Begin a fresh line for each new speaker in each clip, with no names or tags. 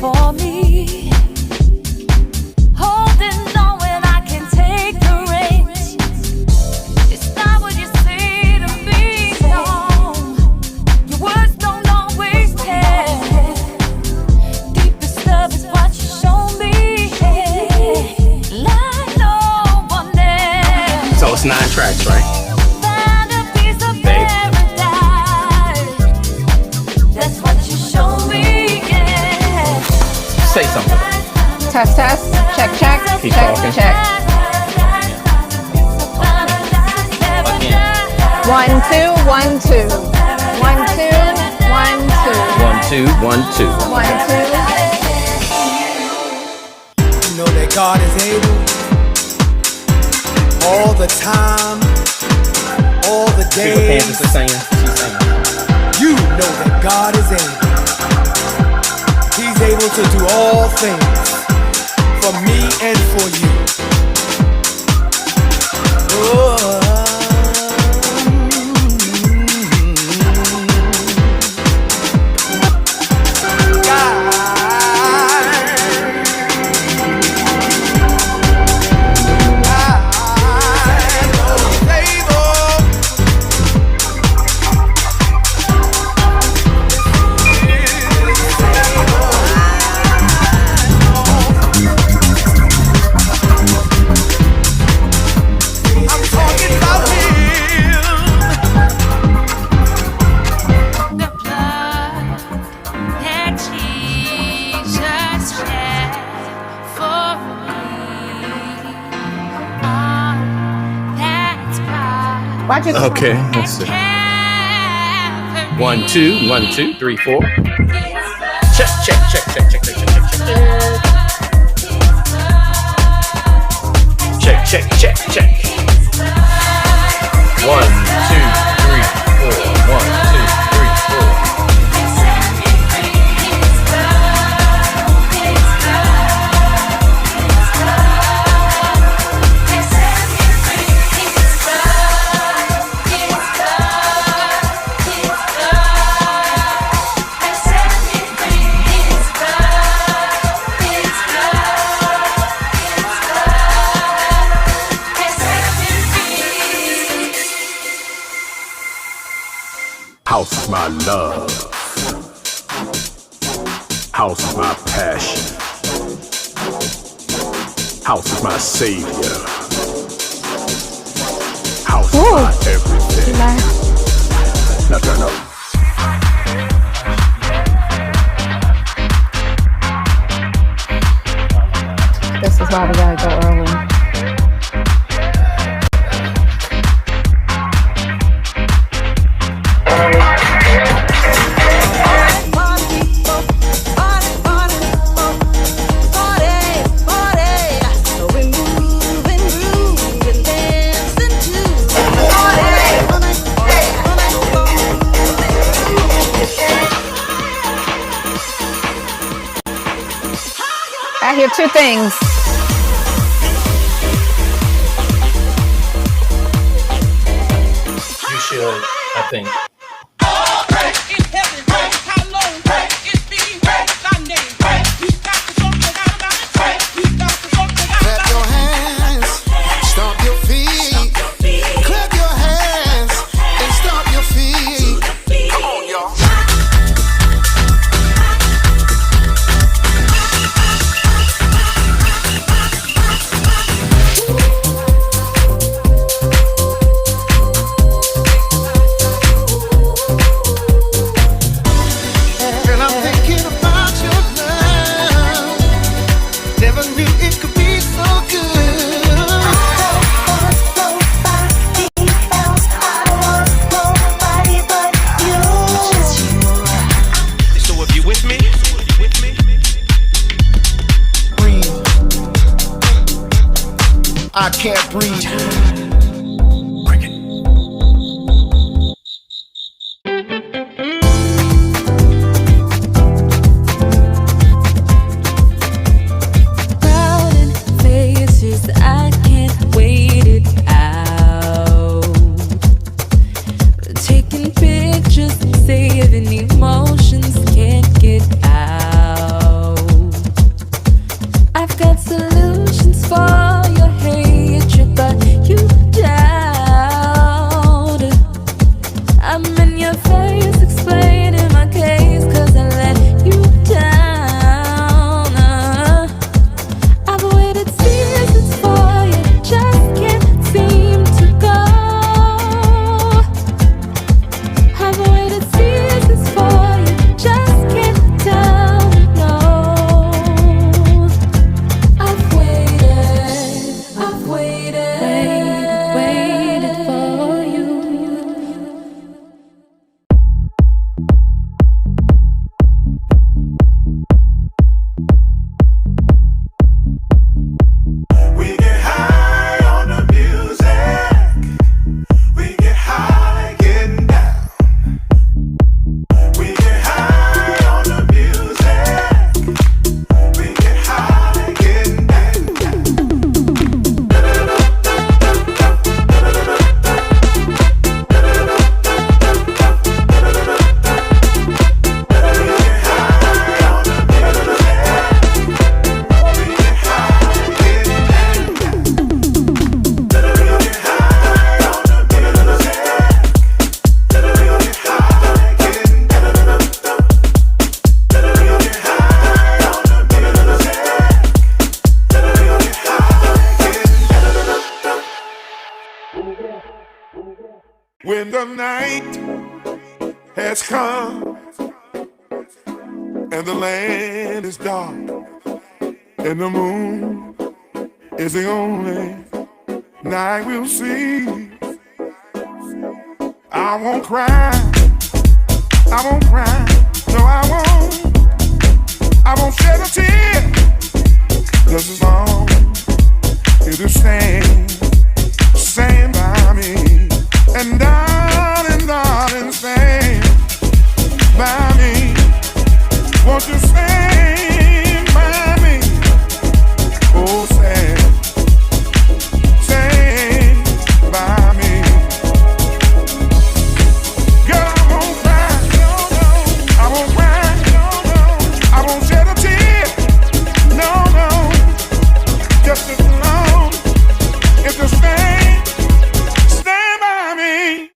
For me, holding on when I can take the reins. It's not what you say to me, no. Your words don't always tell. Deepest love is what you show me, like no one else.
So it's 9 tracks, right?
Find a piece of paradise. That's what you show me, yeah.
Say something.
Test, test. Check, check.
Keep
check,
talking.
check.
Again.
1, 2, 1, 2. 1, 2, 1, 2.
1, 2, 1, 2.
1, 2.
You know that God is able all the time, all the
See what
days.
Kansas is saying? She's saying.
You know that God is able. He's able to do all things for me and for you. Oh.
Okay, let's see. 1, 2, 1, 2, 3, 4. Check, check, check, check, check, check, check, check, check. Check, check, check, check. 1, 2, 3, 4. 1, 2, 3, 4.
House is my love. House is my passion. House is my savior. House is my everything. Now turn up.
This is why we gotta go early. I hear two things.
You should, I think.
Clap your hands, stomp your feet. Clap your hands and stomp your feet. Come on, y'all. And I'm thinking about your love. Never knew it could be so good.
So if you with me,
Breathe. I can't breathe.
Crowded faces, I
When the night has come and the land is dark and the moon is the only night we'll see, I won't cry, I won't cry, no I won't shed a tear, just as long as you stand by me, and darling, darling, stand by me, won't you stand by me, oh stand by me. Girl, I won't cry, no, no. I won't cry, no, no. I won't shed a tear, no, no. Just as long as you stand by me.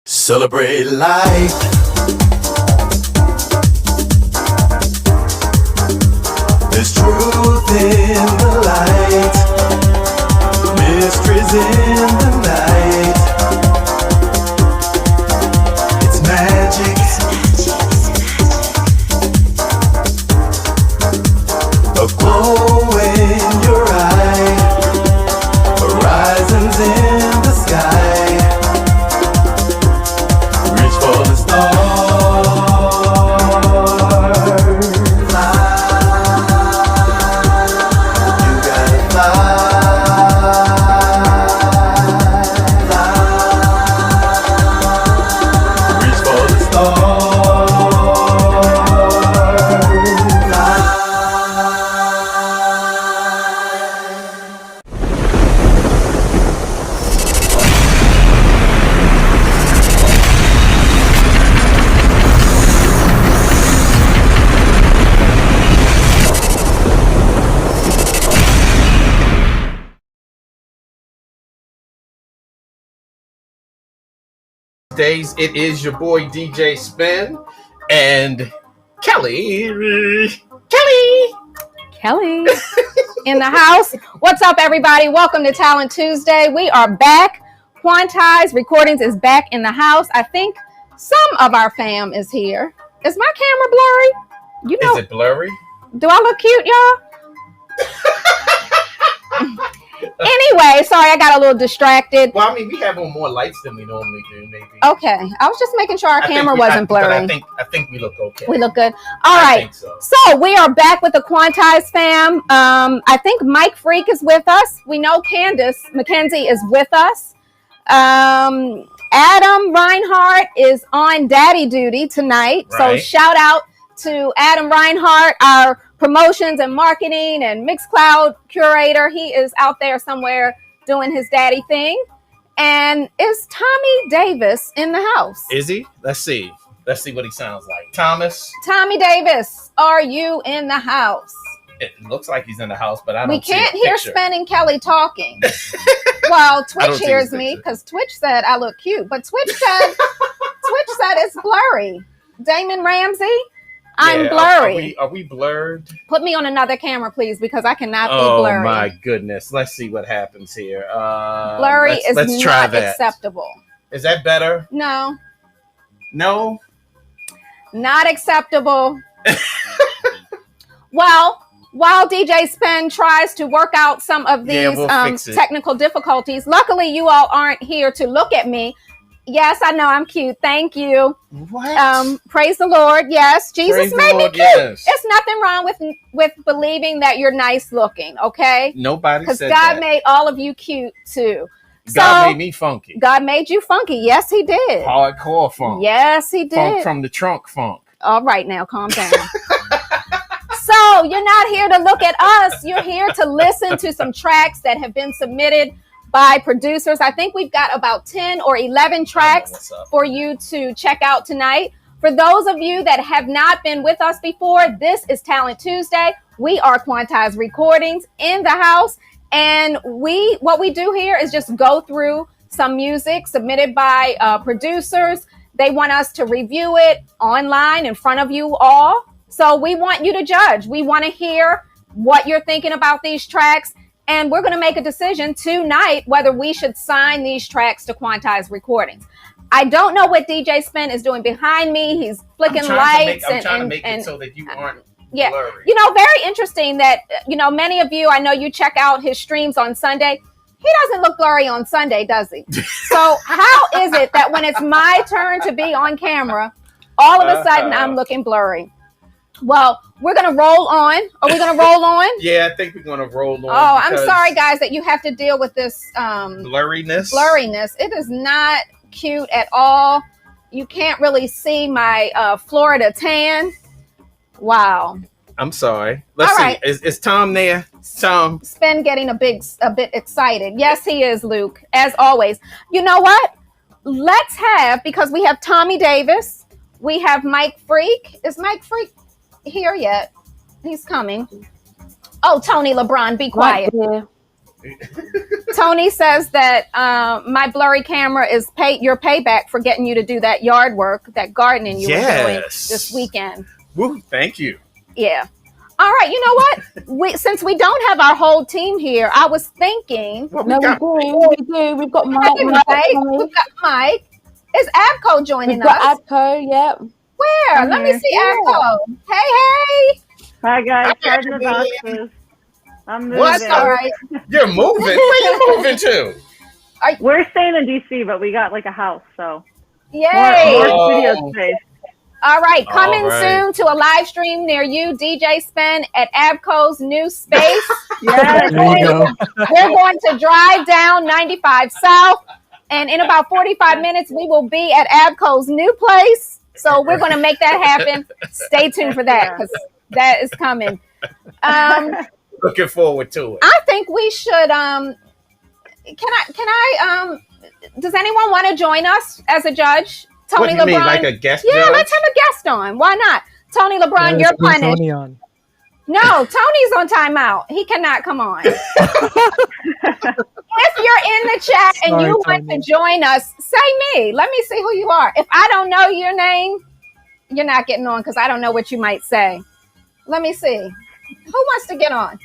Celebrate life. There's truth in the light, mysteries in the night. It's magic. A glow in your eye, horizons in the sky. Reach for the stars, fly. You gotta fly. Reach for the stars, fly.
Days, it is your boy DJ Spin and Kelly
in the house. What's up, everybody? Welcome to Talent Tuesday. We are back. Quantized Recordings is back in the house. I think some of our fam is here. Is my camera blurry? You know,
Is it blurry?
do I look cute, y'all? Anyway, sorry, I got a little distracted.
Well, I mean, we have on more lights than we normally do, maybe.
Okay, I was just making sure our camera wasn't blurry.
But I think we look okay.
We look good. All
I
right.
think so.
So we are back with the Quantized fam. I think Mike Freak is with us. We know Candace McKenzie is with us. Adam Reinhardt is on daddy duty tonight.
Right.
So shout out to Adam Reinhardt, our promotions and marketing and Mixcloud curator. He is out there somewhere doing his daddy thing. And is Tommy Davis in the house?
Is he? Let's see what he sounds like. Thomas.
Tommy Davis, are you in the house?
It looks like he's in the house, but I don't
We
see a
can't hear
picture.
Spin and Kelly talking. Well,
I don't
Twitch
see
hears
his
me
picture.
because Twitch said I look cute, but Twitch said it's blurry. Damon Ramsey, I'm
Yeah,
blurry.
Are we blurred?
Put me on another camera, please, because I cannot be
Oh
blurry.
my goodness! Let's see what happens here.
Blurry
let's
is
try
not
that.
acceptable.
Is that better?
No,
No.
not acceptable. Well, while DJ Spin tries to work out some of these
Yeah, we'll fix it.
technical difficulties, luckily you all aren't here to look at me. Yes, I know I'm cute. Thank you.
What?
Praise the Lord. Yes, Jesus
Praise the
made me
Lord,
cute.
yes.
It's nothing wrong with believing that you're nice looking, okay?
Nobody
Because
said
God
that.
made all of you cute too.
God made me funky.
God made you funky. Yes, He did.
Hardcore funk.
Yes, He did.
Funk from the trunk funk.
All right, now calm down. So you're not here to look at us. You're here to listen to some tracks that have been submitted by producers. I think we've got about 10 or 11 tracks for you to check out tonight. For those of you that have not been with us before, this is Talent Tuesday. We are Quantized Recordings in the house. And what we do here is just go through some music submitted by producers. They want us to review it online in front of you all. So we want you to judge. We want to hear what you're thinking about these tracks. And we're going to make a decision tonight whether we should sign these tracks to Quantized Recordings. I don't know what DJ Spin is doing behind me. He's flicking lights.
I'm trying to make it so that you aren't blurry.
You know, very interesting that, many of you, I know you check out his streams on Sunday. He doesn't look blurry on Sunday, does he? So how is it that when it's my turn to be on camera, all of a sudden I'm looking blurry? Well, we're going to roll on. Are we going to roll on?
Yeah, I think we're going to roll on.
Oh, I'm sorry, guys, that you have to deal with this
blurriness.
It is not cute at all. You can't really see my Florida tan. Wow.
I'm sorry. Let's see. Right. Is Tom there? Tom.
Spin getting a bit excited. Yes, he is, Luke, as always. You know what? Let's have, because we have Tommy Davis. We have Mike Freak. Is Mike Freak here yet? He's coming. Oh, Tony LeBron, be quiet. Tony says that my blurry camera is your payback for getting you to do that yard work, that gardening you were doing this weekend.
Woo, thank you.
Yeah. All right. You know what? Since we don't have our whole team here, I was thinking.
We do. We've got Mike.
We've got Mike. Is Abco joining us?
We've got Abco, yep.
Where? Let me see Abco. Hey.
Hi, guys. Pardon the boxes. I'm moving.
What? All right. You're moving? Where you moving to?
We're staying in D.C., but we got like a house, so.
Yay.
More studio space.
All right, coming soon to a live stream near you, DJ Spin at Abco's new space.
Yes.
There you go. We're going to drive down 95 South, and in about 45 minutes, we will be at Abco's new place. So we're going to make that happen. Stay tuned for that, because that is coming.
Looking forward to it.
I think we should. Does anyone want to join us as a judge? Tony LeBron.
Mean, like a guest?
Yeah,
judge?
let's have a guest on. Why not? Tony LeBron, you're punished.
Tony on.
No, Tony's on timeout. He cannot come on. If you're in the chat and you want to join us, say me. Let me see who you are. If I don't know your name, you're not getting on because I don't know what you might say. Let me see. Who wants to get on?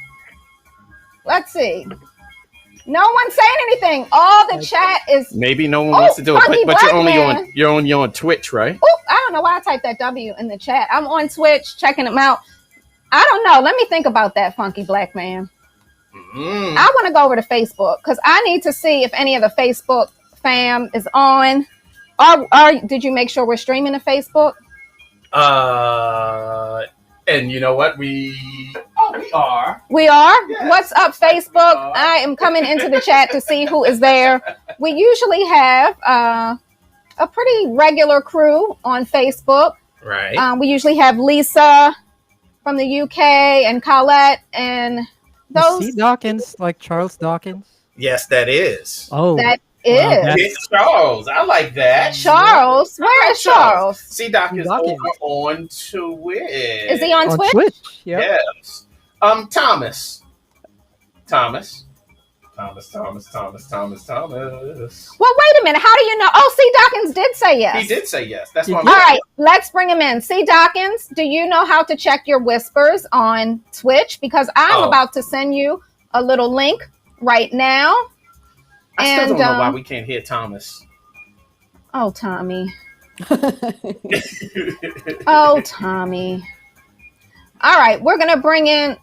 Let's see. No one's saying anything. All the chat is.
Maybe no one wants to do it, but you're on Twitch, right?
Oh, I don't know why I typed that W in the chat. I'm on Twitch checking them out. I don't know. Let me think about that, funky black man. I want to go over to Facebook because I need to see if any of the Facebook fam is on. Did you make sure we're streaming to Facebook?
And you know what? We are.
We are?
Yes.
What's up, Facebook? I am coming into the chat to see who is there. We usually have a pretty regular crew on Facebook.
Right.
We usually have Lisa from the UK and Colette and those.
See Dawkins, like Charles Dawkins?
Yes, that is.
Oh.
That is.
It's Charles. I like that.
Charles? Where is Charles?
See Dawkins on Twitch.
Is he on Twitch?
Yep.
Yes. Thomas. Well, wait
a minute. How do you know? Oh, C. Dawkins did say yes.
He did say yes. That's what I'm
All right, let's bring him in. C. Dawkins, do you know how to check your whispers on Twitch? Because I'm about to send you a little link right now.
I still don't know why we can't hear Thomas.
Oh, Tommy. Oh, Tommy. All right, we're going to bring in.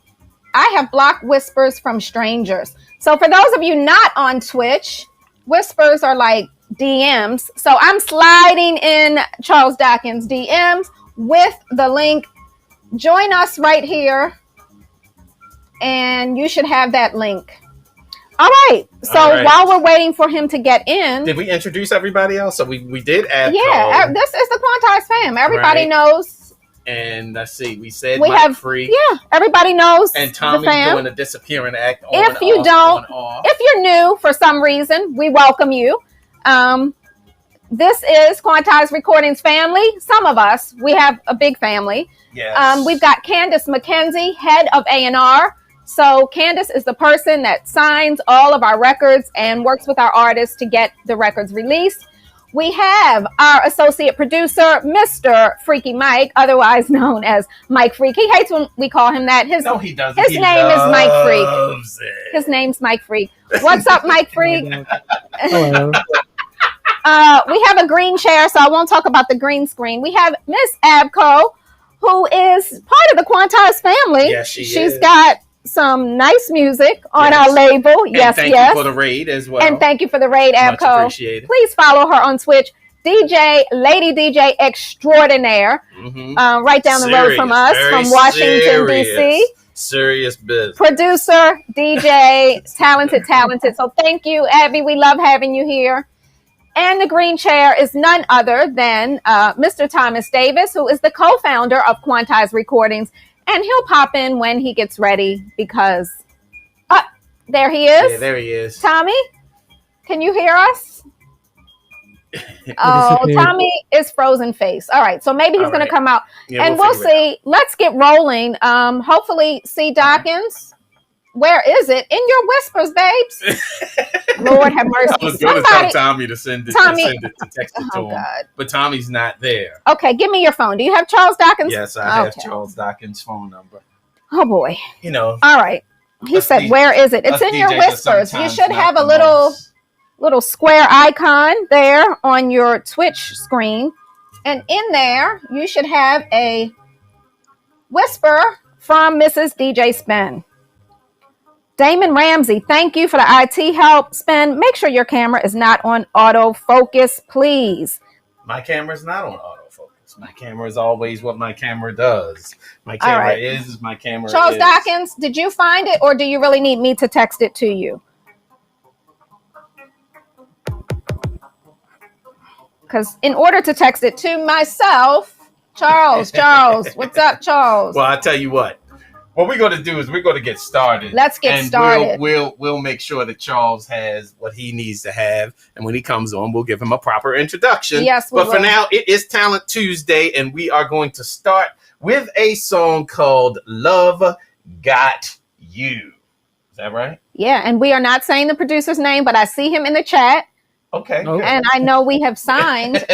I have blocked whispers from strangers. So for those of you not on Twitch, whispers are like DMs. So I'm sliding in Charles Dawkins DMs with the link. Join us right here, and you should have that link. All right. So while we're waiting for him to get in,
did we introduce everybody else? So we did add.
Yeah, this is the Quantize fam. Everybody knows.
And let's see, we said
we
Mike
have
Freak.
Yeah, everybody knows.
And Tommy's doing a disappearing act.
If you're new for some reason, we welcome you. This is Quantize Recordings family. Some of us, we have a big family.
Yes.
We've got Candace McKenzie, head of A&R. So Candace is the person that signs all of our records and works with our artists to get the records released. We have our associate producer, Mr. Freaky Mike, otherwise known as Mike Freak. He hates when we call him that.
No, he doesn't.
His name is Mike Freak. His name's Mike Freak. What's up, Mike Freak?
Hello.
We have a green chair, so I won't talk about the green screen. We have Miss Abco, who is part of the Quantize family.
Yes,
She's got some nice music on our label.
And thank you for the raid as well.
And thank you for the raid,
Much
Abco.
appreciated.
Please follow her on Twitch. Lady DJ Extraordinaire, right down the road from us, from Washington, D.C.
Serious business.
Producer, DJ, talented. So thank you, Abby. We love having you here. And the green chair is none other than Mr. Thomas Davis, who is the co-founder of Quantize Recordings. And he'll pop in when he gets ready because, there he is.
Yeah, there he is.
Tommy, can you hear us? Oh, Tommy is frozen face. All right, so maybe he's going to come out, and we'll see. Let's get rolling. Hopefully, C. Dawkins. Where is it? In your whispers, babes. Lord have mercy.
I was going to tell Tommy to send it, to text it to him.
God.
But Tommy's not there.
Okay, give me your phone. Do you have Charles Dawkins?
Yes, I have Charles Dawkins' phone number.
Oh, boy.
You know.
All right. He said, where is it? It's in your whispers. You should have a little square icon there on your Twitch screen. And in there, you should have a whisper from Mrs. DJ Spin. Damon Ramsey, thank you for the IT help. Spin, make sure your camera is not on autofocus, please.
My camera is not on autofocus. My camera is always what my camera does. My camera is my camera.
Charles Dawkins, did you find it, or do you really need me to text it to you? Because in order to text it to myself, Charles, what's up, Charles?
Well, I'll tell you what. What we're going to do is we're going to get started.
Let's get started.
We'll make sure that Charles has what he needs to have, and when he comes on, we'll give him a proper introduction.
Yes,
but for now, it is Talent Tuesday, and we are going to start with a song called "Love Got You." Is that right?
Yeah, and we are not saying the producer's name, but I see him in the chat.
Okay.
And I know we have signed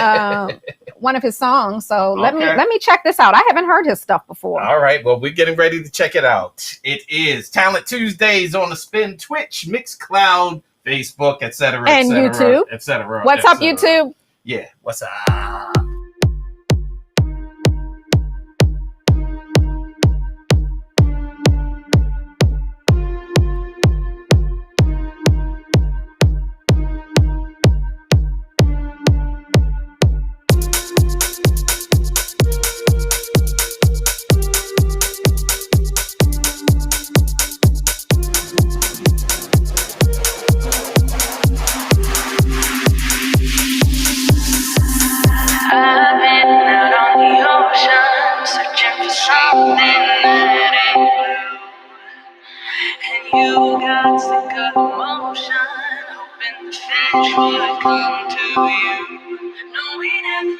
one of his songs, so let me check this out. I haven't heard his stuff before.
All right, well, we're getting ready to check it out. It is Talent Tuesdays on the Spin, Twitch, Mixcloud, Facebook, etc.,
and YouTube,
etc.
What's up, YouTube?
Yeah, what's up?
I've been out on the ocean, searching for something that ain't blue. And you got sick of motion, hoping the fish would come to you. No, we never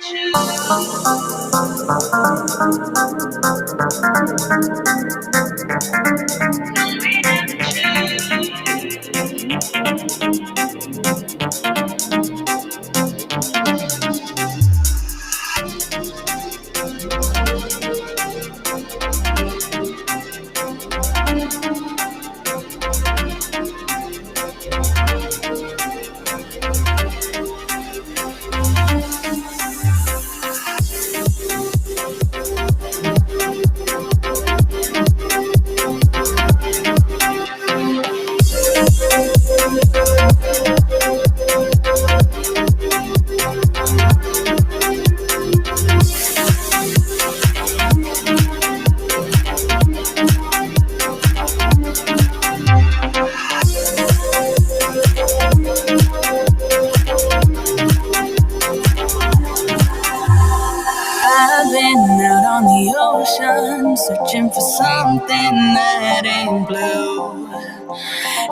something that ain't blue.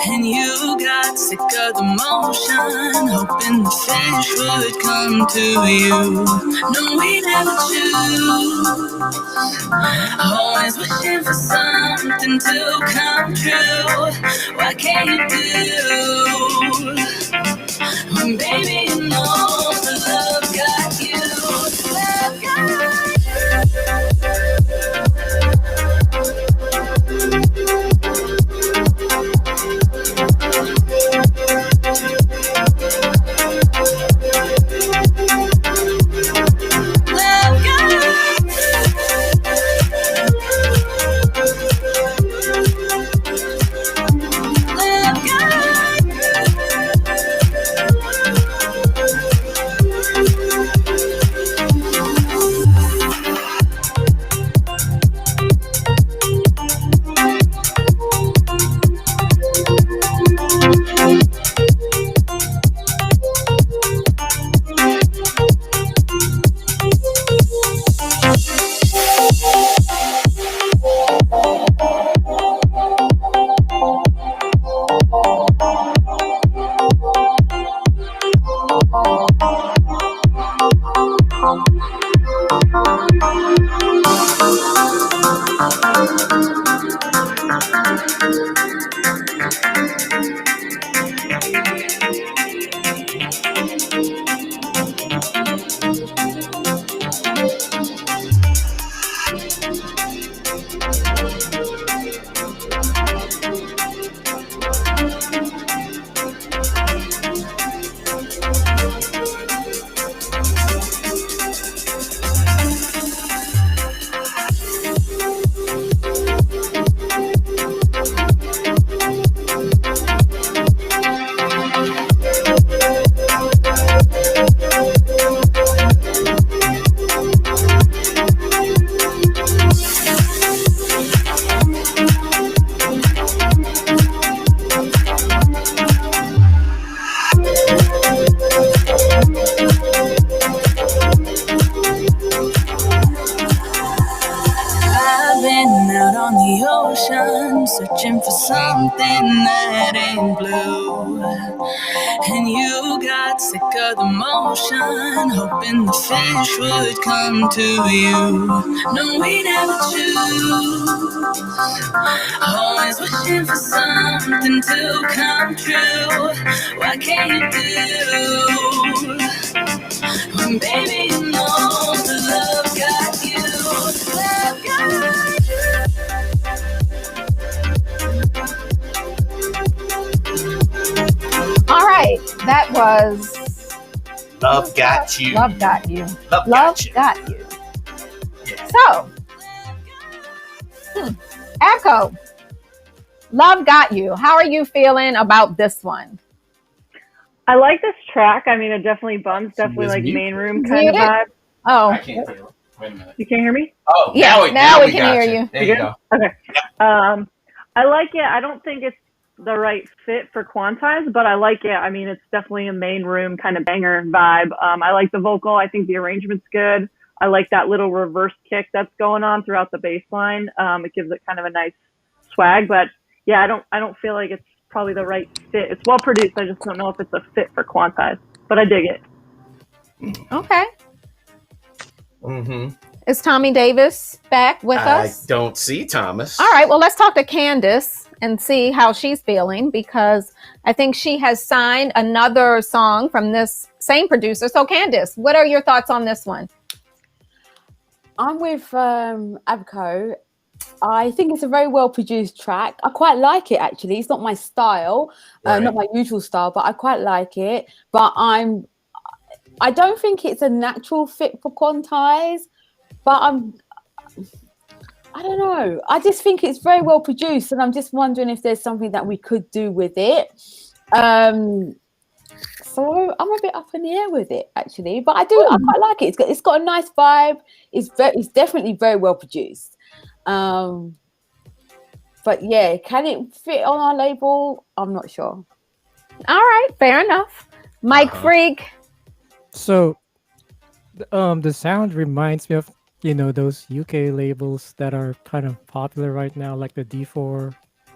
And you got sick of the motion, hoping the fish would come to you. No, we never choose. Always wishing for something to come true. What can you do? When baby, you know the love got you. Love got searching for something that ain't blue. And you got sick of the motion, hoping the fish would come to you. No, we never choose. Always wishing for something to come true. What can you do? When baby, you know the love got you. Love got you.
All right, that was
Love Got You.
Love Got You.
Love
Love
Got You.
Got You.
Yeah.
So, Echo, Love Got You. How are you feeling about this one?
I like this track. I mean, it definitely bumps, definitely like main room kind of vibe.
Oh,
I can't hear. Wait a minute.
You can't hear me?
Oh,
yeah, now we can
got
hear
you.
you.
There you go.
Okay. I like it. I don't think it's the right fit for Quantize, but I like it. I mean, it's definitely a main room kind of banger vibe. I like the vocal. I think the arrangement's good. I like that little reverse kick that's going on throughout the bass line. It gives it kind of a nice swag, but yeah, I don't feel like it's probably the right fit. It's well produced. I just don't know if it's a fit for Quantize, but I dig it.
Okay.
Mm-hmm.
Is Tommy Davis back with us?
I don't see Thomas.
All right, well, let's talk to Candace and see how she's feeling, because I think she has signed another song from this same producer. So, Candace, what are your thoughts on this one?
I'm with Abco. I think it's a very well produced track. I quite like it, actually. It's not my style, not my usual style, but I quite like it. But I don't think it's a natural fit for Quantize, but I don't know. I just think it's very well produced, and I'm just wondering if there's something that we could do with it. So I'm a bit up in the air with it, actually. But I quite like it. It's got a nice vibe. It's definitely very well produced. But yeah, can it fit on our label? I'm not sure.
All right, fair enough. Mike Freak.
So, the sound reminds me of those UK labels that are kind of popular right now, like the D4,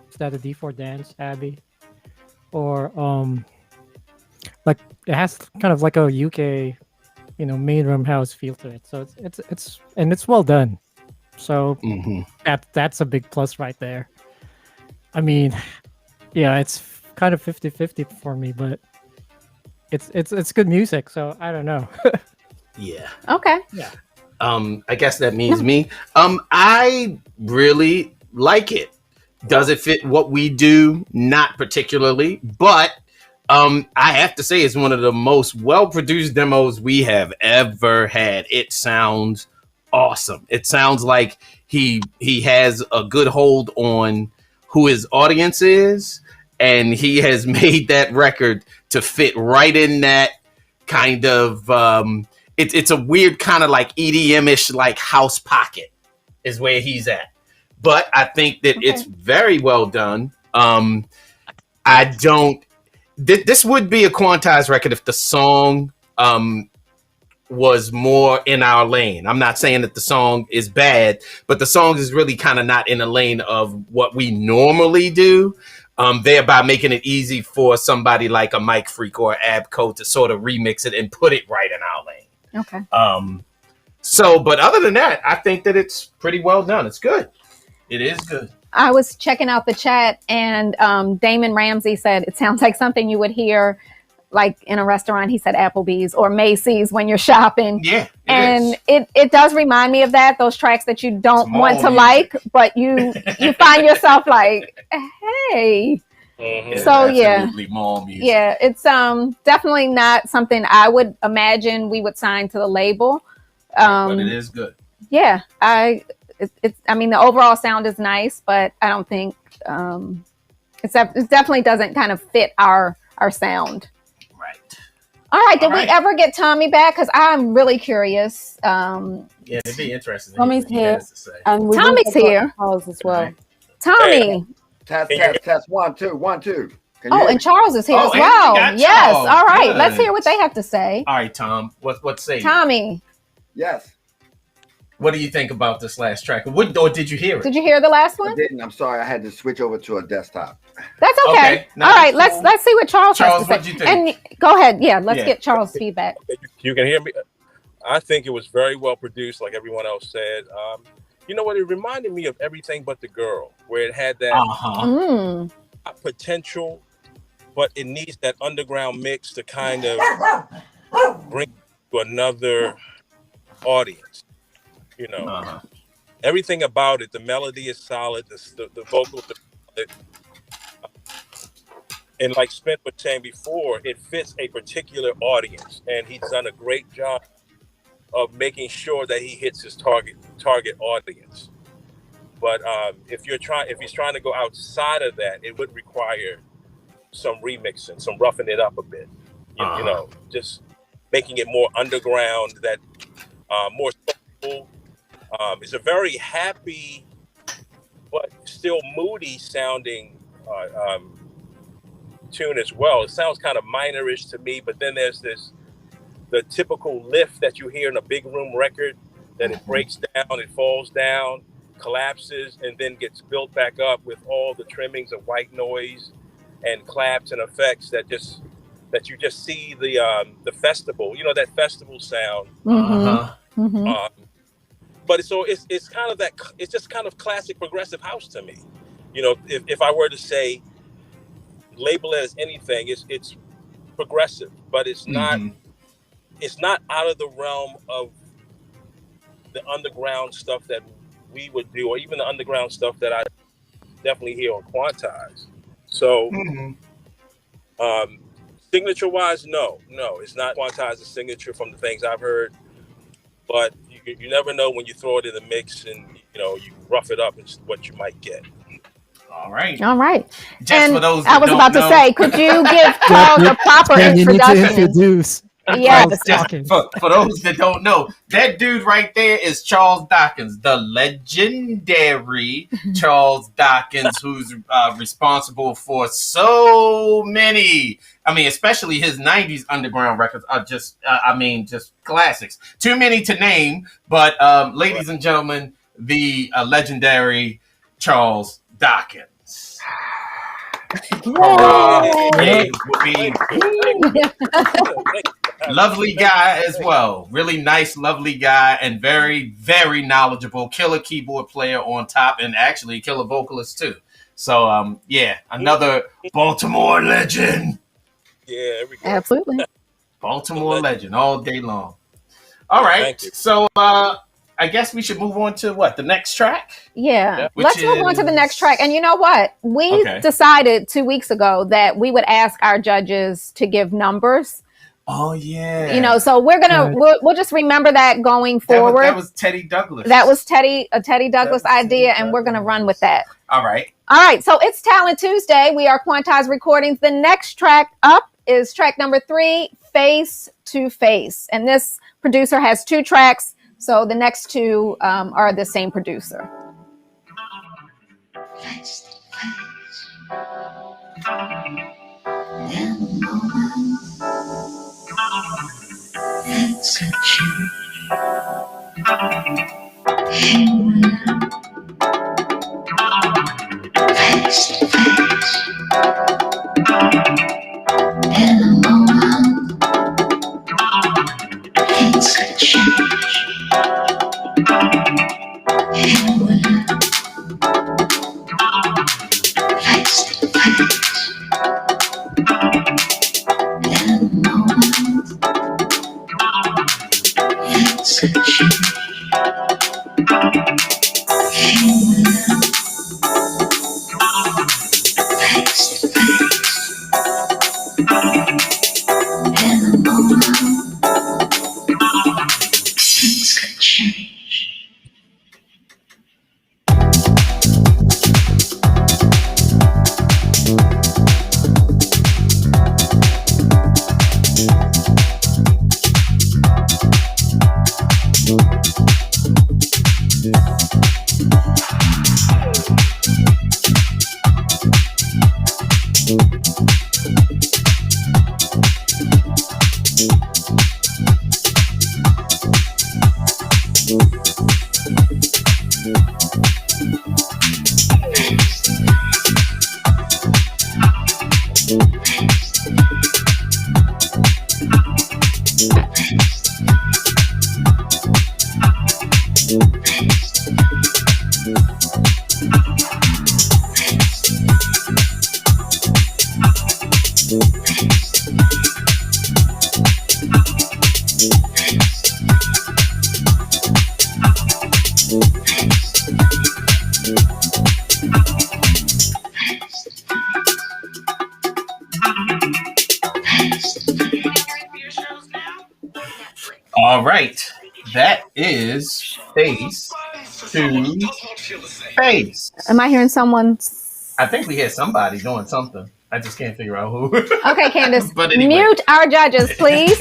is that a D4 Dance Abbey? Or like it has kind of like a UK, main room house feel to it. So it's well done. So that's a big plus right there. I mean, yeah, it's kind of 50-50 for me, but it's good music, so I don't know.
Yeah.
Okay.
Yeah.
I guess that means me. I really like it. Does it fit what we do? Not particularly, but I have to say it's one of the most well-produced demos we have ever had. It sounds awesome. It sounds like he has a good hold on who his audience is, and he has made that record to fit right in that kind of it's a weird kind of like EDM-ish like house pocket is where he's at. But I think that it's very well done. I don't this would be a quantized record if the song was more in our lane. I'm not saying that the song is bad, but the song is really kind of not in the lane of what we normally do. Thereby making it easy for somebody like a Mike Freak or Abco to sort of remix it and put it right in our lane.
Okay.
So, but other than that, I think that it's pretty well done. It's good. It is good.
I was checking out the chat, and Damon Ramsey said it sounds like something you would hear like in a restaurant. He said Applebee's or Macy's when you're shopping.
Yeah.
It does remind me of that, those tracks that you don't want to like, but you find yourself like, hey. So
absolutely mall music.
Yeah, it's definitely not something I would imagine we would sign to the label.
But it is good.
Yeah, I mean, the overall sound is nice, but I don't think it definitely doesn't kind of fit our sound.
Right.
All right. Did we ever get Tommy back? Because I'm really curious.
Yeah, it'd be interesting.
Tommy's here. And
Tommy's here.
Charles as well.
Right.
Tommy.
Test. 1, 2, 1, 2. Can you
Oh,
hear
and
me?
Charles is here
Oh,
as
and
well.
we got
Yes.
Charles.
All right.
Good.
Let's hear what they have to say.
All right, Tom. What say you?
Tommy,
Yes.
What do you think about this last track? Or did you hear it?
did you hear the last
I
one?
didn't. I'm sorry. I had to switch over to a desktop.
That's okay.
Okay. No,
All right.
that's cool.
Let's see what Charles has
Charles,
to say.
what'd you think?
And go ahead. Yeah. Let's
Yeah.
get Charles' feedback.
You can hear me. I think it was very well produced, like everyone else said. You know what? It reminded me of Everything But the Girl, where it had that potential, but it needs that underground mix to kind of bring to another audience. You know, everything about it. The melody is solid. The vocals are solid. And like Spence was saying before, it fits a particular audience, and he's done a great job of making sure that he hits his target audience. But if he's trying to go outside of that, it would require some remixing, some roughing it up a bit. You know, just making it more underground, that more soulful. It's a very happy but still moody sounding tune as well. It sounds kind of minorish to me, but then there's the typical lift that you hear in a big room record, that it breaks down, it falls down, collapses, and then gets built back up with all the trimmings of white noise and claps and effects that you just see the festival, that festival sound. But it's kind of it's just kind of classic progressive house to me. If I were to say, label it as anything, it's progressive, but it's not out of the realm of the underground stuff that we would do, or even the underground stuff that I definitely hear on Quantize. So signature wise, no, it's not Quantize's signature from the things I've heard, but you never know when you throw it in the mix and you rough it up, and what you might get.
All right.
Just
and
for
those
I was about to say, could you give Charles a proper
you need to
introduction?
introduce.
Yes.
For those that don't know, that dude right there is Charles Dawkins, the legendary Charles Dawkins, who's responsible for so many I mean, especially his 90s underground records are just, just classics. Too many to name, but ladies and gentlemen, the legendary Charles Dawkins.
Yay.
Lovely guy as well. Really nice, lovely guy, and very, very knowledgeable. Killer keyboard player on top, and actually killer vocalist too. So, another Baltimore legend.
Yeah, there we go.
Absolutely.
Baltimore legend all day long. All right. So, I guess we should move on to the next track?
Yeah. Let's move on to the next track. And you know what? We decided 2 weeks ago that we would ask our judges to give numbers.
Oh, yeah.
So we're going to, we'll just remember that going forward.
That was Teddy Douglas.
That was a Teddy Douglas idea, and we're going to run with that.
All right.
So it's Talent Tuesday. We are Quantize Recordings. The next track up is track number 3, Face to Face. And this producer has 2 tracks. So the next 2 are the same producer.
Face to face. In the moment, it's a change. Here we are. Face to face. In a moment, it's a change. Here we are. Face to face. In a moment, it's a change. Here we are. Face to face. In a moment, things could change.
All right. That is Face to Face.
Am I hearing someone?
I think we hear somebody doing something. I just can't figure out who.
Okay, Candace.
But anyway.
Mute our judges, please.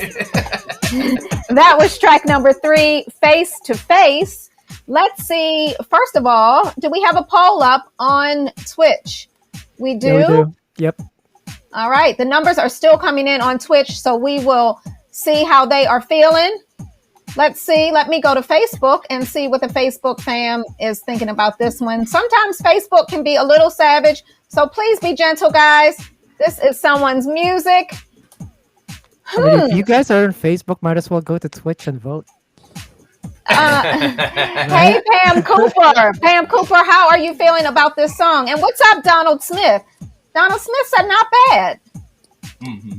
That was track number 3, Face to Face. Let's see. First of all, do we have a poll up on Twitch? We do?
Yeah, we do. Yep.
All right. The numbers are still coming in on Twitch, so we will see how they are feeling. Let's see. Let me go to Facebook and see what the Facebook fam is thinking about this one. Sometimes Facebook can be a little savage, so please be gentle, guys. This is someone's music.
I mean, if you guys are on Facebook, might as well go to Twitch and vote.
Hey, Pam Cooper. Pam Cooper, how are you feeling about this song? And what's up, Donald Smith? Donald Smith said not bad.
Mm-hmm.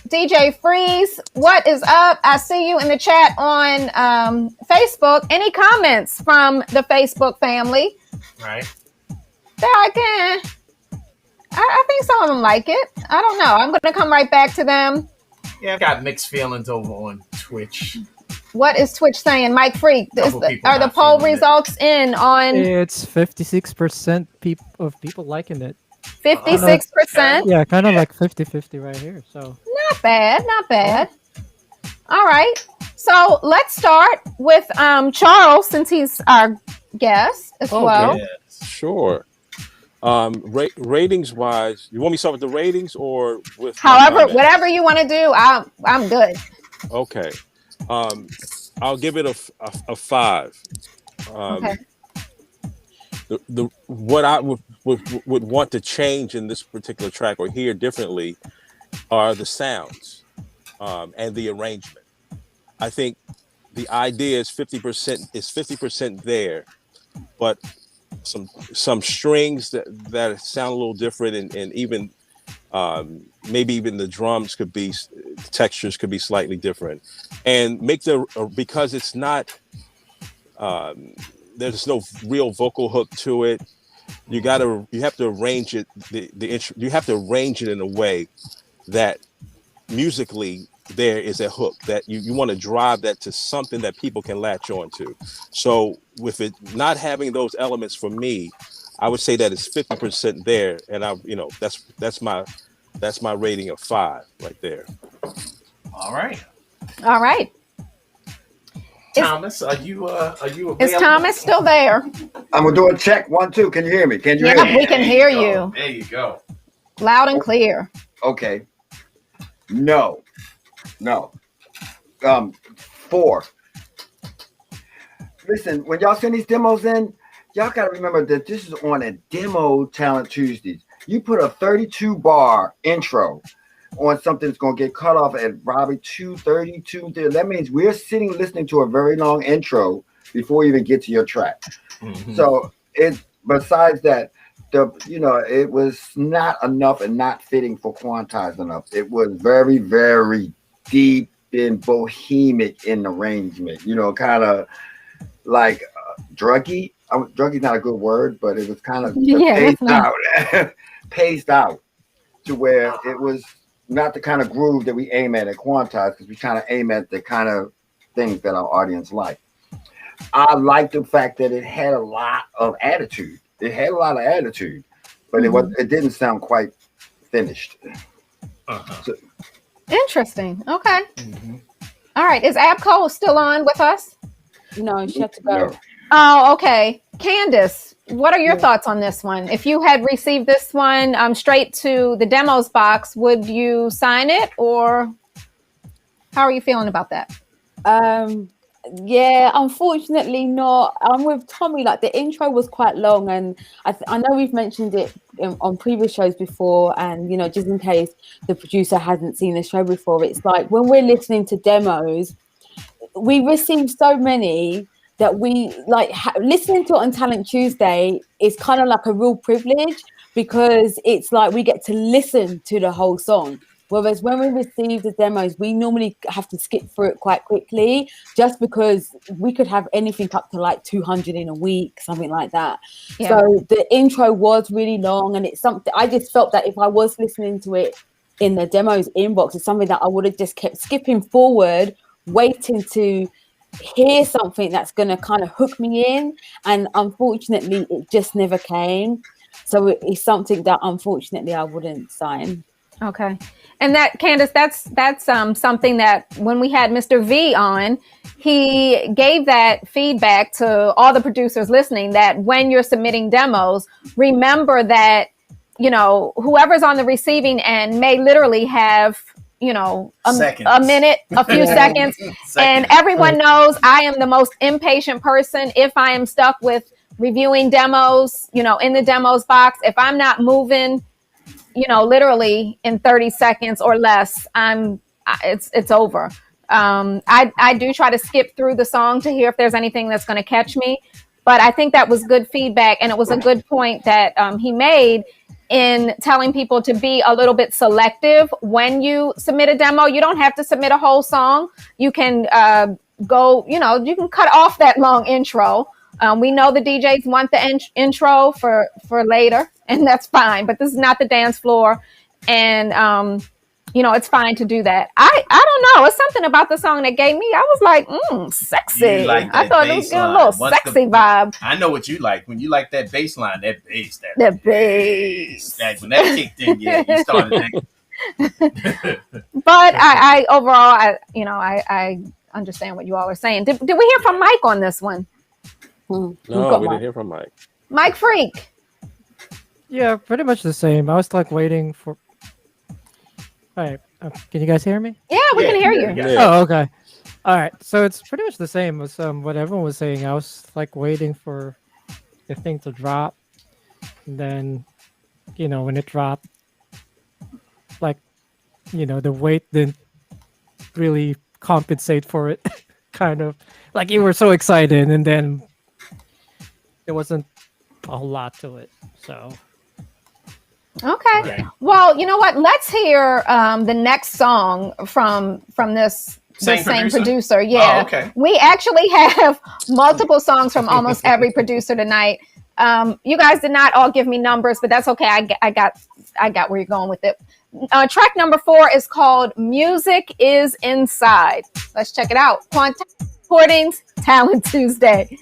DJ Freeze, what is up? I see you in the chat on Facebook. Any comments from the Facebook family?
Right.
I think some of them like it. I don't know. I'm going to come right back to them.
Yeah, I've got mixed feelings over on Twitch.
What is Twitch saying? Mike Freak, are the poll results in on?
It's 56% of people liking it.
56%?
Yeah, kind of like 50-50 right here. So
not bad, not bad. All right. So let's start with Charles, since he's our guest as well.
Yes, sure. Ratings wise, you want me to start with the ratings or with my
However,
comment?
whatever you want to do, I'm good.
Okay. I'll give it a 5.
Okay.
The what I would want to change in this particular track or hear differently are the sounds and the arrangement. I think the idea is 50% there, but some strings that sound a little different, and even maybe even the drums textures could be slightly different, and make because it's not there's no real vocal hook to it. You have to arrange it. You have to arrange it in a way that musically there is a hook that you want to drive that to something that people can latch on to. So with it not having those elements for me, I would say that it's 50% there, and that's my rating of 5 right there.
All right.
All right.
Thomas, are you available?
Is Thomas still there?
I'm gonna do a check. 1, 2. Can you hear me? Can you hear
Yep,
me?
we can hear you.
There you go.
Loud and clear.
Okay. No. 4. Listen, when y'all send these demos in, y'all gotta remember that this is on a demo Talent Tuesdays. You put a 32 bar intro on something that's gonna get cut off at probably 2:30. That means we're sitting listening to a very long intro before you even get to your track. Mm-hmm. So besides that, it was not enough and not fitting for Quantize enough. It was very, very deep and bohemic in arrangement. Kind of like druggy. Druggy's not a good word, but it was kind of paced out to where it was not the kind of groove that we aim at Quantize, because we kind of aim at the kind of things that our audience like. I like the fact that it had a lot of attitude. But it didn't sound quite finished. So,
interesting. Okay. Mm-hmm. All right. Is Abco still on with us?
No, she had to go.
No.
Oh, okay. Candace, what are your thoughts on this one? If you had received this one straight to the demos box, would you sign it, or how are you feeling about that?
Yeah, unfortunately not. I'm with Tommy. Like, the intro was quite long, and I know we've mentioned it on previous shows before, and just in case the producer hasn't seen the show before, it's like when we're listening to demos, we receive so many that we like listening to it on Talent Tuesday is kind of like a real privilege, because it's like we get to listen to the whole song. Whereas when we receive the demos, we normally have to skip through it quite quickly, just because we could have anything up to like 200 in a week, something like that. Yeah. So the intro was really long, and it's something I just felt that if I was listening to it in the demos inbox, it's something that I would have just kept skipping forward, waiting to hear something that's going to kind of hook me in. And unfortunately, it just never came. So it's something that unfortunately I wouldn't sign.
Okay. And that, Candace, that's something that when we had Mr. V on, he gave that feedback to all the producers listening, that when you're submitting demos, remember that, whoever's on the receiving end may literally have, a minute, a few seconds. And everyone knows I am the most impatient person. If I am stuck with reviewing demos, in the demos box, if I'm not moving, literally in 30 seconds or less, it's over. I do try to skip through the song to hear if there's anything that's going to catch me. But I think that was good feedback, and it was a good point that he made in telling people to be a little bit selective when you submit a demo. You don't have to submit a whole song. You can you can cut off that long intro. We know the DJs want the intro for later, and that's fine. But this is not the dance floor, and it's fine to do that. I don't know. It's something about the song that gave me. I was like, sexy.
Like
I thought it was getting a little sexy vibe.
I know what you like. When you like that bass line, that bass.
That bass.
When that kicked in, yeah, you started.
But I overall, I understand what you all are saying. Did we hear from Mike on this one?
No, we didn't hear from Mike.
Mike Freak.
Yeah, pretty much the same. I was like waiting for. All right, can you guys hear me?
Yeah, we can hear you.
Yeah.
Oh, okay. All right, so it's pretty much the same as what everyone was saying. I was like waiting for the thing to drop, and then when it dropped, like the wait didn't really compensate for it. Kind of like you were so excited, and then there wasn't a whole lot to it. So
Okay.
Right.
Well, you know what? Let's hear the next song from this
Same
the same
producer?
producer. Yeah.
Oh, okay.
We actually have multiple songs from almost every producer tonight. You guys did not all give me numbers, but that's okay. I got where you're going with it. Track number 4 is called "Music Is Inside." Let's check it out. Quantum Recordings, Talent Tuesday.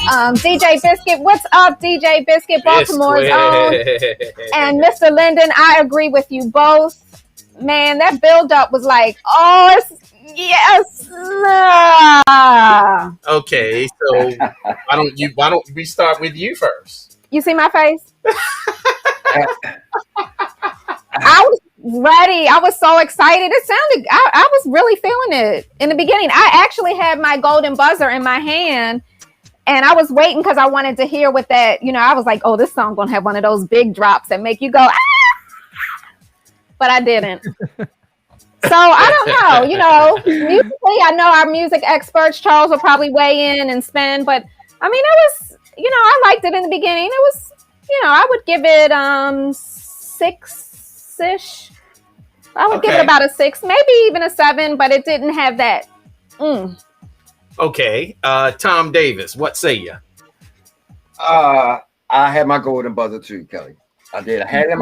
DJ Biscuit, what's up, DJ Biscuit, Baltimore's own, and Mr. Linden. I agree with you both. Man, that build up was like, oh, yes.
Okay, so why don't we start with you first?
You see my face? I was ready. I was so excited. It sounded, I was really feeling it in the beginning. I actually had my golden buzzer in my hand and I was waiting because I wanted to hear what that, I was like, oh, this song gonna have one of those big drops that make you go, ah! But I didn't. So I don't know, musically, I know our music experts, Charles, will probably weigh in and spin, but I mean, it was, I liked it in the beginning. It was, I would give it 6-ish. I would give it about a 6, maybe even a 7, but it didn't have that.
Okay, Tom Davis, what say you?
I had my golden buzzer too, Kelly. I did. I had it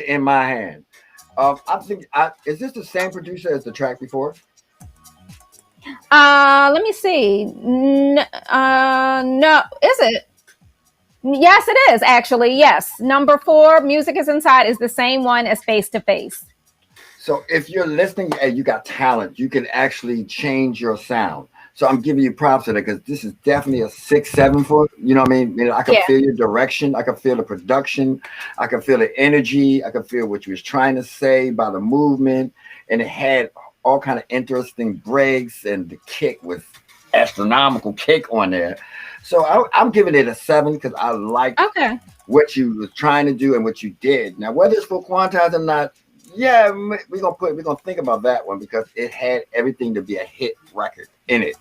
in my hand. I think, is this the same producer as the track before?
Let me see. No, is it? Yes, it is actually. Yes, number 4, Music Is Inside, is the same one as Face to Face.
So if you're listening and you got talent, you can actually change your sound. So I'm giving you props to that because this is definitely a 6-7 for, you know what I mean? I can feel your direction. I can feel the production. I can feel the energy. I can feel what you was trying to say by the movement. And it had all kind of interesting breaks, and the kick was astronomical kick on there. So I'm giving it a 7 because I like what you was trying to do and what you did. Now, whether it's for Quantize or not, we're gonna think about that one because it had everything to be a hit record in it.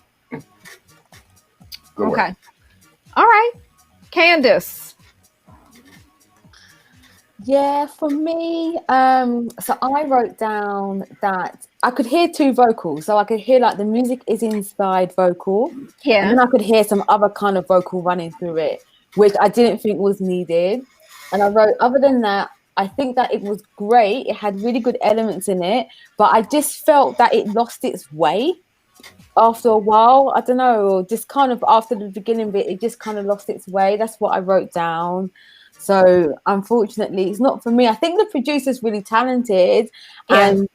Good work. All right, Candace.
Yeah, for me, so I wrote down that I could hear 2 vocals. So I could hear like the Music Is Inside vocal.
Yeah.
And then I could hear some other kind of vocal running through it, which I didn't think was needed. And I wrote, other than that, I think that it was great. It had really good elements in it, but I just felt that it lost its way after a while. I don't know, just kind of after the beginning bit, it just kind of lost its way. That's what I wrote down. So unfortunately, it's not for me. I think the producer's really talented, and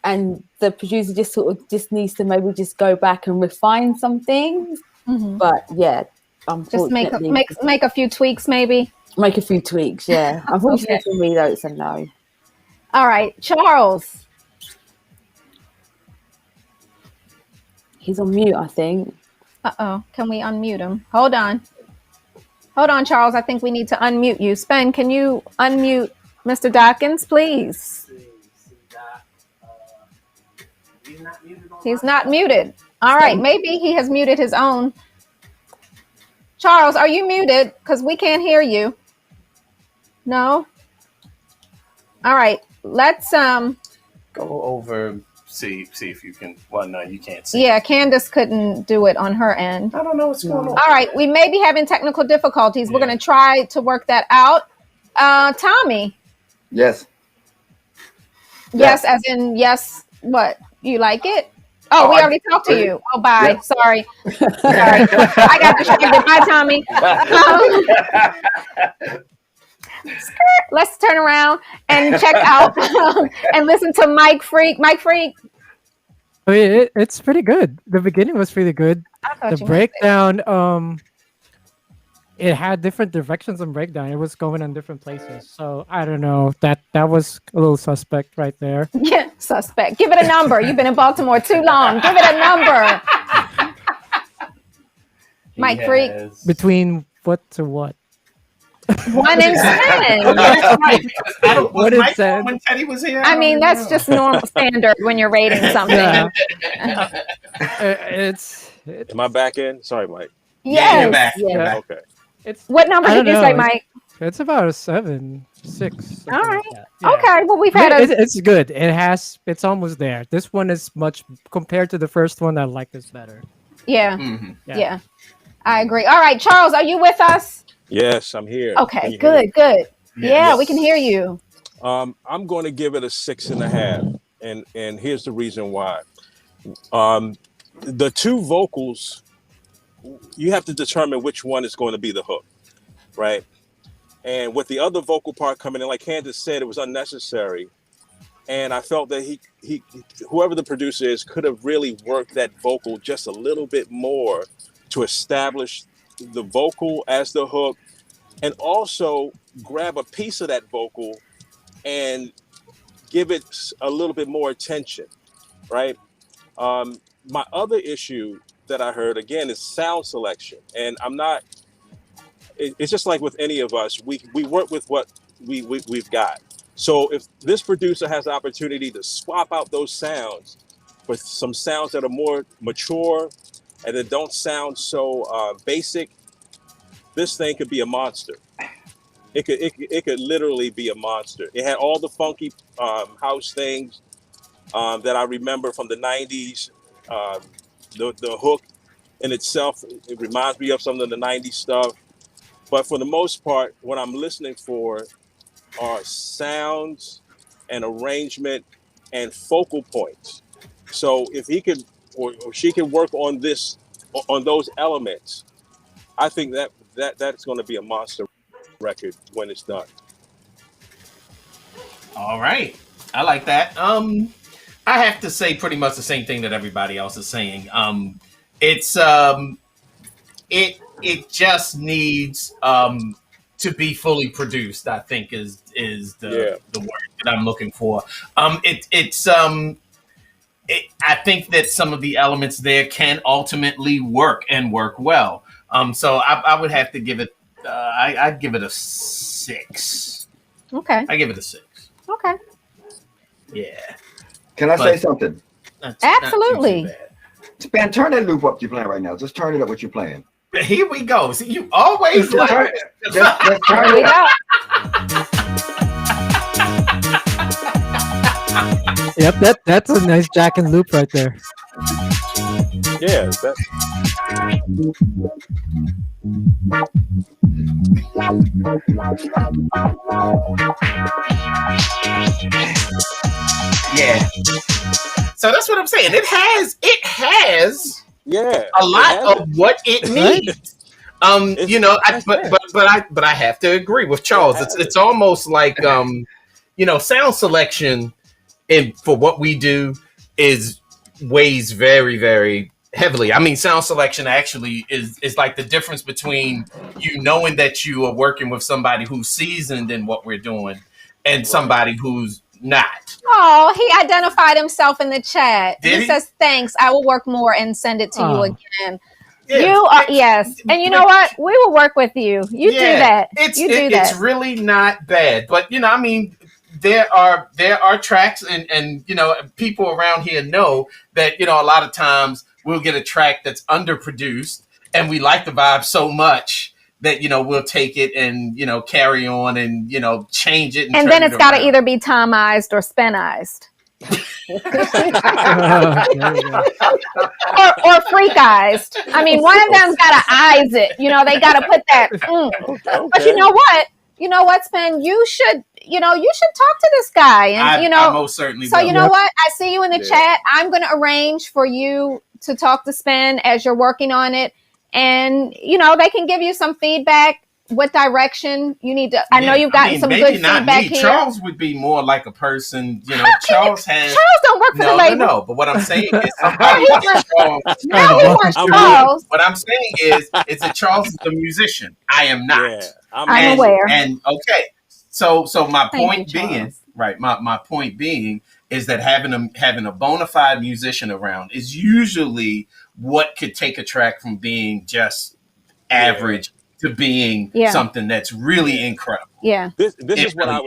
the producer just sort of just needs to maybe just go back and refine some things. But yeah, unfortunately,
just make a few tweaks, maybe.
Make a few tweaks, yeah. Unfortunately for me, though, it's a no.
All right, Charles.
He's on mute, I think.
Uh-oh, can we unmute him? Hold on, Charles. I think we need to unmute you. Spen, can you unmute Mr. Dawkins, please? He's not muted. All right, maybe he has muted his own. Charles, are you muted? Because we can't hear you. No? All right, let's
go over, see if you can. Well, no, you can't see.
Yeah, Candace couldn't do it on her end.
I don't know what's going on.
All right, we may be having technical difficulties. We're going to try to work that out. Tommy.
Yes.
Yes, as in yes. What? You like it? Oh, we already talked to you. Oh, bye. Yeah. Sorry. I got distracted. Bye, Tommy. Let's turn around and check out and listen to Mike Freak. Mike Freak.
I mean, it's pretty good. The beginning was pretty good. The breakdown, it had different directions and breakdown. It was going in different places. So I don't know. That was a little suspect right there.
Yeah, suspect. Give it a number. You've been in Baltimore too long. Give it a number. Mike Freak.
Between what to what?
1 and 10.
What is that? When Teddy was here,
I mean, that's just normal standard when you're rating something.
Am I back in? Sorry, Mike.
Yes.
You're back.
Yeah.
Okay.
What number did you say, Mike?
It's about a 7, 6.
All right.
Like yeah.
Okay. Well, we've had
it's good. It's almost there. This one is much compared to the first one. I like this better.
Yeah. Mm-hmm. Yeah. I agree. All right, Charles, are you with us?
Yes, I'm here.
Okay, good. Yeah, we can hear you.
I'm going to give it a 6.5, and here's the reason why. The 2 vocals you have to determine which one is going to be the hook, right? And with the other vocal part coming in, like Candace said, it was unnecessary. And I felt that he whoever the producer is could have really worked that vocal just a little bit more to establish the vocal as the hook, and also grab a piece of that vocal and give it a little bit more attention, right? My other issue that I heard again is sound selection, and I'm not. It's just like with any of us, we work with what we've got. So if this producer has the opportunity to swap out those sounds for some sounds that are more mature and that don't sound so basic, this thing could be a monster. It could literally be a monster. It had all the funky house things that I remember from the 90s. The hook in itself, it reminds me of some of the 90s stuff. But for the most part, what I'm listening for are sounds and arrangement and focal points. So if he could or she can work on those elements, I think that's going to be a monster record when it's done.
All right, I like that. I have to say pretty much the same thing that everybody else is saying. It's it just needs to be fully produced. I think is the word that I'm looking for. I think that some of the elements there can ultimately work and work well. So I would have to give it. I'd give it a 6.
Okay.
I give it a 6.
Okay.
Yeah.
Can I say something?
Absolutely.
Span, turn that loop up you're playing right now. Just turn it up what you're playing.
Here we go. See, you always
just turn
it
up.
Yep, that's a nice jack and loop right there.
Yeah,
yeah. So that's what I'm saying. It has a lot of what it needs. But I have to agree with Charles. It's almost like sound selection for what we do weighs very, very heavily. I mean, sound selection actually is like the difference between knowing that you are working with somebody who's seasoned in what we're doing and somebody who's not.
Oh, he identified himself in the chat. He says, "Thanks. I will work more and send it to you again." Yeah, you are yes, and you know what? We will work with you. You do that.
It's really not bad, but I mean, there are tracks, and people around here know that a lot of times we'll get a track that's underproduced, and we like the vibe so much that we'll take it and carry on and change it,
and then it's got to either be Tomized or Spenized. or freakized. I mean, one of them's got to eyes it. They got to put that. Okay. But you know what, Spen? You should talk to this guy, and
I most certainly.
So you know what? I see you in the chat. I'm going to arrange for you to talk to Spen as you're working on it, and they can give you some feedback. What direction you need to? I know you've gotten some good feedback here.
Charles would be more like a person. Charles
don't work for the label.
No. But what I'm saying is,
Charles.
What I'm saying is that Charles is the musician. I am not.
Yeah,
I'm aware.
And okay, so my point being, right? My point being is that having a bona fide musician around is usually what could take a track from being just average to being something that's really incredible.
Yeah.
This is what I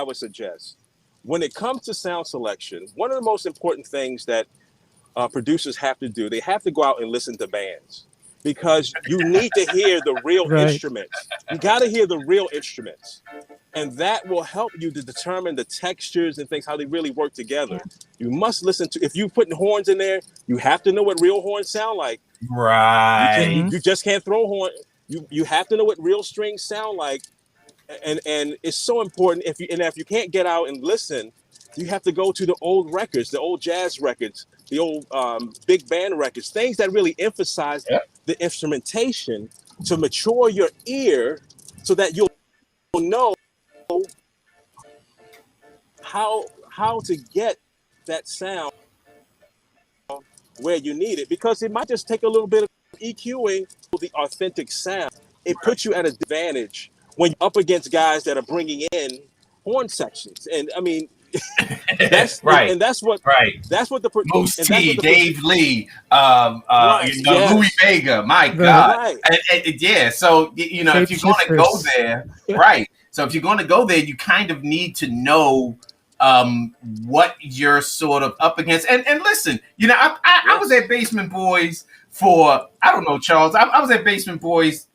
would suggest. When it comes to sound selection, one of the most important things that producers have to do, they have to go out and listen to bands, because you need to hear the real instruments. You got to hear the real instruments. And that will help you to determine the textures and things, how they really work together. You must listen to, if you're putting horns in there, you have to know what real horns sound like.
Right.
You just can't throw horn. You have to know what real strings sound like. And it's so important. If you can't get out and listen, you have to go to the old records, the old jazz records, the old big band records, things that really emphasize the instrumentation to mature your ear so that you'll know how to get that sound where you need it, because it might just take a little bit of EQing for the authentic sound. It puts you at an advantage when you're up against guys that are bringing in horn sections. And I mean, that's
right.
And that's what the
Moose
and
T, Dave Lee,
right,
you know, Louis Vega. My God,
right.
Yeah. So you know, if you're going to go there, right? So if you're going to go there, you kind of need to know what you're sort of up against. And listen, you know, I was at Basement Boys for, I don't know, Charles. I was at Basement Boys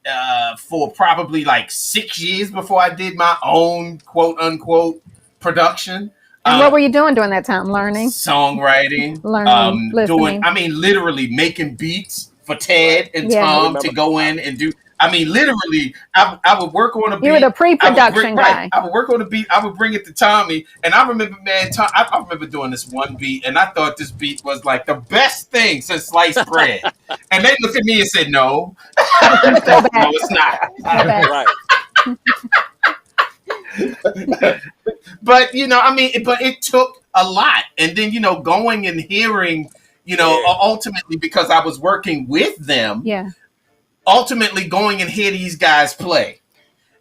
for probably like 6 years before I did my own quote unquote production.
And what were you doing during that time? Learning,
songwriting,
listening.
I mean, literally making beats for Ted and Tom to go in and do. I mean, literally, I would work on a beat.
You were the pre-production guy.
I would work on a beat. I would bring it to Tommy, and I remember, man, I remember doing this one beat, and I thought this beat was like the best thing since sliced bread. And they looked at me and said, "No, no, it's not."
Right.
But you know, I mean, but it took a lot, and then you know, going and hearing, you know, ultimately because I was working with them.
Yeah.
Ultimately going and hear these guys play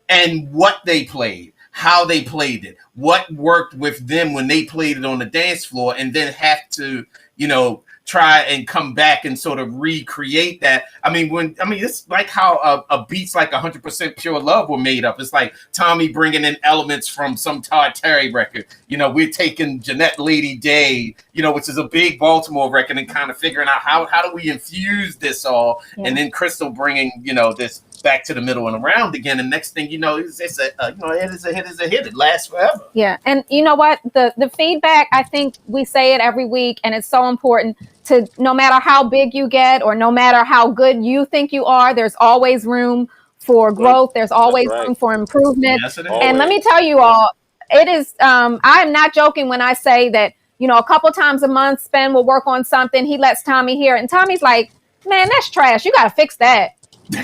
and what they played, how they played it, what worked with them when they played it on the dance floor, and then have to, you know, try and come back and sort of recreate that. I mean, it's like how a beats like 100% Pure Love were made up. It's like Tommy bringing in elements from some Todd Terry record. You know, we're taking Jeanette Lady Day, you know, which is a big Baltimore record, and kind of figuring out how do we infuse this all, and then Crystal bringing, you know, this back to the middle and around again. And next thing you know, it's a you know, it is a hit. It lasts forever.
Yeah, and you know what? The feedback, I think we say it every week, and it's so important to, no matter how big you get or no matter how good you think you are, there's always room for growth. There's always room for improvement.
Yes, it is.
And let me tell you all, it is. I am not joking when I say that, you know, a couple times a month, Spen will work on something. He lets Tommy hear it, and Tommy's like, "Man, that's trash. You got to fix that." And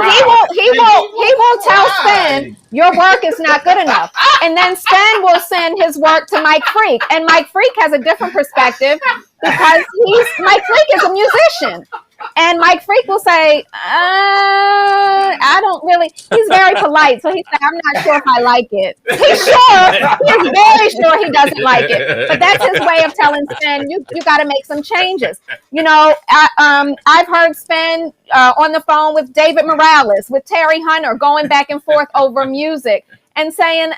he will tell Spen, "Your work is not good enough." And then Spen will send his work to Mike Freak, and Mike Freak has a different perspective because Mike Freak is a musician. And Mike Freak will say, I don't really, he's very polite. So he said, "I'm not sure if I like it." He's very sure he doesn't like it. But that's his way of telling Spen, you got to make some changes. You know, I've heard Spen on the phone with David Morales, with Terry Hunter, going back and forth over music and saying,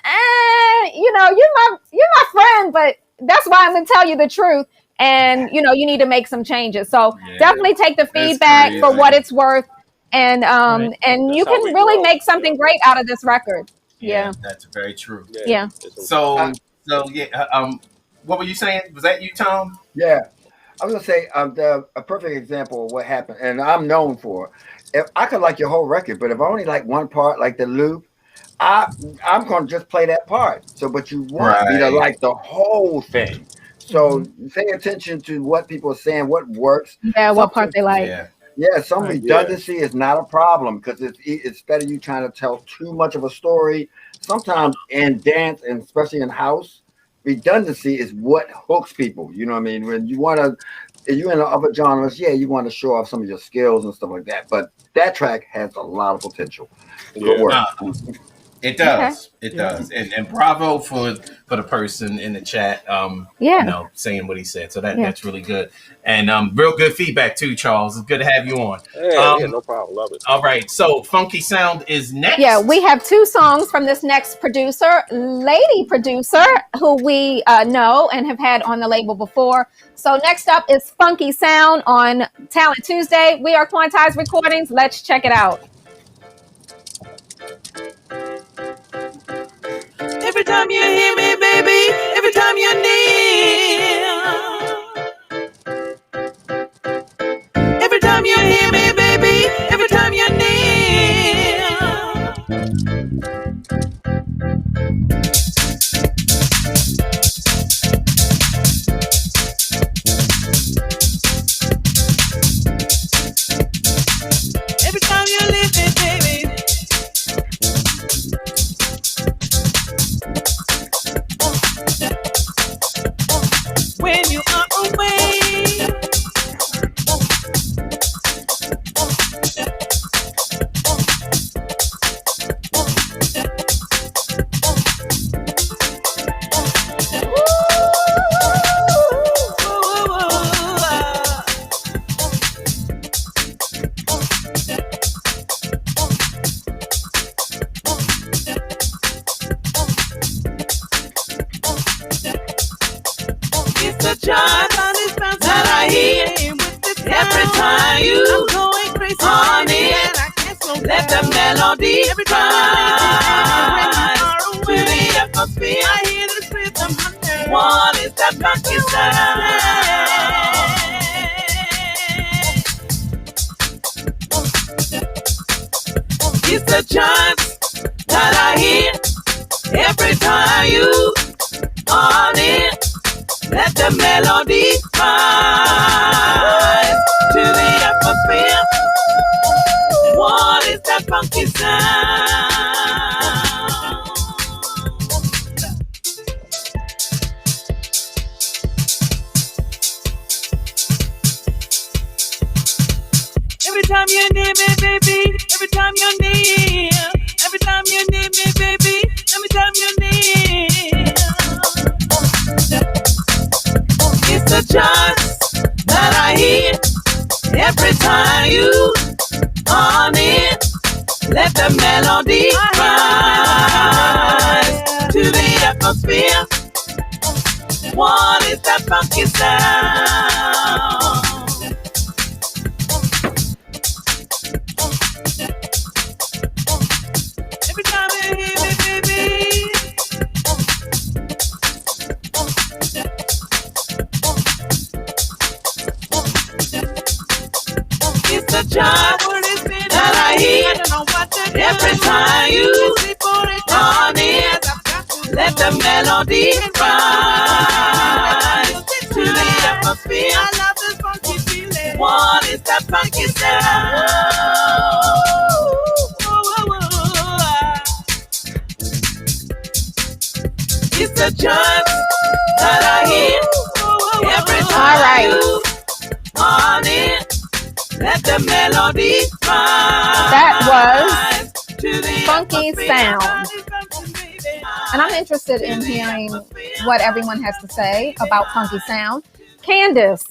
you know, you're my friend, but that's why I'm going to tell you the truth. And, you know, you need to make some changes. So definitely take the feedback for what it's worth. And and you can really make something great out of this record. Yeah.
That's very true.
Yeah.
So what were you saying? Was that you, Tom?
Yeah. I was going to say a perfect example of what happened, and I'm known for, if I could like your whole record, but if I only like one part, like the loop, I'm going to just play that part. So, but you want me to like the whole thing. So pay attention to what people are saying, what works.
Yeah, what part they like.
Yeah, some redundancy is not a problem because it's better you trying to tell too much of a story. Sometimes in dance, and especially in house, redundancy is what hooks people. You know what I mean? When you want to, if you're in the other genres, you want to show off some of your skills and stuff like that. But that track has a lot of potential. Good work.
It does. Okay. It does. And bravo for the person in the chat, you know, saying what he said. So that's really good. And real good feedback too, Charles. It's good to have you on.
Yeah, no problem. Love it.
All right. So Funky Sound is next.
Yeah, we have 2 songs from this next producer, lady producer, who we know and have had on the label before. So next up is Funky Sound on Talent Tuesday. We are Quantized Recordings. Let's check it out.
Every time you hear me, baby, every time you're near. Every time you hear me, baby, every time you're near. melody rise to the atmosphere. I hear the rhythm. One is that funky sound. It's a chant that I hear every time you on it. Let the melody rise to the atmosphere. What is that funky sound? Every time you're near me, baby. Every time you're near. Every time you're near me, baby. Every time you're near. It's a chant that I hear every time you on it. Let the melody rise to the atmosphere. What is that funky sound? Every time you hear me, baby. It's a chant that I hear every time you on it. Let the melody rise to the atmosphere. What is that funky sound? It's a chant that I hear every time you on it. Let the melody rise.
That was
to the
Funky
atmosphere.
Sound. And I'm interested in hearing what everyone has to say about Funky Sound. Candace,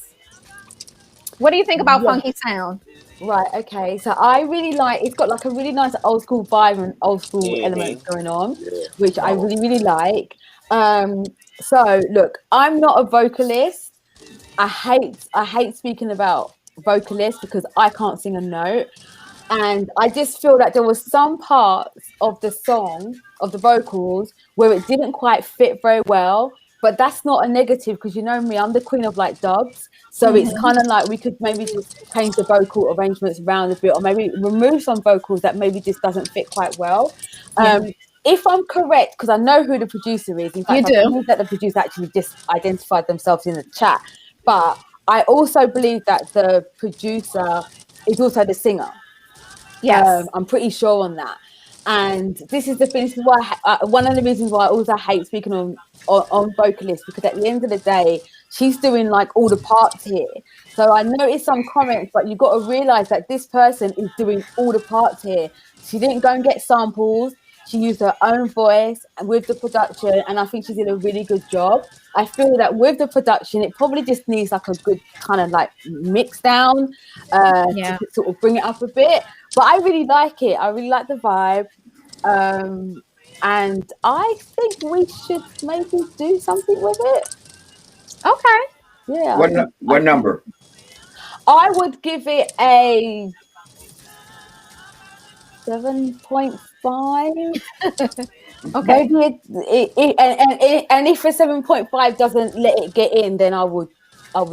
what do you think about Funky Sound?
Right, okay. So I really like it's got like a really nice old school vibe and old school elements going on, which I really, really like. So look, I'm not a vocalist. I hate speaking about vocalists because I can't sing a note. And I just feel that there was some parts of the song, of the vocals, where it didn't quite fit very well. But that's not a negative because you know me, I'm the queen of like dubs. So it's kind of like we could maybe just change the vocal arrangements around a bit, or maybe remove some vocals that maybe just doesn't fit quite well. If I'm correct, because I know who the producer is. In fact, I believe that the producer actually just identified themselves in the chat. But I also believe that the producer is also the singer.
Yes.
I'm pretty sure on that. And this is the thing. This is why one of the reasons why I also hate speaking on vocalists, because at the end of the day, she's doing like all the parts here. So I noticed some comments, but you've got to realize that this person is doing all the parts here. She didn't go and get samples. She used her own voice with the production, and I think she did a really good job. I feel that with the production, it probably just needs like a good kind of like mix down to sort of bring it up a bit. But I really like it. I really like the vibe. And I think we should maybe do something with it.
Okay.
Yeah.
What number?
I would give it a 7.5.
Okay.
Maybe and if a 7.5 doesn't let it get in, then I would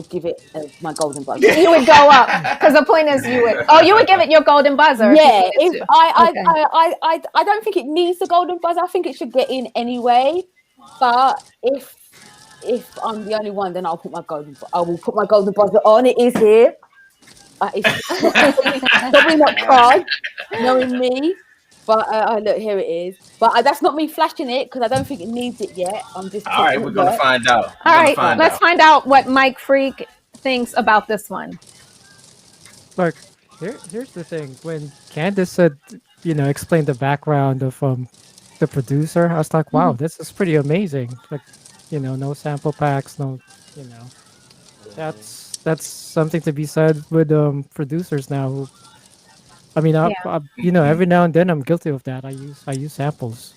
give it my golden buzzer.
You would go up because the point is you would give it your golden buzzer.
Yeah, I don't think it needs the golden buzzer. I think it should get in anyway. But if I'm the only one, then I will put my golden buzzer on. It is here. It's probably not Prague, knowing me. But look, here it is. But that's not me flashing it because I don't think it needs it yet. I'm just.
All right, we're gonna find out.
All right, let's find out what Mike Freak thinks about this one.
Look, here's the thing. When Candace said, explained the background of the producer, I was like, wow, this is pretty amazing. Like, no sample packs, no, that's something to be said with producers now. Who, I mean, every now and then I'm guilty of that. I use samples,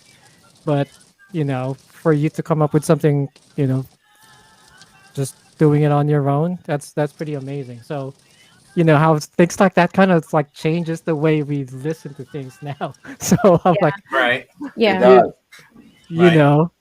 but for you to come up with something, just doing it on your own, that's pretty amazing. So, you know how things like that kind of like changes the way we listen to things now. So I'm like,
Right.
It
Yeah.
does.
you
Right.
know,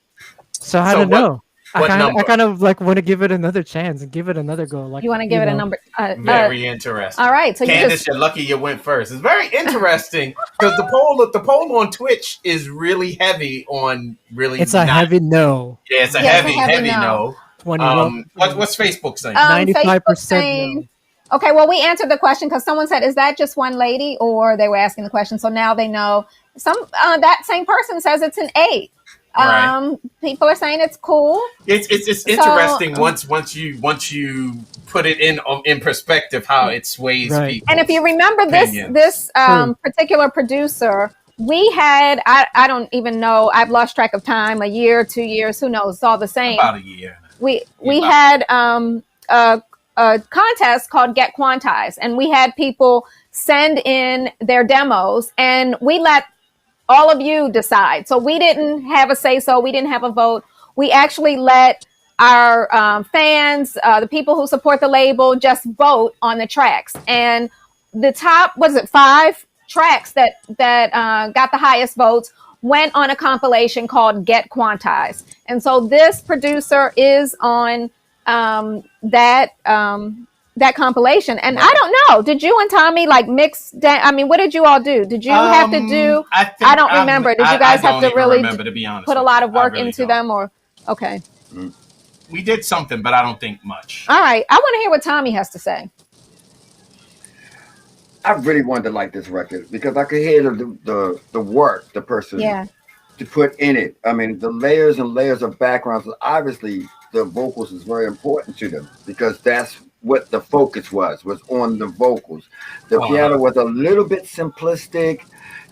so I
So
don't know. I
what
kind of,
number?
I kind of like want to give it another chance and give it another go. Like
You want to give it a
know,
number?
Very interesting.
All right. So you
Candace,
just
you're lucky you went first. It's very interesting because the poll on Twitch is really heavy on really
it's a
not.
heavy no.
Yeah, it's a
Yeah, it's a
heavy,
heavy
heavy
no.
no.
21.
What's Facebook saying?
95%
Facebook saying. Okay, well, we answered the question because someone said, "Is that just one lady?" Or they were asking the question, so now they know. Some that same person says it's an 8.
Right.
People are saying it's cool.
It's interesting once you put it in perspective how it sways
Right.
people.
And if you remember this particular producer, we had I don't even know. I've lost track of time. A year, 2 years, who knows? It's all the same.
About a year.
We had a contest called Get Quantized, and we had people send in their demos, and we let all of you decide. So we didn't have a say so. We didn't have a vote. We actually let our fans, the people who support the label, just vote on the tracks. And the top, 5 tracks that got the highest votes went on a compilation called Get Quantized. And so this producer is on that compilation. And I don't know, did you and Tommy like mix down? I mean, what did you all do? Did you have to do? I don't remember. Did you guys have to really
to be honest
put a lot of work into them, or okay?
We did something, but I don't think much.
All right, I want to hear what Tommy has to say.
I really wanted to like this record because I could hear the work the person to put in it. I mean, the layers and layers of backgrounds. Obviously, the vocals is very important to them because that's what the focus was on the vocals. The piano was a little bit simplistic,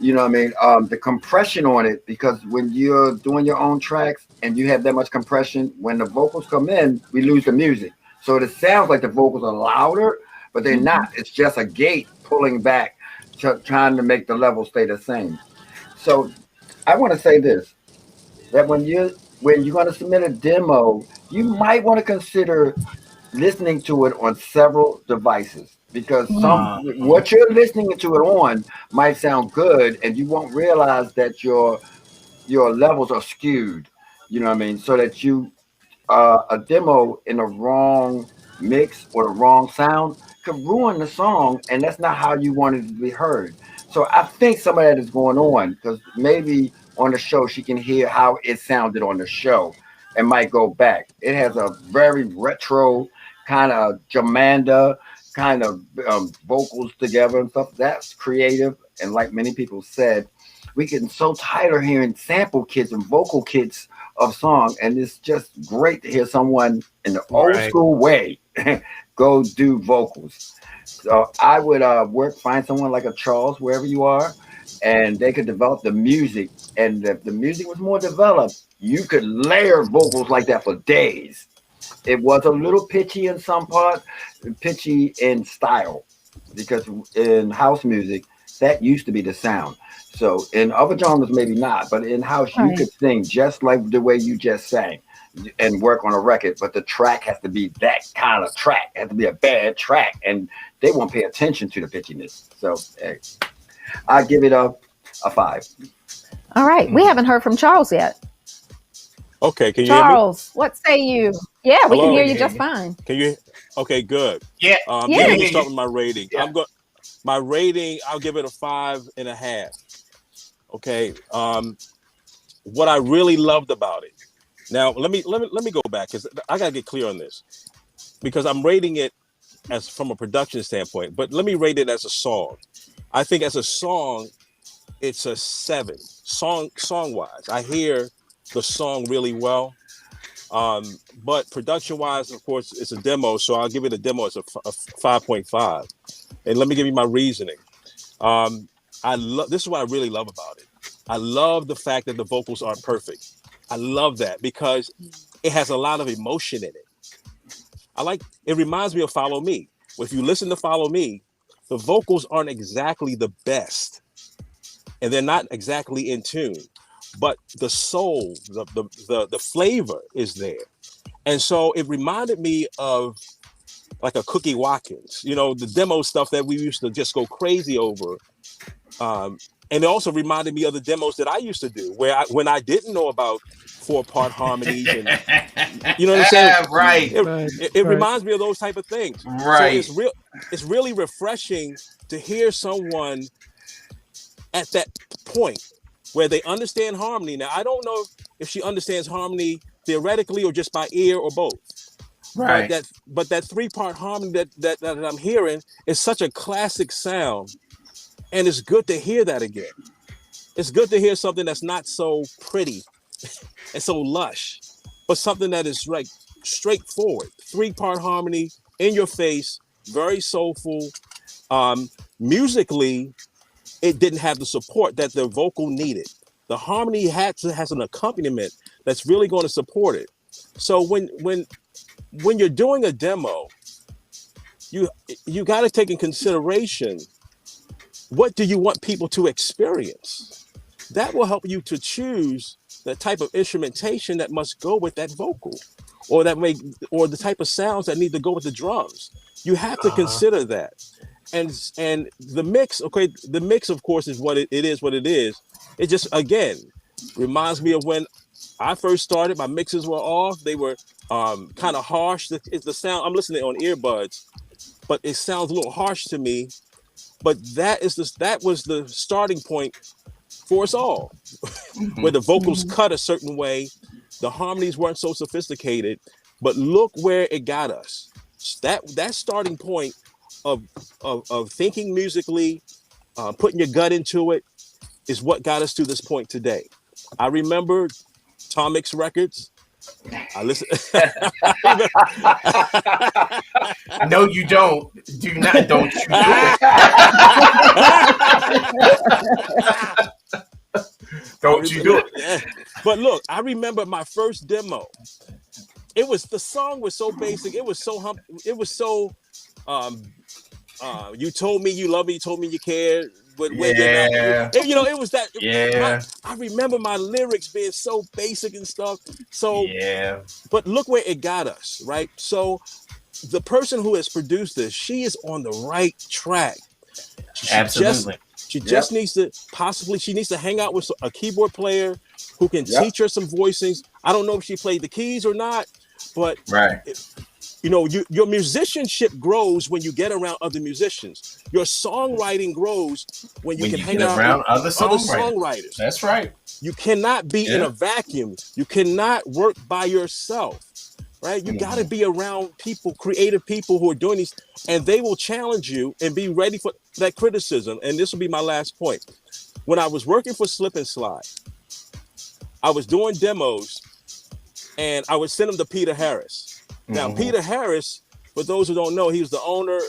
you know what I mean? The compression on it, because when you're doing your own tracks and you have that much compression, when the vocals come in, we lose the music. So it sounds like the vocals are louder, but they're not. It's just a gate pulling back, trying to make the level stay the same. So I want to say this, that when you're going to submit a demo, you might want to consider listening to it on several devices, because what you're listening to it on might sound good and you won't realize that your levels are skewed, you know what I mean? So that you a demo in a wrong mix or the wrong sound could ruin the song, and that's not how you want it to be heard. So I think some of that is going on, because maybe on the show she can hear how it sounded on the show and might go back. It has a very retro kind of Jamanda kind of vocals together and stuff. That's creative. And like many people said, we getting so tired of hearing sample kits and vocal kits of songs, and it's just great to hear someone in the old school way go do vocals. So I would find someone like a Charles wherever you are, and they could develop the music. And if the music was more developed, you could layer vocals like that for days. It was a little pitchy in some parts, pitchy in style, because in house music, that used to be the sound. So in other genres, maybe not, but in house, you could sing just like the way you just sang and work on a record, but the track has to be that kind of track. It has to be a bad track, and they won't pay attention to the pitchiness. So hey, I give it a 5.
All right, we haven't heard from Charles yet.
Okay, can you
Charles, what say you? Yeah, we can hear you just fine.
Can you? Okay, good.
Yeah.
Let me start with my rating. Yeah. My rating, I'll give it a 5.5. Okay. What I really loved about it. Now, let me go back, because I gotta get clear on this, because I'm rating it as from a production standpoint. But let me rate it as a song. I think as a song, it's a 7. Song wise, I hear the song really well. But production wise, of course, it's a demo, so I'll give it a demo as a 5.5. And let me give you my reasoning. This is what I really love about it. I love the fact that the vocals aren't perfect. I love that because it has a lot of emotion in it. It reminds me of Follow Me. If you listen to Follow Me, the vocals aren't exactly the best, and they're not exactly in tune, but the soul, the flavor is there. And so it reminded me of like a Cookie Watkins, the demo stuff that we used to just go crazy over. And it also reminded me of the demos that I used to do, when I didn't know about 4-part harmonies, and you know what I'm saying?
Right.
It reminds me of those type of things.
Right.
So it's really refreshing to hear someone at that point where they understand harmony. Now, I don't know if she understands harmony theoretically or just by ear or both.
Right.
But that 3-part harmony that I'm hearing is such a classic sound, and it's good to hear that again. It's good to hear something that's not so pretty and so lush, but something that is like straightforward. 3-part harmony, in your face, very soulful. Musically, it didn't have the support that the vocal needed. The harmony has an accompaniment that's really going to support it. So when you're doing a demo, you got to take in consideration, what do you want people to experience? That will help you to choose the type of instrumentation that must go with that vocal, or the type of sounds that need to go with the drums. You have to consider that. And the mix, of course, is what it is. What it is. It just, again, reminds me of when I first started. My mixes were off. They were kind of harsh. It's the sound. I'm listening on earbuds, but it sounds a little harsh to me. But that was the starting point for us all, where the vocals cut a certain way, the harmonies weren't so sophisticated. But look where it got us. That starting point of thinking musically, putting your gut into it, is what got us to this point today. I remember Tomix Records. I listen.
No, you don't. Do not. Don't you do it. Don't you do it.
But look, I remember my first demo. The song was so basic. It was so It was so. You told me you love me. You told me you cared. But it was that.
Yeah.
I remember my lyrics being so basic and stuff. So
yeah.
But look where it got us, right? So the person who has produced this, she is on the right track.
Absolutely.
She just needs to she needs to hang out with a keyboard player who can teach her some voicings. I don't know if she played the keys or not, but your musicianship grows when you get around other musicians. Your songwriting grows when you can hang out
around
with
other songwriters. That's right.
You cannot be in a vacuum. You cannot work by yourself, right? You got to be around creative people who are doing these, and they will challenge you and be ready for that criticism. And this will be my last point. When I was working for Slip and Slide, I was doing demos, and I would send them to Peter Harris. Now, Peter Harris, for those who don't know, he was the owner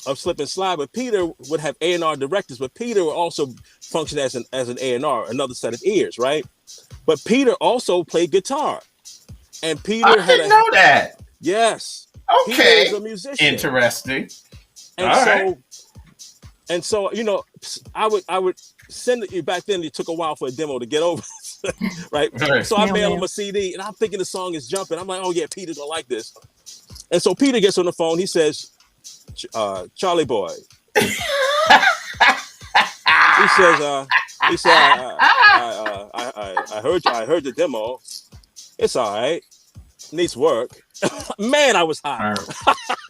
of Slip and Slide, but Peter would have A&R directors, but Peter would also function as an A&R, another set of ears, right? But Peter also played guitar. And Peter
I didn't know that.
Yes.
Okay.
Peter is a musician.
Interesting.
And so, I would send it. Back then, it took a while for a demo to get over, right? So I mail him a CD, and I'm thinking the song is jumping. I'm like, oh yeah, Peter's gonna like this. And so Peter gets on the phone. He says, Charlie boy. he said, I heard the demo. It's all right. Needs work. Man, I was hot.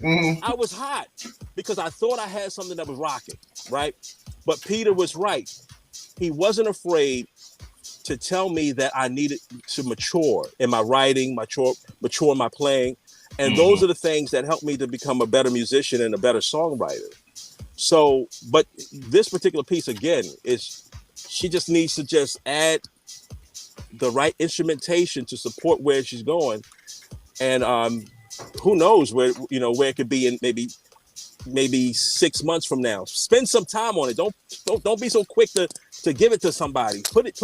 I was hot because I thought I had something that was rocking, right? But Peter was right. He wasn't afraid to tell me that I needed to mature in my writing, mature in my playing. And those are the things that helped me to become a better musician and a better songwriter. So, but this particular piece, again, she just needs to just add the right instrumentation to support where she's going. And who knows where it could be in maybe 6 months from now. Spend some time on it. Don't be so quick to give it to somebody. Put it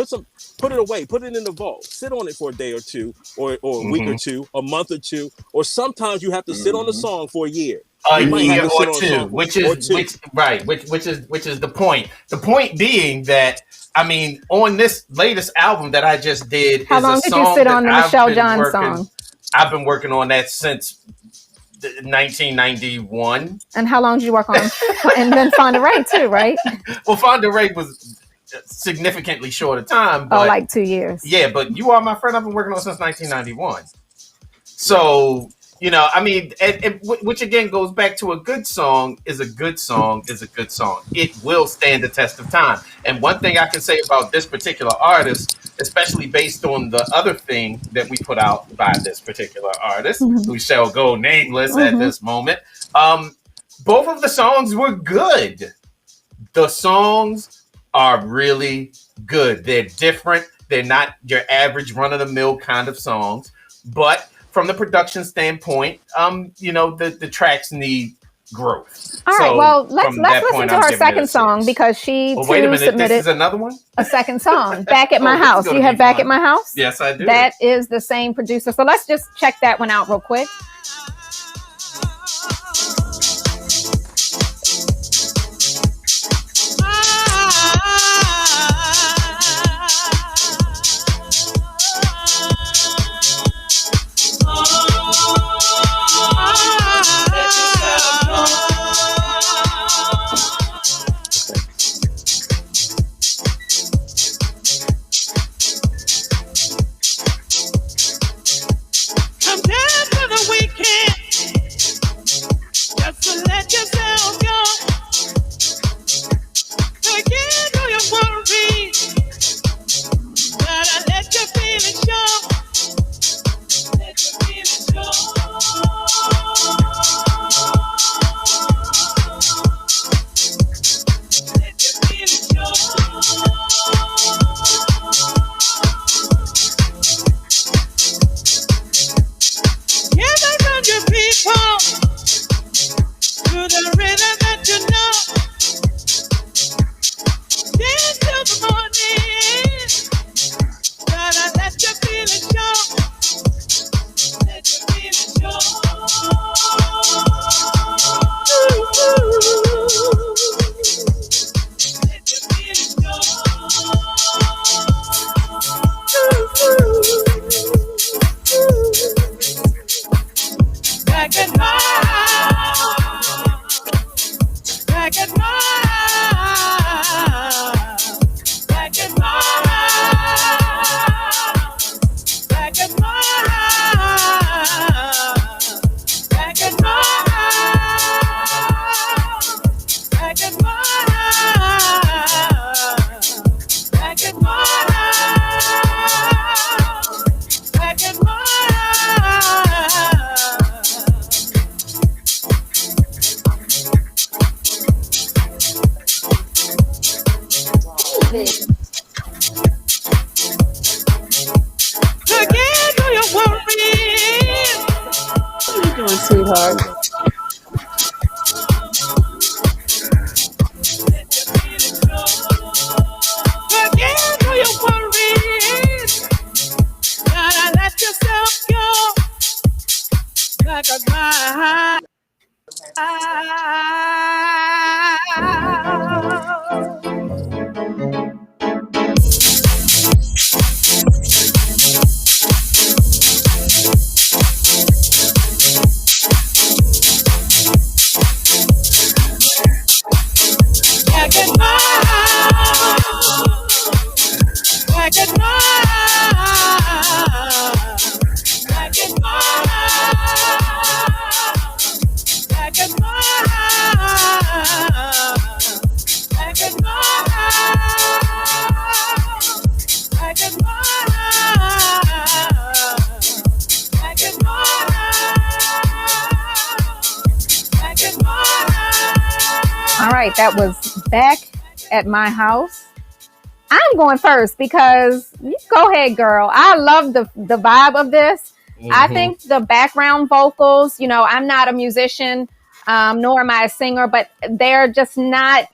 away. Put it in the vault. Sit on it for a day or two, or a week or two, a month or two, or sometimes you have to sit on the song for a year.
A year or two, which is the point. The point being that, I mean, on this latest album that I just did,
how long did you sit on the Michelle John song?
I've been working on that since 1991.
And how long did you work on? And then Fonda Ray too, right?
Well, Fonda Ray was significantly short of time. But,
like 2 years.
Yeah, but You Are My Friend, I've been working on since 1991. So, you know, I mean, which again goes back to a good song is a good song is a good song. It will stand the test of time. And one thing I can say about this particular artist, especially based on the other thing that we put out by this particular artist, who shall go nameless at this moment, both of the songs were good. The songs are really good. They're different. They're not your average run-of-the-mill kind of songs, but from the production standpoint, you know, the tracks need growth.
All right, well, let's listen to her second song because she
wait a minute,
submitted
this is another one?
A second song, Back at My House. You have Back at My House?
Yes, I do.
That is the same producer. So let's just check that one out real quick.
Sweetheart.
All right, that was Back at My House. I'm going first because you go ahead, girl. I love the vibe of this. I think the background vocals, you know, I'm not a musician, nor am I a singer, but they're just not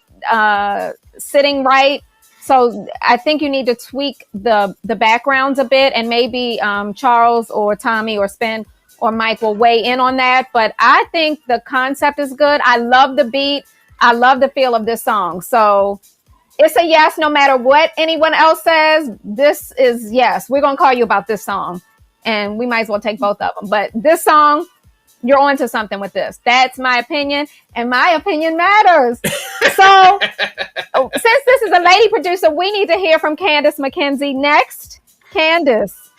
sitting right. So I think you need to tweak the backgrounds a bit, and maybe Charles or Tommy or Spin or Mike will weigh in on that. But I think the concept is good. I love the beat. I love the feel of this song. So it's a yes, no matter what anyone else says. This is yes. We're going to call you about this song. And we might as well take both of them. But this song, you're onto something with this. That's my opinion, and my opinion matters. So, since this is a lady producer, we need to hear from Candace McKenzie next. Candace.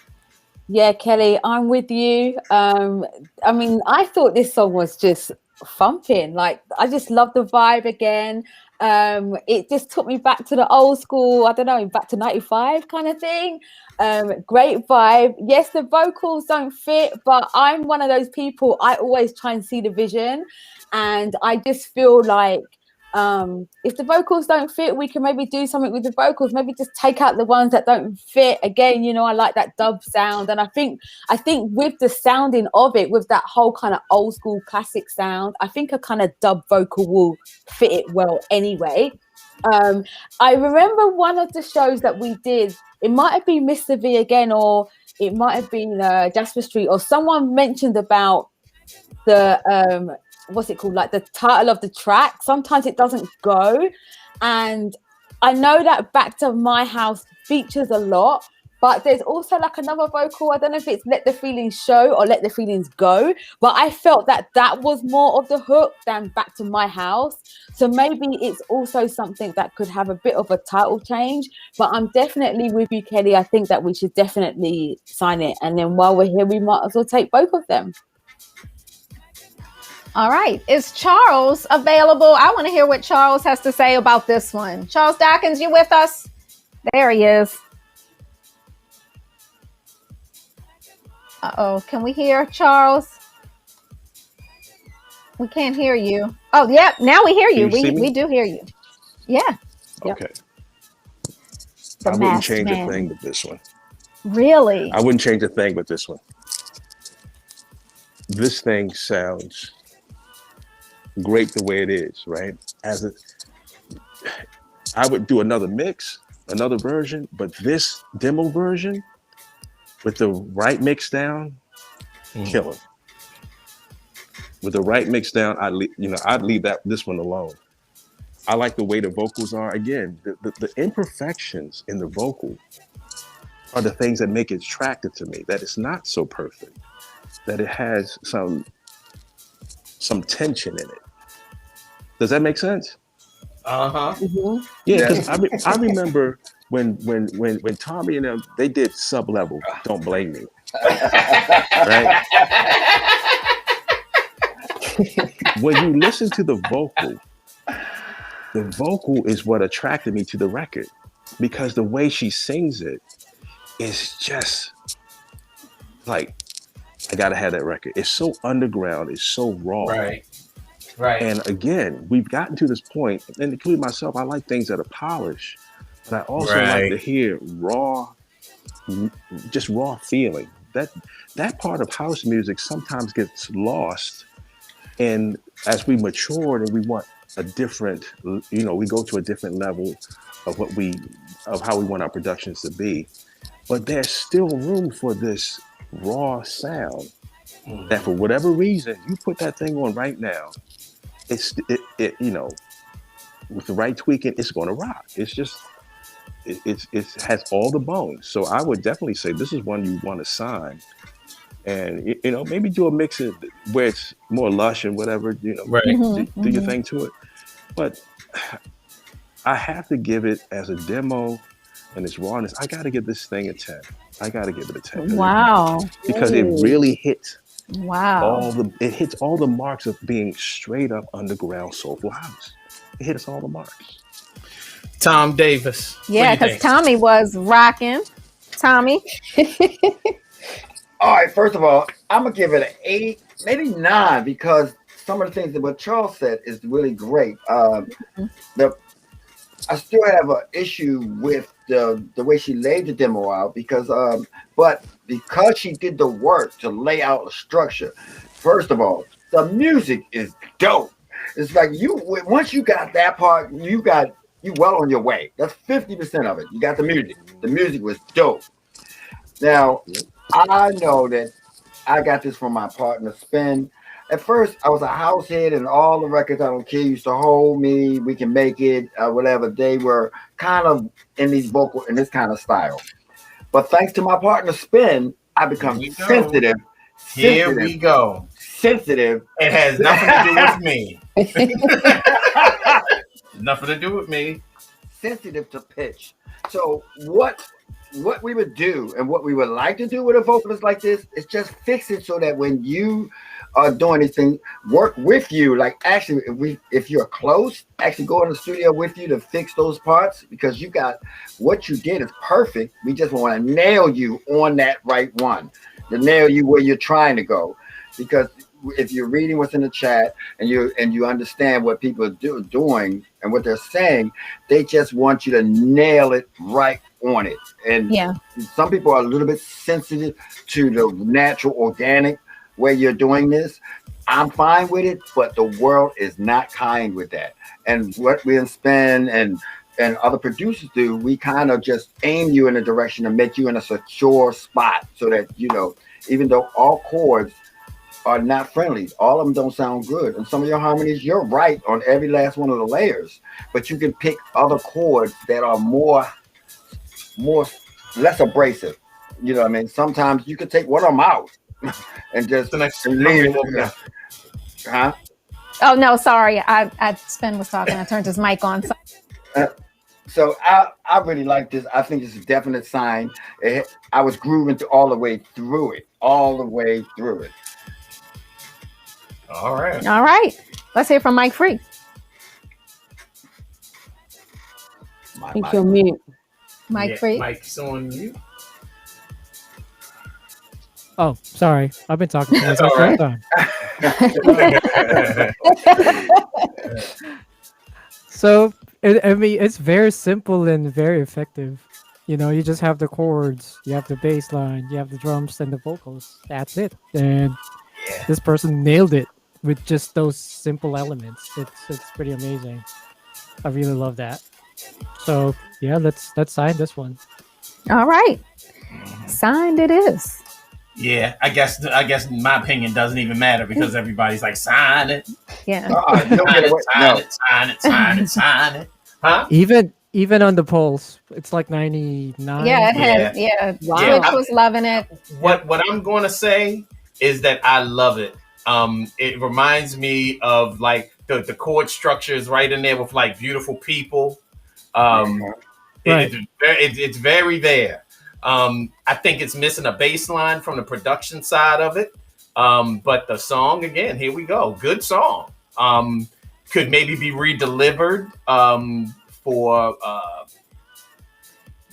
Yeah, Kelly, I'm with you. I mean, I thought this song was just thumping. Like, I just love the vibe again. It just took me back to the old school, I don't know, back to 95 kind of thing. Great vibe. Yes, the vocals don't fit, but I'm one of those people, I always try and see the vision. And I just feel like if the vocals don't fit, we can maybe do something with the vocals, maybe just take out the ones that don't fit. Again, you know, I like that dub sound, and I think with the sounding of it, with that whole kind of old school classic sound, I think a kind of dub vocal will fit it well anyway. I remember one of the shows that we did, it might have been Mr. V again, or it might have been Jasper Street, or someone mentioned about the what's it called, like the title of the track. Sometimes it doesn't go, and I know that Back to My House features a lot, but there's also like another vocal, I don't know if it's Let the Feelings Show or Let the Feelings Go, but I felt that was more of the hook than Back to My House. So maybe it's also something that could have a bit of a title change. But I'm definitely with you, Kelly. I think that we should definitely sign it, and then while we're here, we might as well take both of them.
All right. Is Charles available? I want to hear what Charles has to say about this one. Charles Dawkins, you with us? There he is. Uh-oh. Can we hear Charles? We can't hear you. Oh, yeah. Now we hear you. We do hear you. Yeah.
Okay.
The
I wouldn't change a thing with this one.
Really?
I wouldn't change a thing with this one. This thing sounds great the way it is, right? I would do another mix, another version, but this demo version with the right mix down, killer. With the right mix down, I'd leave this one alone. I like the way the vocals are. Again, the imperfections in the vocal are the things that make it attractive to me. That it's not so perfect, that it has some tension in it. Does that make sense?
Mm-hmm.
Yeah, because I remember when Tommy and them, they did Sub-Level, Don't Blame Me. Right? When you listen to the vocal is what attracted me to the record, because the way she sings it is just like, I gotta have that record. It's so underground, it's so raw. Right. And again, we've gotten to this point, and including myself, I like things that are polished, but I also like to hear raw, just raw feeling. That part of house music sometimes gets lost. And as we matured and we want a different, we go to a different level of how we want our productions to be. But there's still room for this raw sound that, for whatever reason, you put that thing on right now, with the right tweaking, it's going to rock. It's just, it has all the bones. So I would definitely say this is one you want to sign. And maybe do a mix where it's more lush and whatever, do your thing to it. But I have to give it, as a demo and its rawness, I got to give this thing a 10. I got to give it a 10.
Wow.
Because it really hits.
Wow.
It hits all the marks of being straight up underground soulful house. It hits all the marks.
Tom Davis.
Yeah, because Tommy was rocking. Tommy.
All right, first of all, I'm gonna give it an 8, maybe 9, because some of the things that what Charles said is really great. I still have an issue with the way she laid the demo out, but because she did the work to lay out a structure. First of all, the music is dope. It's like once you got that part, you well on your way. That's 50% of it. You got the music. The music was dope. Now, I know that I got this from my partner, Spin. At first, I was a house head, and all the records I don't care used to hold me. We Can Make It, whatever. They were kind of in this kind of style. But thanks to my partner, Spin, I become sensitive.
Here we go.
sensitive.
It has nothing to do with me. Nothing to do with me.
Sensitive to pitch. So what we would do and what we would like to do with a vocalist like this is just fix it so that when you are doing anything, work with you. Like actually, if you're close, actually go in the studio with you to fix those parts, because you got what you did is perfect. We just want to nail you on that right one, to nail you where you're trying to go. Because if you're reading what's in the chat and you understand what people are doing and what they're saying, they just want you to nail it right on it. And some people are a little bit sensitive to the natural, organic way you're doing this. I'm fine with it, but the world is not kind with that. And what we spend and other producers do, we kind of just aim you in a direction to make you in a secure spot so that, you know, even though all chords are not friendly, all of them don't sound good. And some of your harmonies, you're right on every last one of the layers, but you can pick other chords that are less abrasive. You know what I mean? Sometimes you could take one of them out and just leave it. Huh?
Oh no, sorry. Spen was talking. I turned his mic on.
So I really like this. I think it's a definite sign. I was grooving all the way through it. All
right. Let's hear from Mike Free.
I think you're mute.
Mike Free.
Mike's on mute.
Oh, sorry. I've been talking to myself all the time. So, I mean, it's very simple and very effective. You know, you just have the chords, you have the bass line, you have the drums and the vocals. That's it. And this person nailed it with just those simple elements. It's pretty amazing. I really love that. So, yeah, let's sign this one.
All right. Signed it is.
Yeah, I guess my opinion doesn't even matter because everybody's like, sign it.
Yeah.
Sign it. Huh?
Even on the polls, it's like 99.
Yeah, it had. Twitch was loving it.
What I'm going to say is that I love it. It reminds me of like the chord structure is right in there with like beautiful people. It's very there. I think it's missing a bass line from the production side of it. But the song, again, here we go. Good song. Could maybe be redelivered for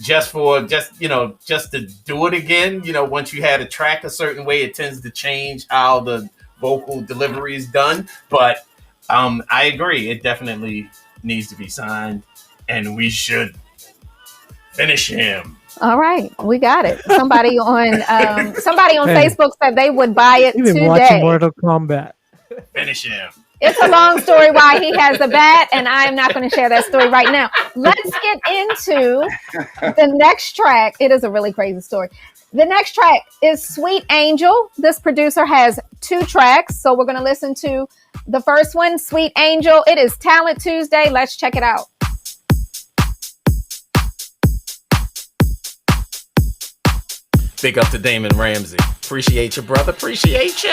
just to do it again. You know, once you had a track a certain way, it tends to change how the vocal delivery is done. But I agree. It definitely needs to be signed, and we should finish him.
All right, we got it. Somebody on Facebook said they would buy it
You've been
today.
watching Mortal Kombat.
Finish him.
It's a long story why he has the bat, and I'm not going to share that story right now. Let's get into the next track. It is a really crazy story. The next track is Sweet Angel. This producer has 2 tracks, so we're going to listen to the first one, Sweet Angel. It is Talent Tuesday. Let's check it out.
Big up to Damon Ramsey. Appreciate you, brother. Appreciate you.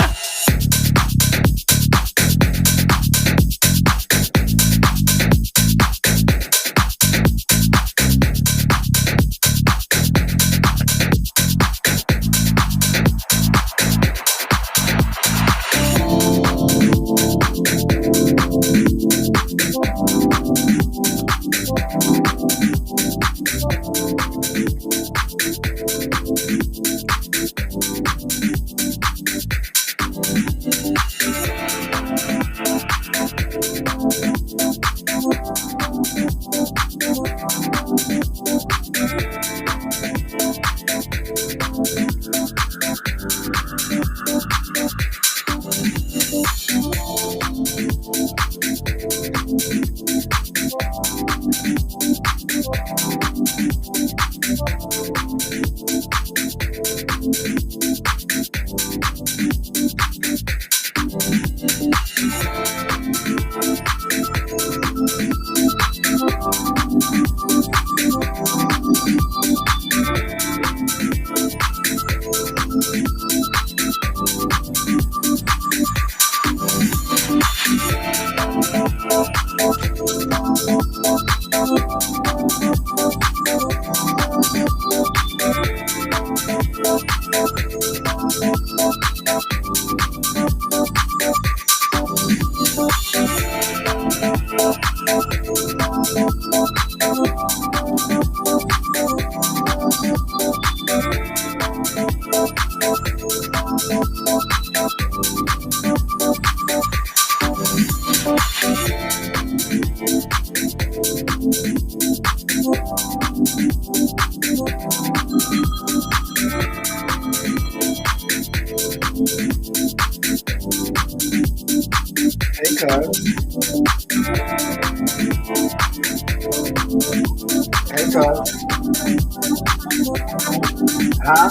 Hey, cuz. Hey, cuz. Huh?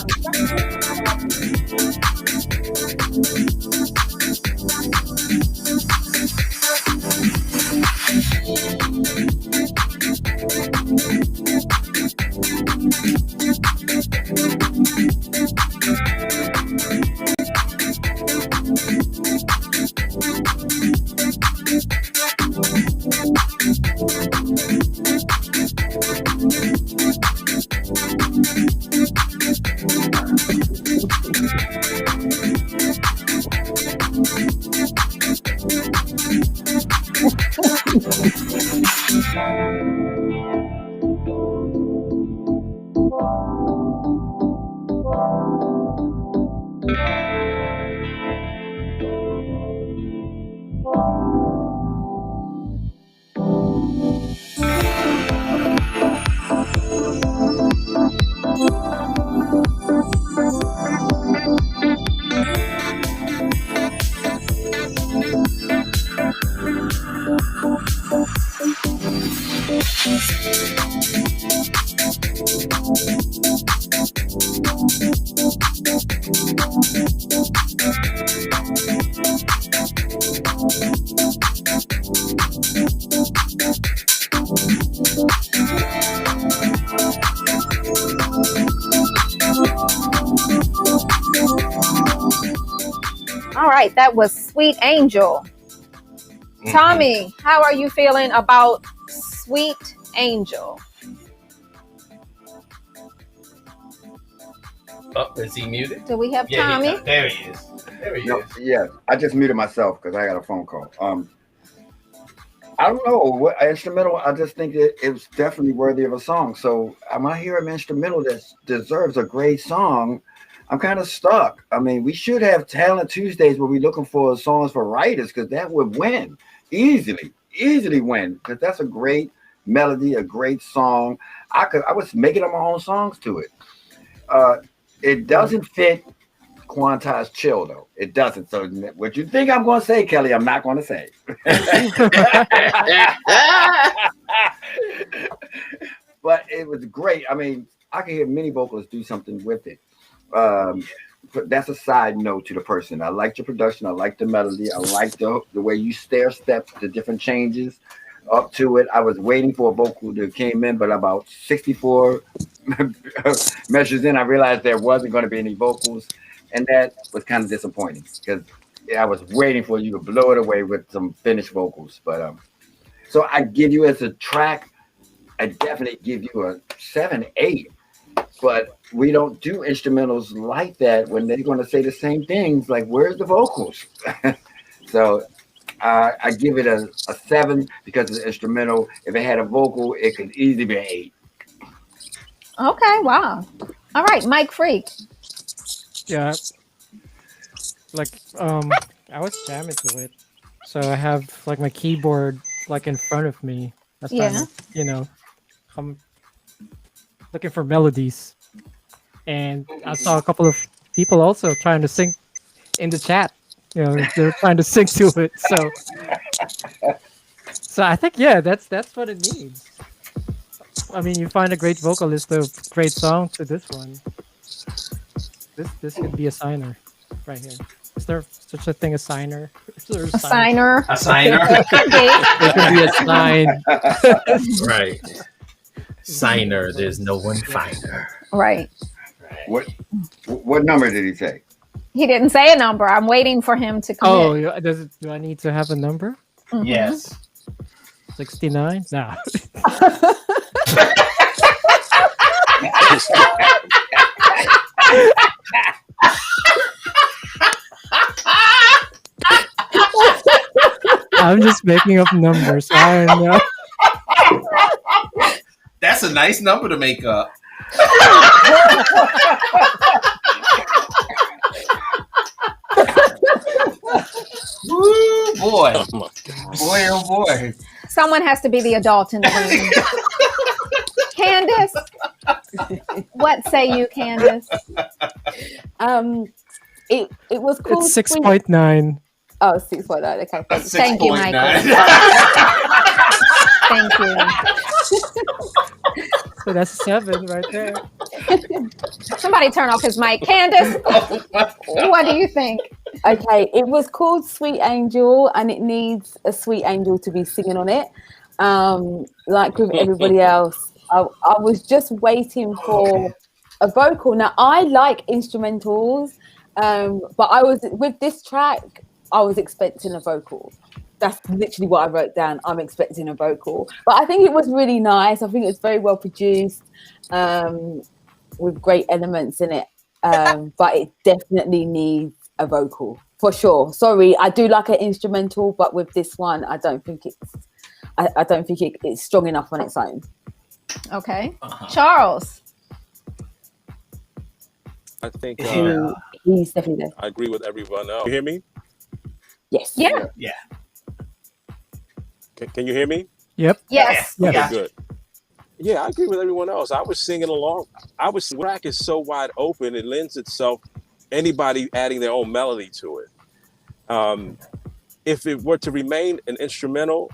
All right, that was Sweet Angel. Tommy, how are you feeling about Sweet Angel?
Oh, is he muted?
Do we have
Yeah,
Tommy?
there he is. There he
No,
is.
yeah, I just muted myself because I got a phone call. I don't know what instrumental. I just think it was definitely worthy of a song. So when I hear an instrumental that deserves a great song, I'm kind of stuck. I mean, we should have Talent Tuesdays where we're looking for songs for writers because that would win easily win because that's a great melody, a great song. I was making up my own songs to it. It doesn't fit Quantized Chill though. It doesn't. So what you think I'm going to say, Kelly, I'm not going to say. But it was great. I mean, I can hear many vocalists do something with it. But that's a side note to the person. I liked your production. I liked the melody. I liked the way you stair stepped the different changes up to it. I was waiting for a vocal that came in, but about 64 measures in, I realized there wasn't going to be any vocals. And that was kind of disappointing because I was waiting for you to blow it away with some finished vocals. But so I give you as a track, I definitely give you a 7, 8. But we don't do instrumentals like that when they're going to say the same things. Like, where's the vocals? So I give it a 7 because it's instrumental. If it had a vocal, it could easily be an 8.
Okay, wow. All right, Mike Freak.
Yeah, like I was jamming to it, so I have like my keyboard like in front of me. That's kind of, I'm looking for melodies, and I saw a couple of people also trying to sing in the chat. They're trying to sing to it. So I think that's what it needs. I mean, you find a great vocalist, a great song to this one. This could be a signer right here. Is there such a thing as signer?
A signer.
A signer.
It could be.
It could be a sign.
Right. Signer. There's no one finer.
Right.
What number did he say?
He didn't say a number. I'm waiting for him to come in.
Oh, do I need to have a number?
Mhm.
Yes.
69? Nah. I'm just making up numbers. I don't know.
That's a nice number to make up.
boy.
Oh my God.
Boy, oh boy.
Someone has to be the adult in the room. Candace, what say you, Candace?
It was called
It's 6.9.
Oh, 6.9. Okay,
Thank you, Michael. Thank you.
So that's 7 right there.
Somebody turn off his mic. Candace, what do you think?
Okay, it was called Sweet Angel, and it needs a sweet angel to be singing on it. Like with everybody else, I was just waiting for a vocal. Now, I like instrumentals, but I was with this track, I was expecting a vocal. That's literally what I wrote down. I'm expecting a vocal, but I think it was really nice. I think it's very well produced, with great elements in it. But it definitely needs a vocal for sure. Sorry, I do like an instrumental, but with this one, I don't think it's strong enough on its own.
Okay, Charles.
I think
He's definitely there.
I agree with everyone else. You hear me?
Yes.
Yeah.
Yeah.
Can you hear me?
Yep.
Yes.
Yeah.
Okay, good. Yeah, I agree with everyone else. I was singing along. The track is so wide open, it lends itself anybody adding their own melody to it. If it were to remain an instrumental,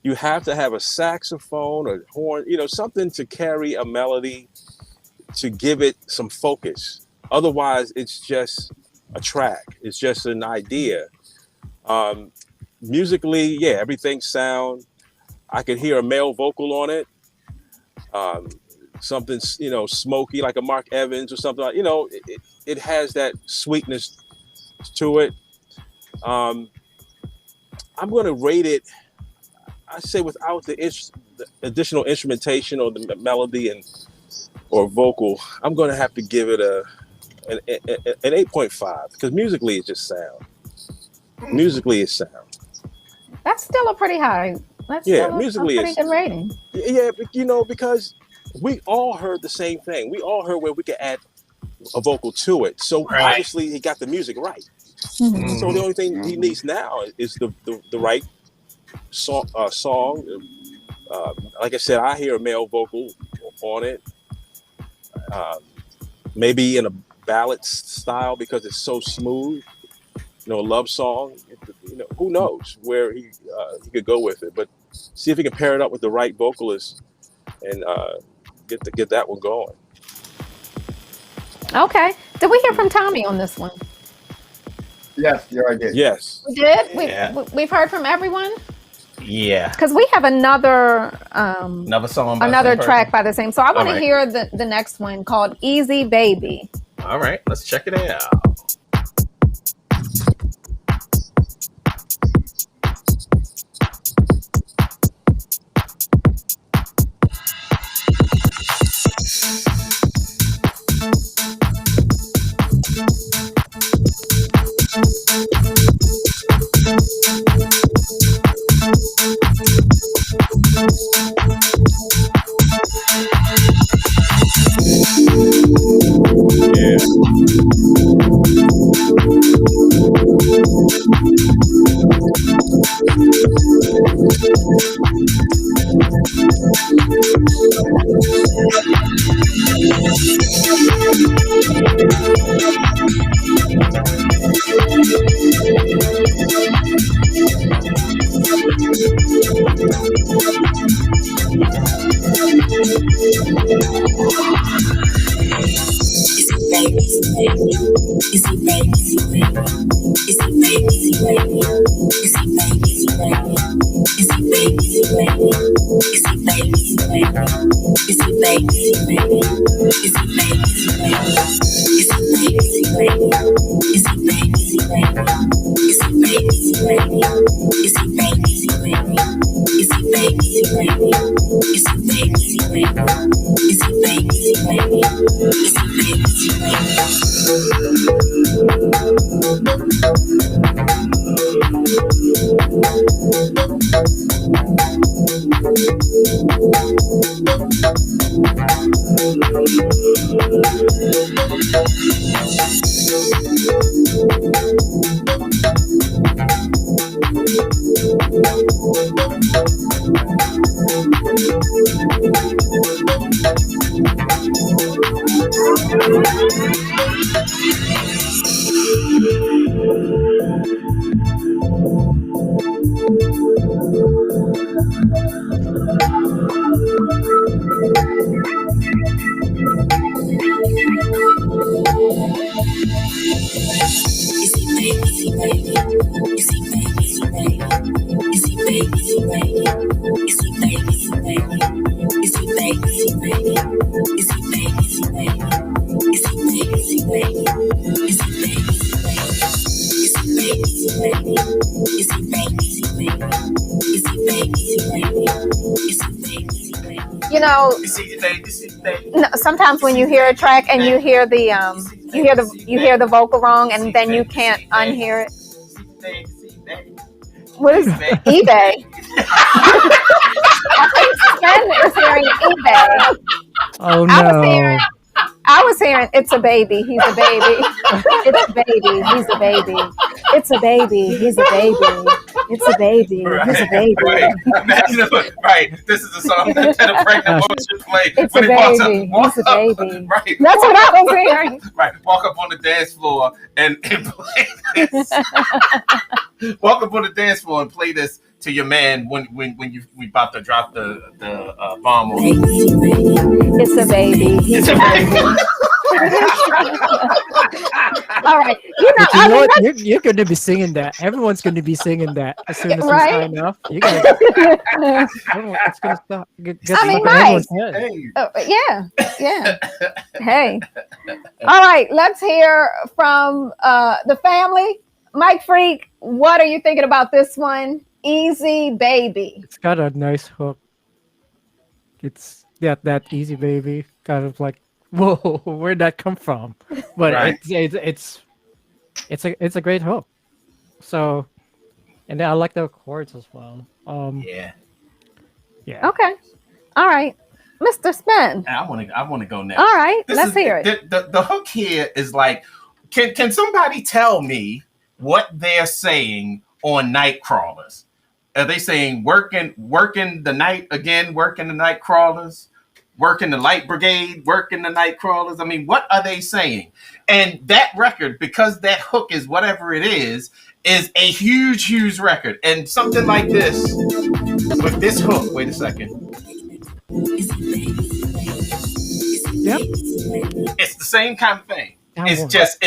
you have to have a saxophone or horn, something to carry a melody, to give it some focus. Otherwise, it's just a track. It's just an idea. Musically, yeah, everything's sound. I could hear a male vocal on it. Something, smoky, like a Mark Evans or something like, it has that sweetness to it. I'm going to rate it, I say, without the additional instrumentation or the melody or vocal, I'm going to have to give it an 8.5, because musically it's just sound. Musically it's sound.
That's still a pretty high. That's still
musically
a pretty good rating.
Yeah, because we all heard the same thing. We all heard where we could add a vocal to it. So obviously he got the music right.
Mm-hmm.
So the only thing he needs now is the right song. Like I said, I hear a male vocal on it. Maybe in a ballad style because it's so smooth. A love song. Who knows where he could go with it? But see if he can pair it up with the right vocalist and get that one going.
Okay. Did we hear from Tommy on this one?
Yes, I did.
Yes.
We did?
Yeah.
We've heard from everyone?
Yeah.
Because we have another
song,
another track by the same. So I want to
right.
hear the next one called Easy Baby.
All right, let's check it out.
You know, sometimes when you hear a track and you hear the vocal wrong, and then you can't unhear it. What is eBay? I think Sven is hearing eBay.
Oh no!
I was hearing it's a baby. He's a baby. It's a baby. He's a baby. It's a baby. He's a baby. It's a baby. He's a baby.
Right. Imagine, right. This is the song that a pregnant woman should play
It's
when
a
he walks
baby.
up. Walk
He's a
up,
baby.
right.
That's what I was hearing.
Right. Walk up on the dance floor and play this. Walk up on the dance floor and play this to your man when we about to drop the bomb on him.
It's a baby. He's a baby. All right. You know,
But you know what? You're going to be singing that. Everyone's going to be singing that as soon as we
Right?
sign off. You guys, it's going to stop.
I mean, Mike. Yeah. Hey. All right. Let's hear from the family. Mike Freak, what are you thinking about this one? Easy Baby.
It's got a nice hook. It's that Easy Baby, kind of like, whoa, where'd that come from? But
Right.
it's a great hook. So, and I like the chords as well.
Yeah.
Okay. All right. Mr. Spin.
I want to go next.
All right. Let's hear it.
The hook here is like, can somebody tell me what they're saying on night crawlers? Are they saying working the night again, working the night crawlers, working the light brigade, working the night crawlers? I mean, what are they saying? And that record, because that hook is whatever it is a huge, huge record. And something like this, with this hook, wait a second.
Yep.
It's the same kind of thing. It's just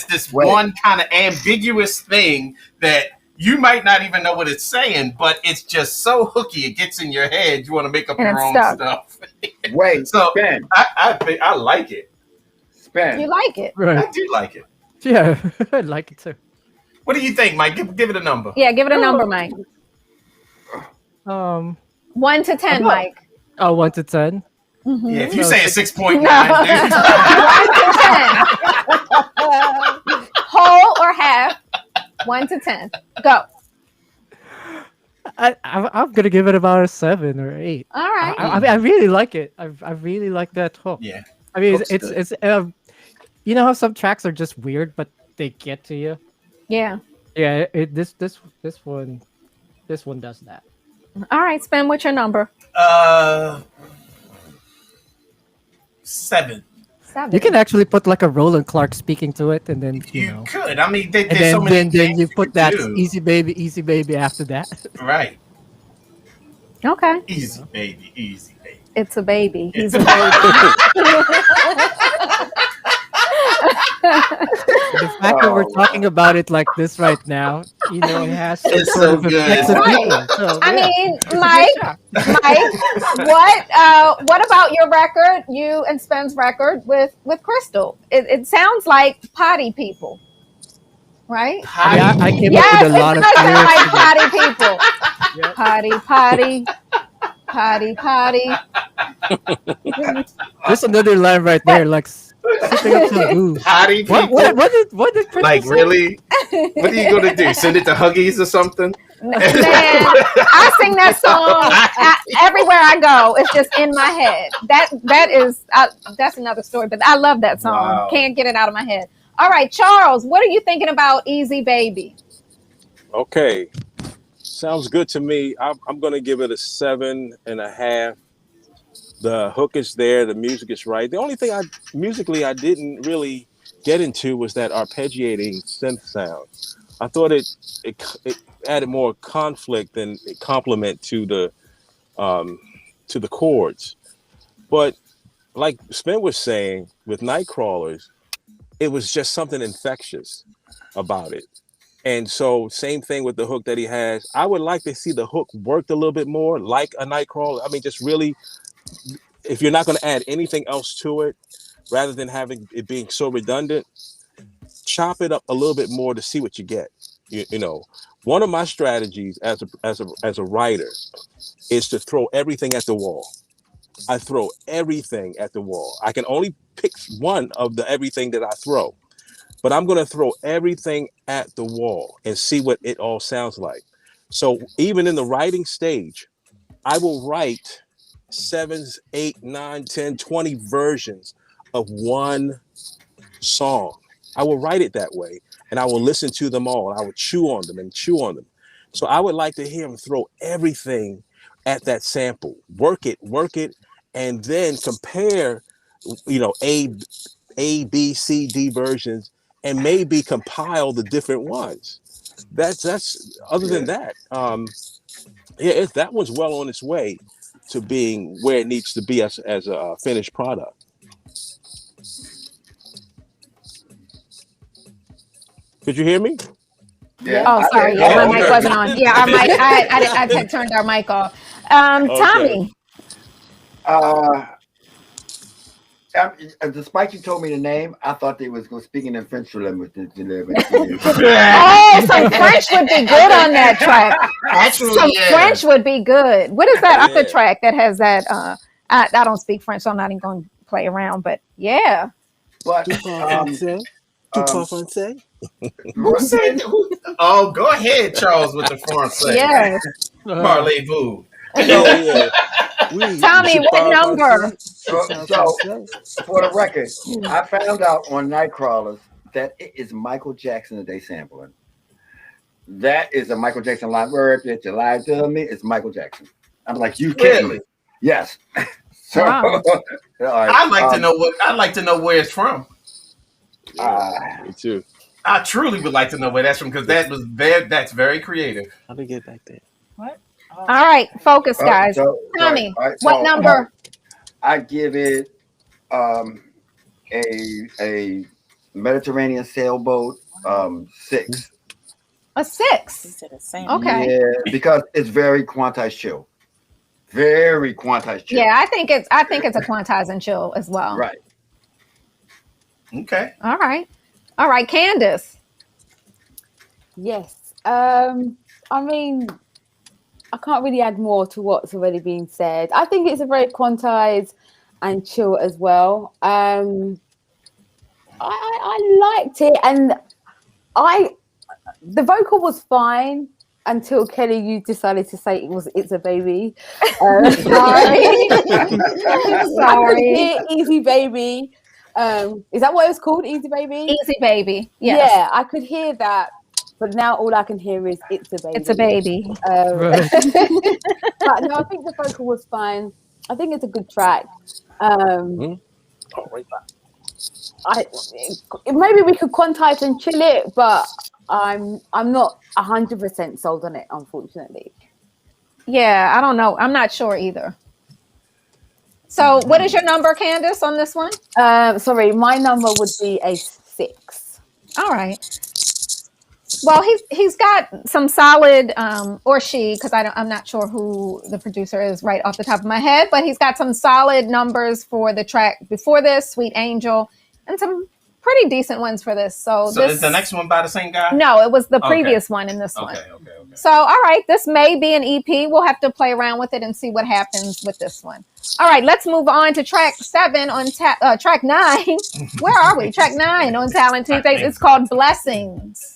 this
Wait.
one kind of ambiguous thing that you might not even know what it's saying, but it's just so hooky. It gets in your head. You want to make up
And
your
it's
own
stuck.
stuff.
Wait,
So
Ben.
I like it.
Ben.
You like it?
Right.
I do like it.
Yeah, I like it too.
What do you think, Mike? Give it a number.
Yeah, give it a number, Mike.
1
1 to 10, Mike.
1 to 10.
Yeah, if you say a 6.9,
No. 1 to 10. Whole or half? 1 to 10. Go.
I'm gonna give it about a 7 or 8.
All right.
I really like it. I really like that hook.
Yeah.
I mean,
Hook's
it's you know how some tracks are just weird, but they get to you.
Yeah.
Yeah. This one does that.
All right, Spin, what's your number?
7.
7.
You can actually put like a Roland Clark speaking to it, and then you know.
Could. I mean, there's
And then,
so many
then
things
you put that
do.
easy baby after that.
Right.
Okay.
Easy, baby. Easy, baby.
It's a baby. He's a baby.
The fact that we're talking about it like this right now, you know, it has some
It's
sort
so
of
good.
effects on
Right.
people. So,
I
yeah.
mean, Mike, what about your record, you and Spen's record with Crystal? It sounds like potty people, right?
I came
Yes,
up
it
with a lot of
does sound
lyrics
like
to that.
potty people. Potty.
There's another line right there, like sipping up some booze.
Potty people.
What did Crystal
Like,
say?
really? What are you going to do? Send it to Huggies or something?
Man, I sing that song everywhere I go. It's just in my head. That's another story, but I love that song.
Wow.
Can't get it out of my head. All right, Charles, what are you thinking about Easy Baby?
Okay, sounds good to me. I'm going to give it a 7.5. The hook is there. The music is right. The only thing musically I didn't really get into was that arpeggiating synth sound. I thought it added more conflict and complement to the chords. But like Spin was saying, with Nightcrawlers, it was just something infectious about it. And so same thing with the hook that he has. I would like to see the hook worked a little bit more like a Nightcrawler. I mean, just really, if you're not going to add anything else to it, rather than having it being so redundant, chop it up a little bit more to see what you get. You know, one of my strategies as a writer is to throw everything at the wall. I throw everything at the wall. I can only pick one of the everything that I throw, but I'm going to throw everything at the wall and see what it all sounds like. So even in the writing stage, I will write 7, 8, 9, 10, 20 versions of one song. I will write it that way, and I will listen to them all, and I will chew on them and chew on them. So I would like to hear him throw everything at that sample, work it, and then compare, you know, A, B, C, D versions, and maybe compile the different ones. That's other than that, that one's well on its way to being where it needs to be as a finished product. Could you hear me?
Yeah.
Oh, sorry. Yeah, my mic wasn't on. Yeah, our mic. I had turned our mic off. Tommy.
Despite you told me the name, I thought they was speaking in French language.
Oh, some French would be good on that track.
Actually,
some French would be good. What is that other track that has that? I don't speak French, so I'm not even going to play around. But yeah.
But
oh, go ahead, Charles, with the Francais.
Yes.
Parlez-vous.
Tommy, what number?
So, for the record, I found out on Nightcrawlers that it is Michael Jackson that they sampling. That is a Michael Jackson line. Word that you lied to me. It's Michael Jackson. I'm like, you kidding me? Yes. So,
wow.
I'd like to know where it's from.
Me too.
I truly would like to know where that's from, because that's very creative.
How do we get back there?
What? All right, focus, guys. Tommy, what number?
I give it a Mediterranean sailboat 6.
A 6. Okay.
Yeah, because it's very quantized chill. Very quantized chill.
Yeah, I think it's a quantize and chill as well.
Right.
Okay.
All right, Candace.
Yes. I mean, I can't really add more to what's already been said. I think it's a very quantized and chill as well. I liked it, and the vocal was fine until Kelly, you decided to say it's a baby. Sorry. Sorry. Easy Baby. Is that what it was called? Easy Baby?
Easy Baby. Yes.
Yeah, I could hear that. But now all I can hear is it's a baby.
It's a baby.
But no, I think the vocal was fine. I think it's a good track. Maybe we could quantize and chill it, but I'm not 100% sold on it, unfortunately.
Yeah, I don't know. I'm not sure either. So what is your number, Candace, on this one?
Sorry, my number would be a 6.
All right. Well, he's got some solid, or she, because I'm not sure who the producer is right off the top of my head, but he's got some solid numbers for the track before this, Sweet Angel, and some pretty decent ones for this. So
is the next one by the same guy?
No, it was the previous one in this one. Okay. So, all right, this may be an EP. We'll have to play around with it and see what happens with this one. All right, let's move on to track 7 on track 9. Where are we? Track 9 on Talent Tuesdays. It's called Blessings.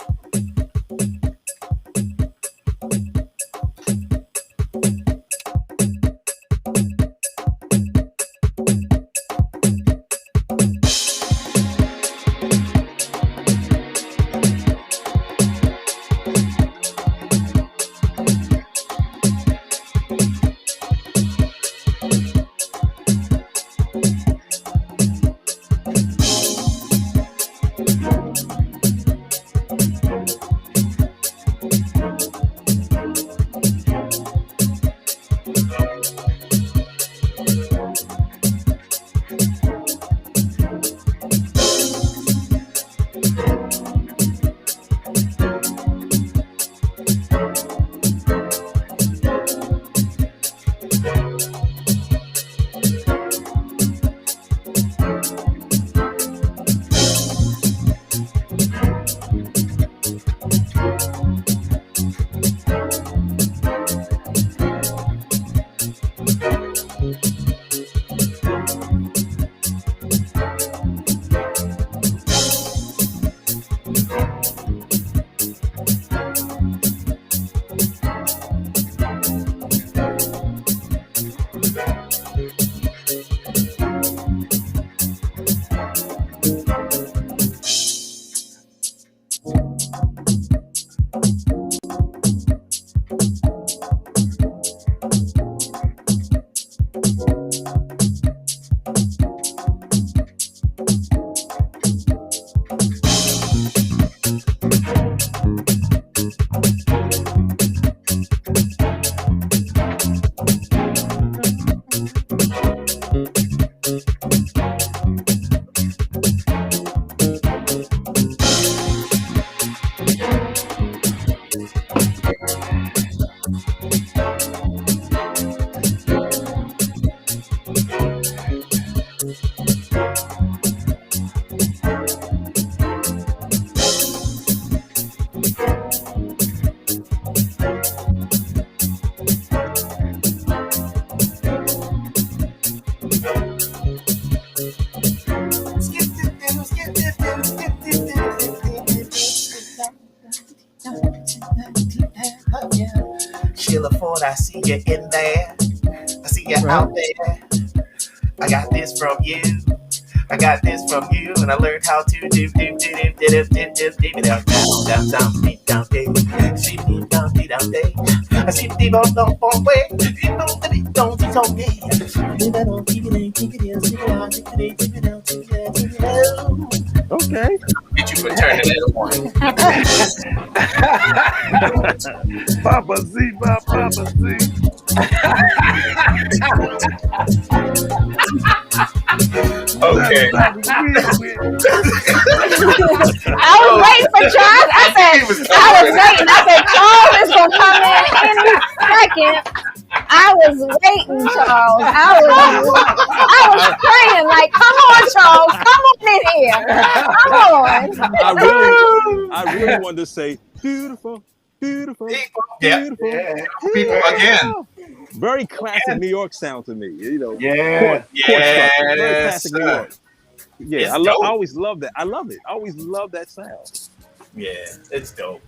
Lord, I see you in there. I see you out there. I got this from you. I got this from you, and I learned how to do down
Okay.
Get you for turning it on.
Papa Z, Papa Z.
Okay.
I was waiting for Charles. I was waiting. I said, Charles is going to come in any second. I was waiting, Charles. I was praying, like, come on, Charles. Come on in here. Come on.
I really wanted to say, beautiful, beautiful, beautiful.
Yeah. People again.
Very classic New York sound to me. You know,
Yeah.
chord structure. Very classic New York. Yeah, I always love that. I love it. I always love that sound.
Yeah, it's dope.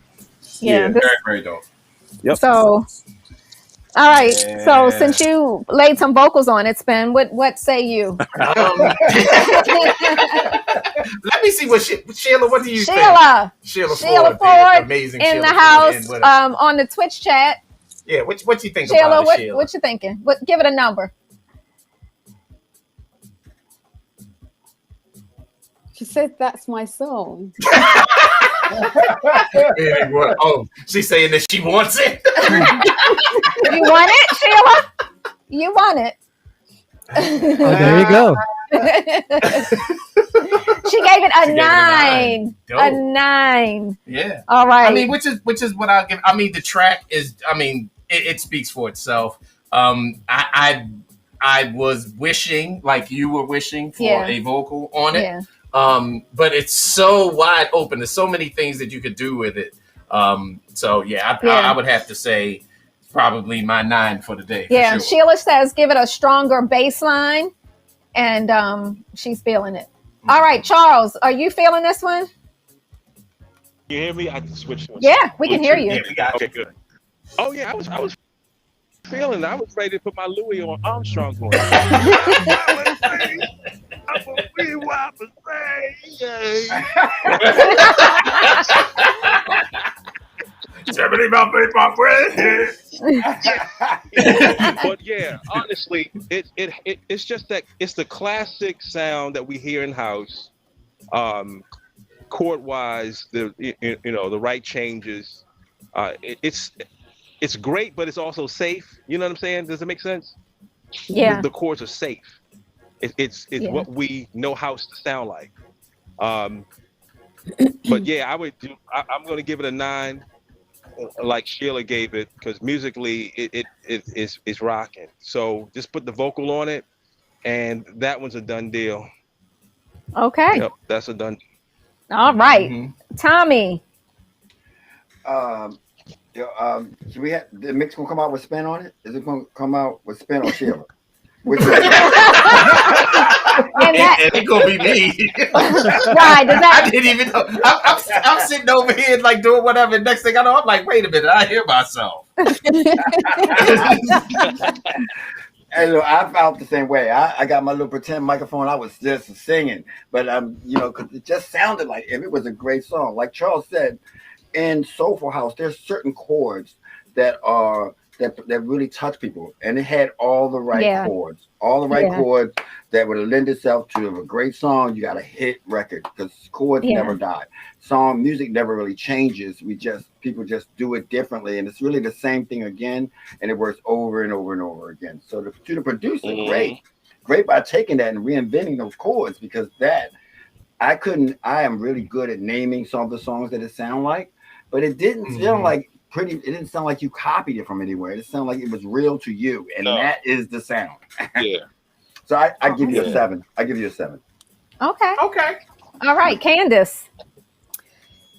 Yeah,
very, very dope.
Yep.
So, all right. Yeah. So since you laid some vocals on it, Spin, what say you?
Let me see what Sheila. What do you think? Sheila Ford, amazing
in
Sheila
the house on the Twitch chat.
Yeah, what you think
Sheila,
about Sheila?
What you thinking? Give it a number.
She said that's my song.
Oh, she's saying that she wants it.
You want it, Sheila? You want it.
Oh, there you go.
She gave it a 9. A 9.
Yeah.
All right.
I mean, which is what I'll give. I mean, the track is. I mean, it speaks for itself. I was wishing, like you were wishing, for a vocal on it.
Yeah.
But it's so wide open. There's so many things that you could do with it. So I would have to say probably my 9 for the day.
Yeah.
Sure.
Sheila says give it a stronger bass line, and she's feeling it. All right, Charles, are you feeling this one?
You hear me? I can switch.
Yeah, we can hear you.
Yeah, we got
okay, good. Oh yeah, I was feeling. I was ready to put my Louis on Armstrong on. But yeah, honestly, it's just that it's the classic sound that we hear in house. Chord wise, the right changes. It's great, but it's also safe. You know what I'm saying? Does it make sense?
Yeah.
The chords are safe. It's what we know house to sound like. But yeah, I'm going to give it a 9, like Sheila gave it, because musically it's rocking. So just put the vocal on it, and that one's a done deal.
Okay.
Yep, that's a done deal.
All right, Tommy.
So we have the mix gonna come out with Spin on it? Is it gonna come out with Spin or Sheila? Which one?
And it's gonna be me.
Right?
I didn't even know. I'm sitting over here like doing whatever. Next thing I know, I'm like, wait a minute, I hear myself.
Hey, look, I felt the same way. I got my little pretend microphone. I was just singing, but because it just sounded like it was a great song. Like Charles said, in Soulful House, there's certain chords that really touch people, and it had all the right chords, chords that would lend itself to a great song. You got a hit record because chords never die. Music never really changes. People just do it differently, and it's really the same thing again, and it works over and over and over again. So to the producer, great by taking that and reinventing those chords, because I am really good at naming some of the songs that it sound like, but it didn't sound like it didn't sound like you copied it from anywhere. It sounded like it was real to you, and that is the sound.
Yeah.
So I give you a 7. I give you a 7.
Okay.
Okay.
All right, Candace.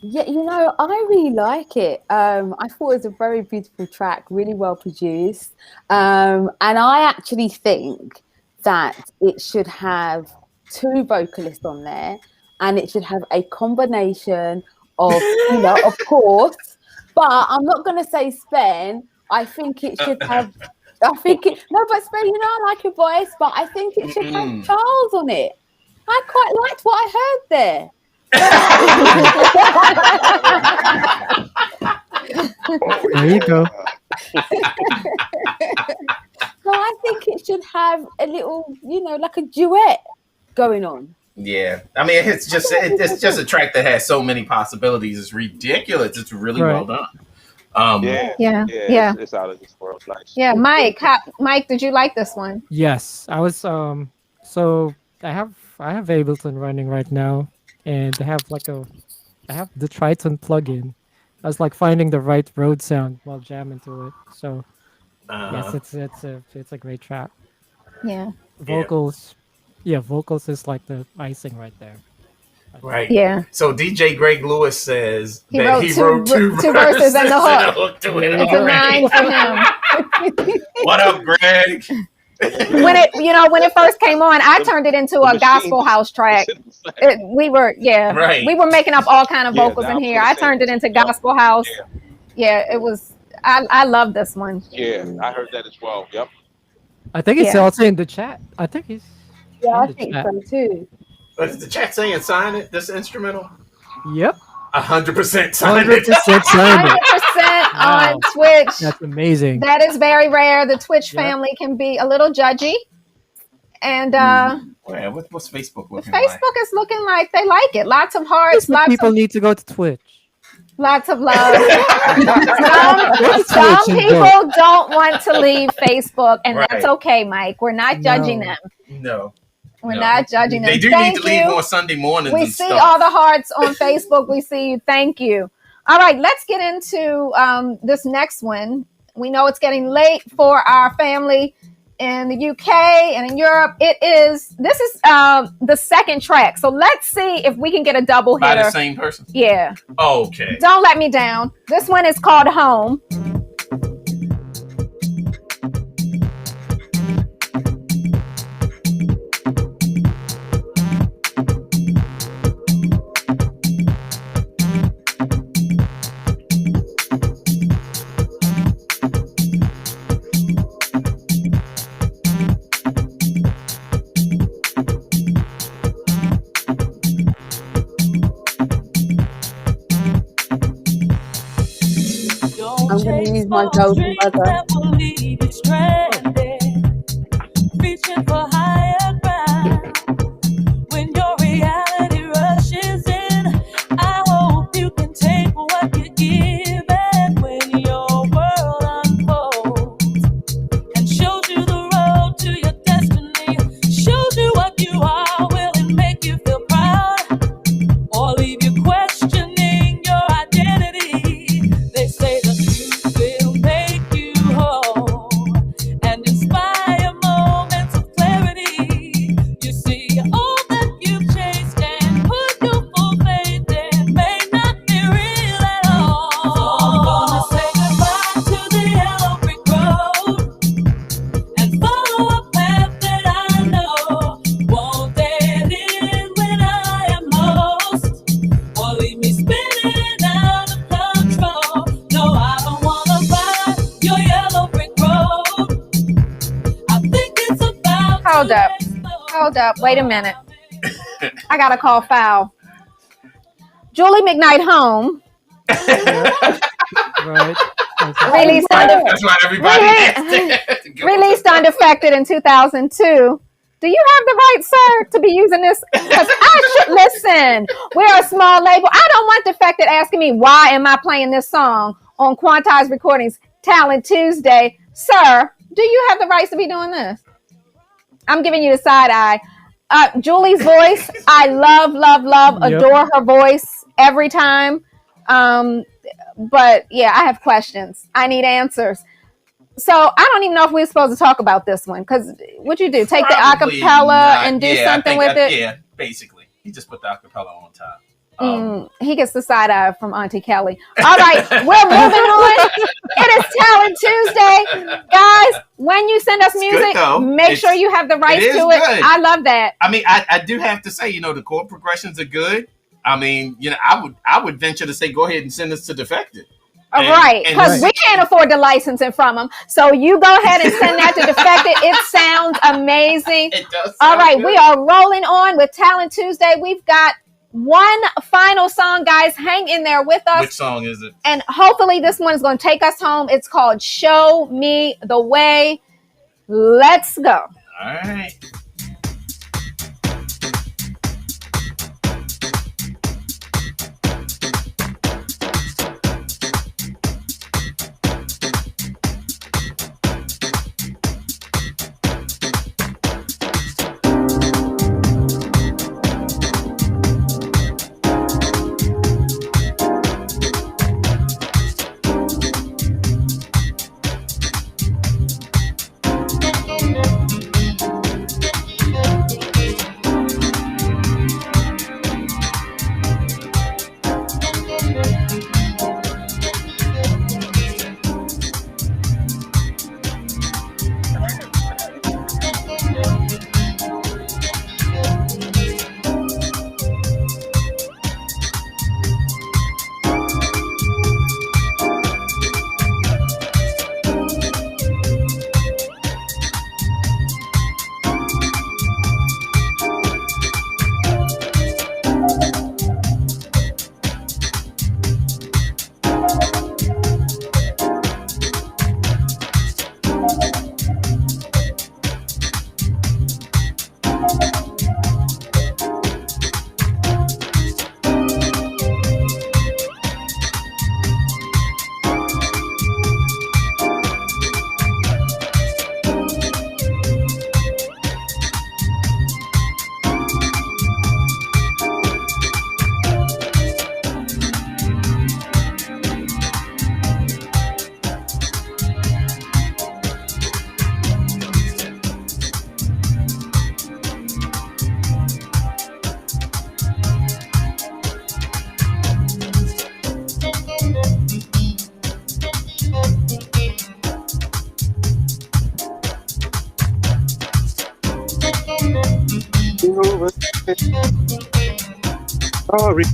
Yeah, I really like it. I thought it was a very beautiful track, really well produced. And I actually think that it should have 2 vocalists on there, and it should have a combination of, of course. But I'm not going to say Sven. I think it should have. I think it. No, but Spen, I like your voice, but I think it should have Charles on it. I quite liked what I heard there.
There you go.
So I think it should have a little, like a duet going on.
Yeah, I mean, it's just a track that has so many possibilities. It's ridiculous. It's really well done.
Yeah.
It's out of this world. Nice.
Yeah, Mike, did you like this one?
Yes, I was. So I have Ableton running right now, and I have the Triton plugin. I was like finding the right road sound while jamming to it. So yes, it's a great track.
Yeah.
Vocals, vocals is like the icing right there.
Right.
Yeah.
So DJ Greg Lewis says
He
that
wrote
he
two
wrote two
verses and the hook.
to it.
It's a 9 for him.
What up, Greg?
When it first came on, I turned it into a gospel house track. We were making up all kind of vocals in here. I turned it into gospel house. Yeah, it was. I love this one.
Yeah, I heard that as well. Yep.
I think it's also in the chat. I think he's.
Yeah, I think so too.
Is the chat saying sign it? This instrumental?
Yep.
100% sign it.
100% signed it.
100% on Twitch.
That's amazing.
That is very rare. The Twitch family can be a little judgy. And
what's Facebook looking
Facebook
like?
is looking like they like it. Lots of hearts.
People need to go to Twitch.
Lots of love. Some people don't want to leave Facebook, and that's okay, Mike. We're not judging them.
No.
We're not judging them.
They do need to leave on Sunday mornings.
We see all the hearts on Facebook. We see you. Thank you. All right, let's get into this next one. We know it's getting late for our family in the UK and in Europe. This is the second track. So let's see if we can get a double hitter.
By the same person?
Yeah.
Okay.
Don't Let Me Down. This one is called Home.
I'm going to use my golden buzzer.
Reaching for higher ground. When your reality rushes in, I hope you can take what you give. And when your world unfolds and shows you the road to your destiny, shows you what you are, will it make you feel proud or leave you questioning your identity? They say the truth will make you whole and inspire moments of clarity. You see, all that you've chased and put your full faith in may not be real at all. So I'm gonna say goodbye to the yellow brick road and follow a path that I know won't dead end when I am lost or leave me spinning out of control. No, I don't wanna ride your yellow brick road. I think it's about
Hold up. Wait a minute. I got to call foul. Julie McKnight Home.
Right.
Released on
That's why everybody
released on Defected in 2002. Do you have the right, sir, to be using this? Because I should listen. We're a small label. I don't want Defected asking me why am I playing this song on Quantized Recordings Talent Tuesday. Sir, do you have the rights to be doing this? I'm giving you the side eye. Julie's voice, I love, adore her voice every time. But yeah, I have questions. I need answers. So I don't even know if we're supposed to talk about this one. Because what you do? Take
Probably
the acapella
not.
and do
Yeah, I
something
think
with it?
Yeah, basically. He just put the acapella on top.
He gets the side eye from Auntie Kelly. All right, we're moving on. It is Talent Tuesday. Guys, when you send us music, make sure you have the rights to it.
Good.
I love that.
I mean, I do have to say, the chord progressions are good. I mean, I would venture to say go ahead and send this to Defected.
Right, because we can't afford the licensing from them. So you go ahead and send that to Defected. It sounds amazing.
It does.
All right,
good.
we are rolling on with Talent Tuesday. We've got one final song, guys. Hang in there with us.
Which song is it?
And hopefully this one is going to take us home. It's called Show Me the Way. Let's go.
All right.
Sorry.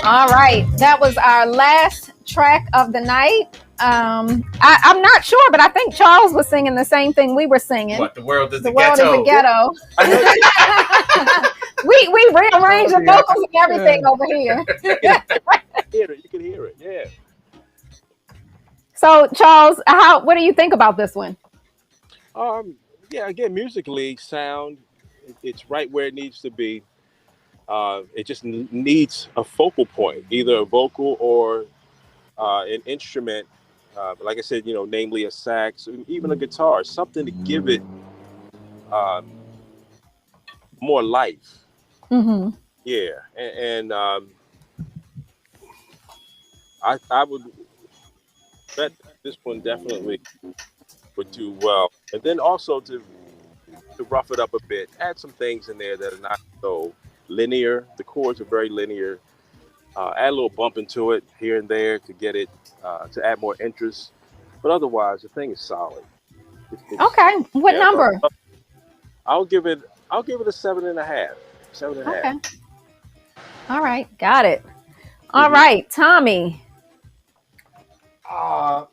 All right, that was our last track of the night. I'm not sure, but I think Charles was singing the same thing we were singing.
What, the world is
the
a
world
ghetto?
Is a ghetto. we rearranged the vocals and everything over here.
You can hear it, yeah.
So, Charles, what do you think about this one?
Yeah, again, musically, sound, it's right where it needs to be. It just needs a focal point, either a vocal or an instrument. Like I said, namely a sax, or even a guitar, something to give it more life.
Mm-hmm.
Yeah, and I would bet this one definitely would do well. And then also to rough it up a bit, add some things in there that are not so linear. The chords are very linear. Add a little bump into it here and there to get it to add more interest. But otherwise, the thing is solid.
Okay, what number?
I'll give it a 7.5. 7.5.
Okay. All right, got it. All right, Tommy.
And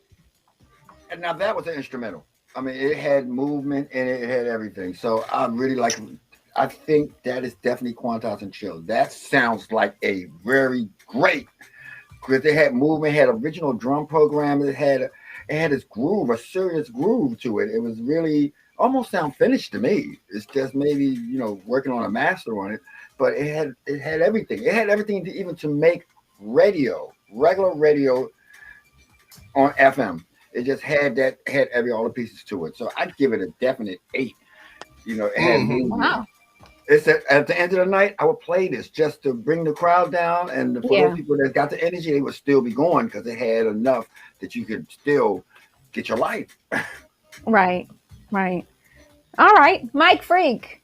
now that was an instrumental. I mean, it had movement and it had everything. So I really like. I think that is definitely Quantize and Chill. That sounds like a very great, because it had movement, had original drum program. It had this groove, a serious groove to it. It was really almost sound finished to me. It's just maybe working on a master on it, but it had everything. It had everything to even to make regular radio on FM. It just had all the pieces to it. So I'd give it a definite 8. It had movement.
Wow.
It's at the end of the night, I would play this just to bring the crowd down, and for those people that got the energy, they would still be going because it had enough that you could still get your life.
Right. All right, Mike Freak.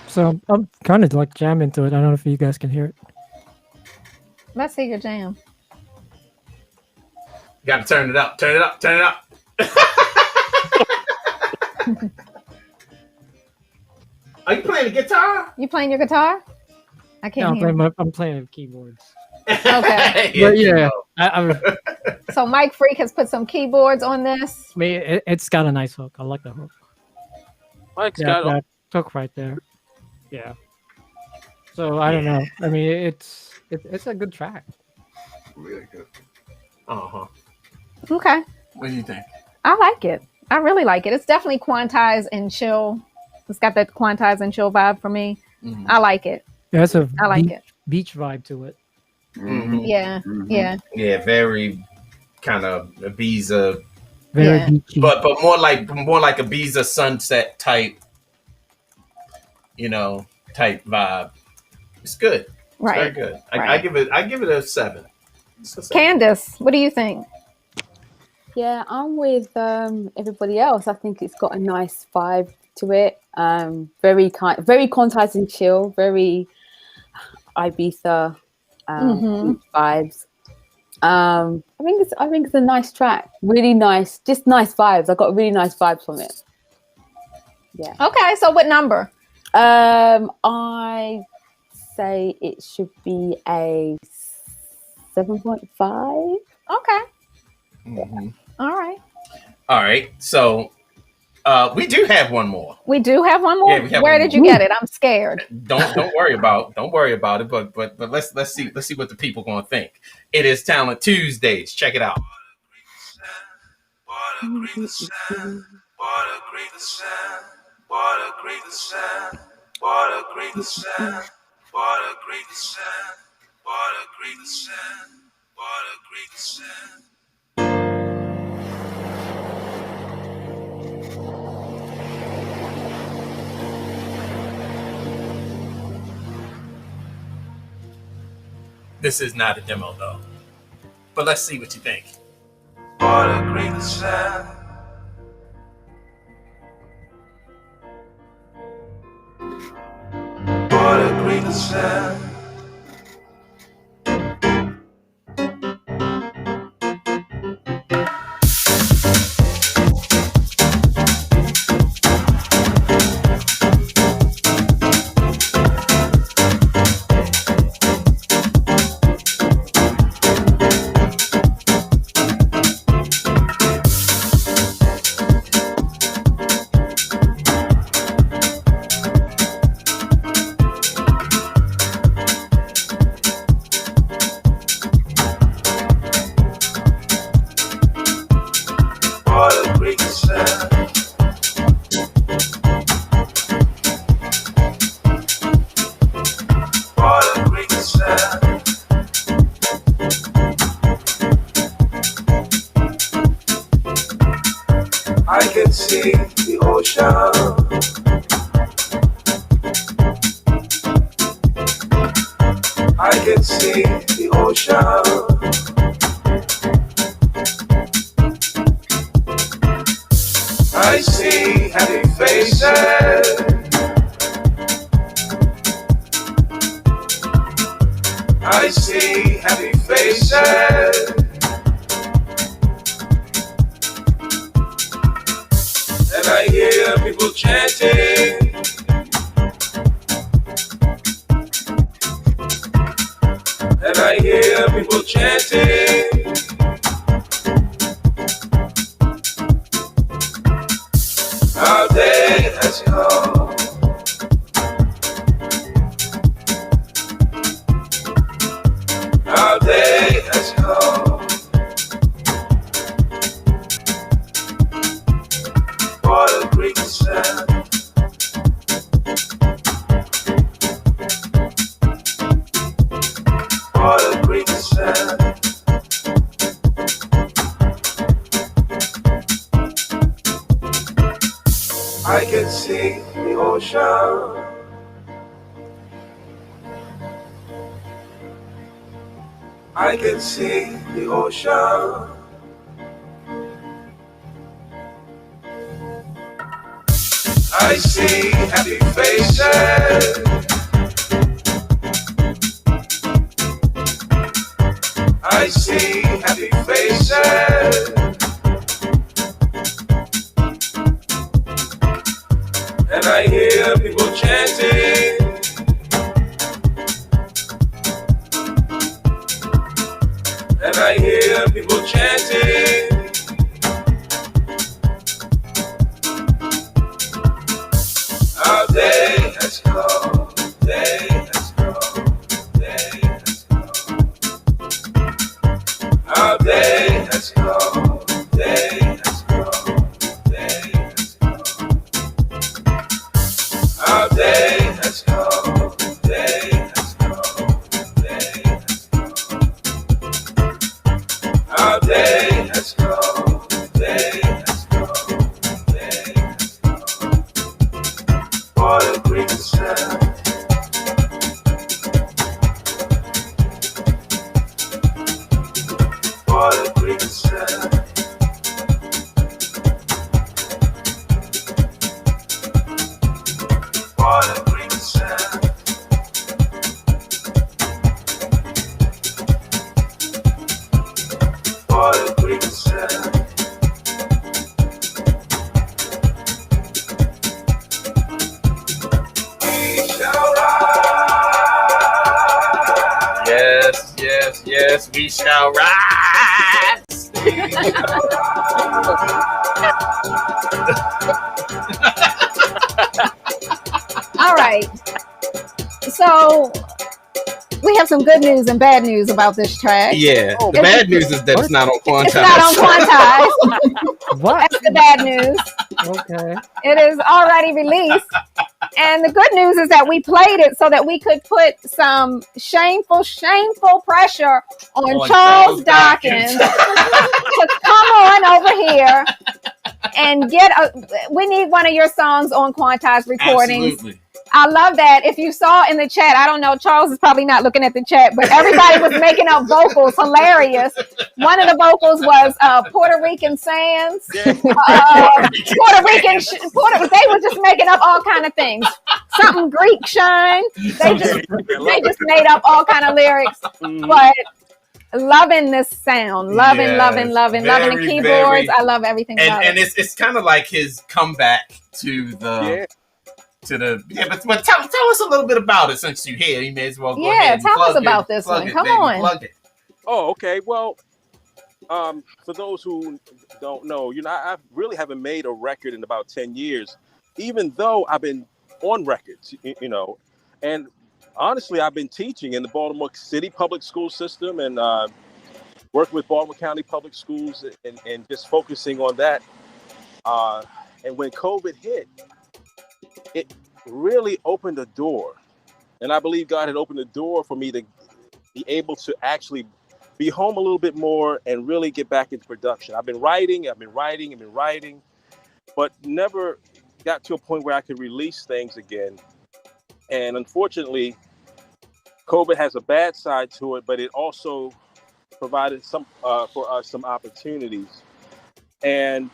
So I'm kind of like jamming to it. I don't know if you guys can hear it.
Let's see your jam.
Got to turn it up. Turn it up. Turn it up. Are you playing the guitar?
You playing your guitar? I can't hear.
I'm playing keyboards.
Okay.
But yeah,
So Mike Freak has put some keyboards on this.
I mean, it's got a nice hook. I like the hook.
Mike's got
that hook right there. Yeah. So I don't know. I mean, it's a good track.
Really good.
Okay.
What do you think?
I like it. I really like it. It's definitely Quantize and Chill. It's got that Quantize and Chill vibe for me.
Mm-hmm.
I like it.
Yeah, it's
I like it.
Beach vibe to it.
Mm-hmm.
Yeah.
Mm-hmm.
Yeah, very kind of Ibiza,
Very beachy.
but more like Ibiza sunset type, type vibe. It's good. It's
Right.
very good.
Right.
I give it a 7. It's a 7.
Candace, what do you think?
Yeah, I'm with everybody else. I think it's got a nice vibe to it. Very Quantize and Chill, very Ibiza vibes. I think it's a nice track. Really nice, just nice vibes. I got really nice vibes from it. Yeah.
Okay, so what number?
I say it should be a 7.5.
Okay.
Mm-hmm.
All right.
So we do have one more.
We do have one more.
Yeah, we have
Where
one
did
more.
you get it? I'm scared.
Don't worry about it. But let's see what the people gonna think. It is Talent Tuesdays. Check it out. This is not a demo though, but let's see what you think. What a great sound. What a great sound. I can see the ocean. I can see the ocean. I see happy faces. I see happy faces. And I hear people chanting.
and I hear people chanting. Our day has come. Our day has come. What a great sound. What a great sound. I can see the ocean. I can see the ocean. I see happy faces. I see happy faces. And I hear people chanting. And I hear people chanting. Our day has come. Day has come. Day has come. Our day has come. Day has come. Day has come. Our day has come. Day has come. Day has come. Our day has come. Day has come. Day has come. What a great sound. What a great sound. What a great sound. What a great sound. We shall rise.
Yes, yes, yes, we shall rise.
We shall
All right. So we have some good news and bad news about this track.
Yeah, the bad news is that it's not on Quantize.
It's not on Quantize.
What?
That's the bad news.
Okay.
It is already released. And the good news is that we played it so that we could put some shameful pressure on Charles Dawkins to come on over here and we need one of your songs on Quantize Recordings.
Absolutely.
I love that. If you saw in the chat, I don't know, Charles is probably not looking at the chat, but everybody was making up vocals. Hilarious. One of the vocals was Puerto Rican Sands. They were just making up all kind of things. Something Greek shine. They just made up all kind of lyrics. But loving this sound. Loving the keyboards. I love everything about it.
And it's kind of like his comeback to the but tell us a little bit about it since you're here. You may as well go ahead and
tell us about this one. Come on.
Plug it.
Oh, okay. Well, for those who don't know, I really haven't made a record in about 10 years, even though I've been on records, and honestly, I've been teaching in the Baltimore City public school system and working with Baltimore County public schools and just focusing on that. And when COVID hit, it really opened a door. And I believe God had opened the door for me to be able to actually be home a little bit more and really get back into production. I've been writing, but never got to a point where I could release things again. And unfortunately, COVID has a bad side to it, but it also provided some for us some opportunities. And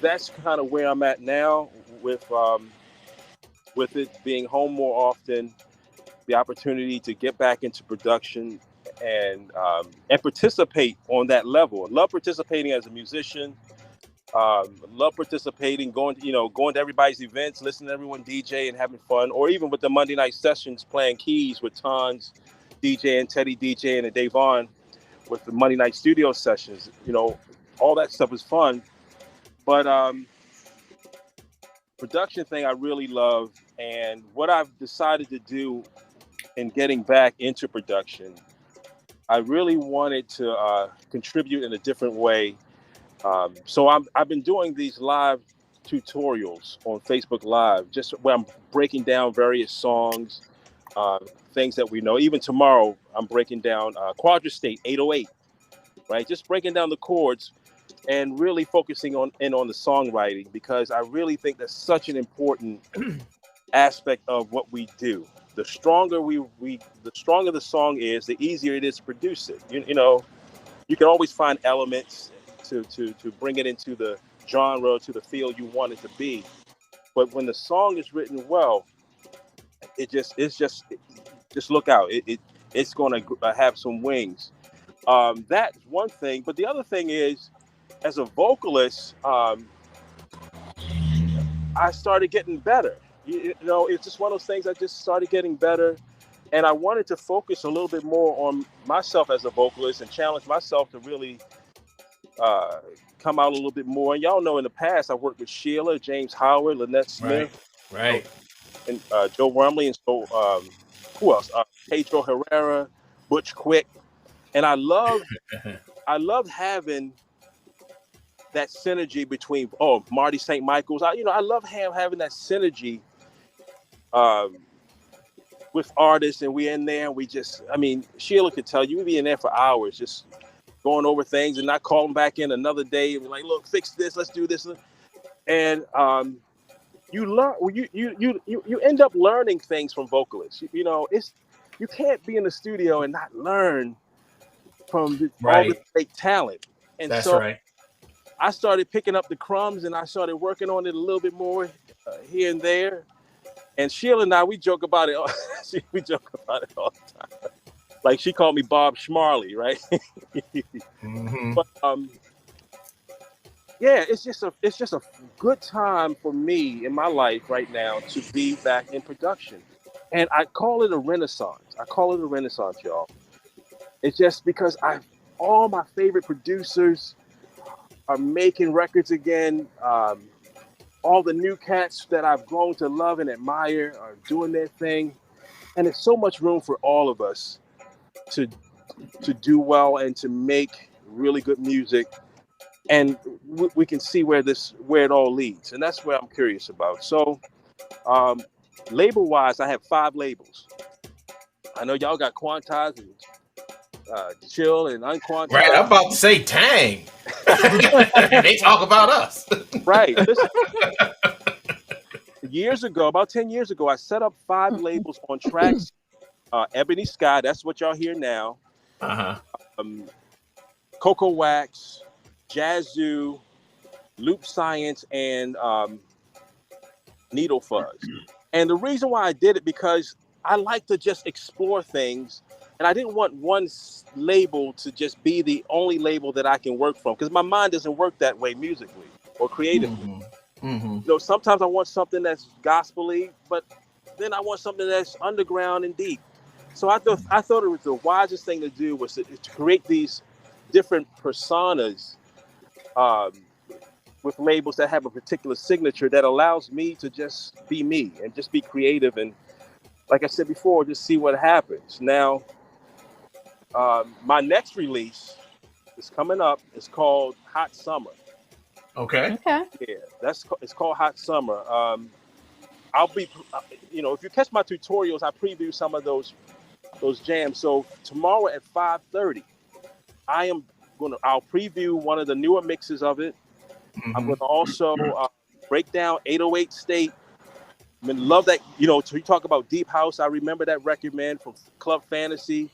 that's kind of where I'm at now with it being home more often, the opportunity to get back into production and participate on that level. I love participating as a musician. Love participating, going to everybody's events, listening to everyone DJ and having fun, or even with the Monday night sessions, playing keys with Tons DJing, Teddy DJing, and Dave on with the Monday night studio sessions. You know, all that stuff is fun. But production thing I really love, and what I've decided to do in getting back into production, I really wanted to contribute in a different way. So I've been doing these live tutorials on Facebook Live, just where I'm breaking down various songs, things that we know. Even tomorrow, I'm breaking down Quadrastate 808, right? Just breaking down the chords and really focusing on the songwriting, because I really think that's such an important aspect of what we do. The stronger the stronger the song is, the easier it is to produce it. You know, you can always find elements to bring it into the genre, to the feel you want it to be. But when the song is written well, it's just look out. It's going to have some wings. That's one thing. But the other thing is, as a vocalist, I started getting better. You know, it's just one of those things. I just started getting better, and I wanted to focus a little bit more on myself as a vocalist and challenge myself to really come out a little bit more. And y'all know, in the past, I worked with Sheila, James Howard, Lynette Smith,
right,
and Joe Wormley, and so who else? Pedro Herrera, Butch Quick, and I loved having that synergy between Marty St. Michael's. I love having that synergy with artists, and we in there, and we just, I mean, Sheila could tell you, we'd be in there for hours just going over things and not calling back in another day and be like, look, fix this, let's do this. And you learn, you end up learning things from vocalists. You know, you can't be in the studio and not learn from all the great talent. And
that's
so
right.
I started picking up the crumbs, and I started working on it a little bit more here and there. And Sheila and I, we joke about it. We joke about it all the time. Like, she called me Bob Schmarley, right?
Mm-hmm.
But yeah, it's just a good time for me in my life right now to be back in production, and I call it a renaissance. Y'all. It's just because all my favorite producers are making records again. All the new cats that I've grown to love and admire are doing their thing, and there's so much room for all of us to do well and to make really good music, and we can see where it all leads, and that's what I'm curious about. So, label wise, I have 5 labels. I know y'all got Quantized and Chill and Unquantized.
Right, I'm about to say, dang. They talk about us.
Right. Listen, years ago, about 10 years ago, I set up 5 labels on tracks. Ebony Sky, that's what y'all hear now. Cocoa Wax, Jazzu, Loop Science, and Needle Fuzz. And the reason why I did it, because I like to just explore things, and I didn't want one label to just be the only label that I can work from, because my mind doesn't work that way musically or creatively.
Mm-hmm.
You know, sometimes I want something that's gospel-y, but then I want something that's underground and deep. So I thought it was the wisest thing to do was to create these different personas with labels that have a particular signature that allows me to just be me and just be creative, and, like I said before, just see what happens. Now, my next release is coming up. It's called Hot Summer.
Okay.
Yeah, it's called Hot Summer. I'll be, if you catch my tutorials, I preview some of those jams. So tomorrow at 5:30, I'll preview one of the newer mixes of it. Mm-hmm. I'm going to also break down 808 State. I mean, love that. You talk about deep house. I remember that record, man, from Club Fantasy.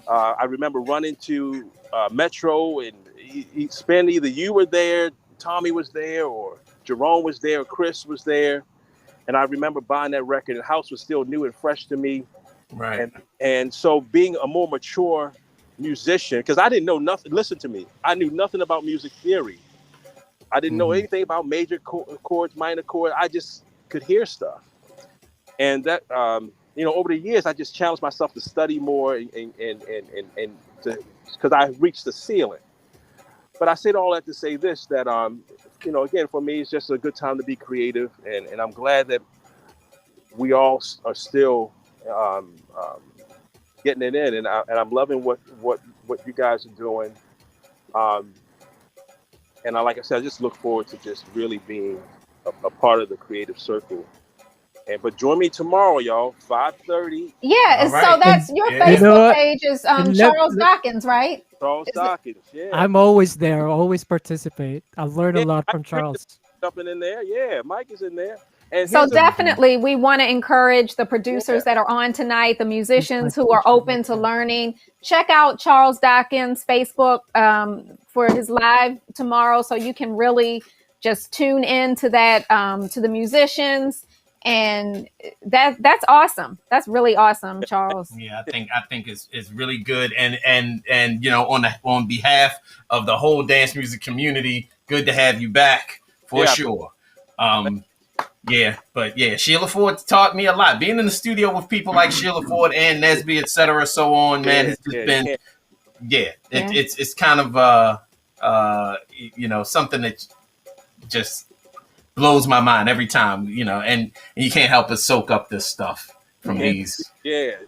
I remember running to Metro, and either you were there, Tommy was there, or Jerome was there, or Chris was there. And I remember buying that record, and the house was still new and fresh to me.
Right.
And so being a more mature musician, because I didn't know nothing. Listen to me. I knew nothing about music theory. I didn't know anything about major chords, minor chords. I just could hear stuff. And that over the years, I just challenged myself to study more and because I reached the ceiling. But I said all that to say this, that, again, for me, it's just a good time to be creative. And I'm glad that we all are still getting it in. And I'm loving what you guys are doing. And like I said, I just look forward to just really being a part of the creative circle. But join me tomorrow, y'all, 5:30.
Yeah,
All right.
so that's your
And- you know
Facebook
what?
page is
And
Charles Dawkins, right?
Charles Dawkins, yeah.
I'm always there, always participate. I've learned a lot from Charles.
Jumping in there, yeah. Mike is in there. And
So
here's
definitely, we want to encourage the producers that are on tonight, the musicians who are open to learning. Check out Charles Dawkins' Facebook for his live tomorrow, so you can really just tune in to that, to the musicians, and that's awesome. That's really awesome, Charles.
Yeah, I think it's really good, and on behalf of the whole dance music community, good to have you back for sure. Sheila Ford taught me a lot. Being in the studio with people like Sheila Ford and Nesby, et cetera, so on, man, has just been it's kind of something that just blows my mind every time, and you can't help but soak up this stuff from these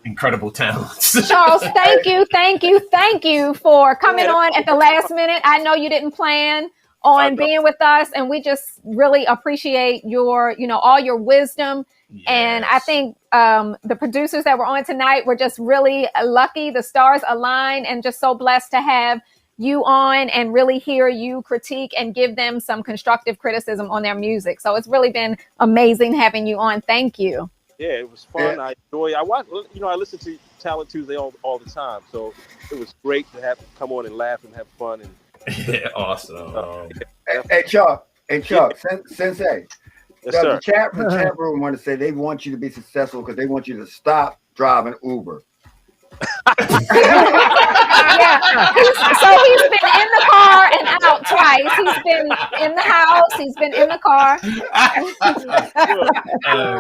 incredible talents.
Charles, thank you for coming on at the last minute. I know you didn't plan on being with us, and we just really appreciate your, all your wisdom. Yes. And I think the producers that were on tonight were just really lucky. The stars aligned, and just so blessed to have you on and really hear you critique and give them some constructive criticism on their music. So it's really been amazing having you on. Thank you.
Yeah, it was fun. I enjoy. I watch. I listen to Talent Tuesday all the time, so it was great to have come on and laugh and have fun. And
yeah, awesome.
Hey Chuck, Sensei.
Yes, sir.
The chat room want to say they want you to be successful because they want you to stop driving Uber.
So he's been in the car and out twice. He's been in the house. He's been in the car.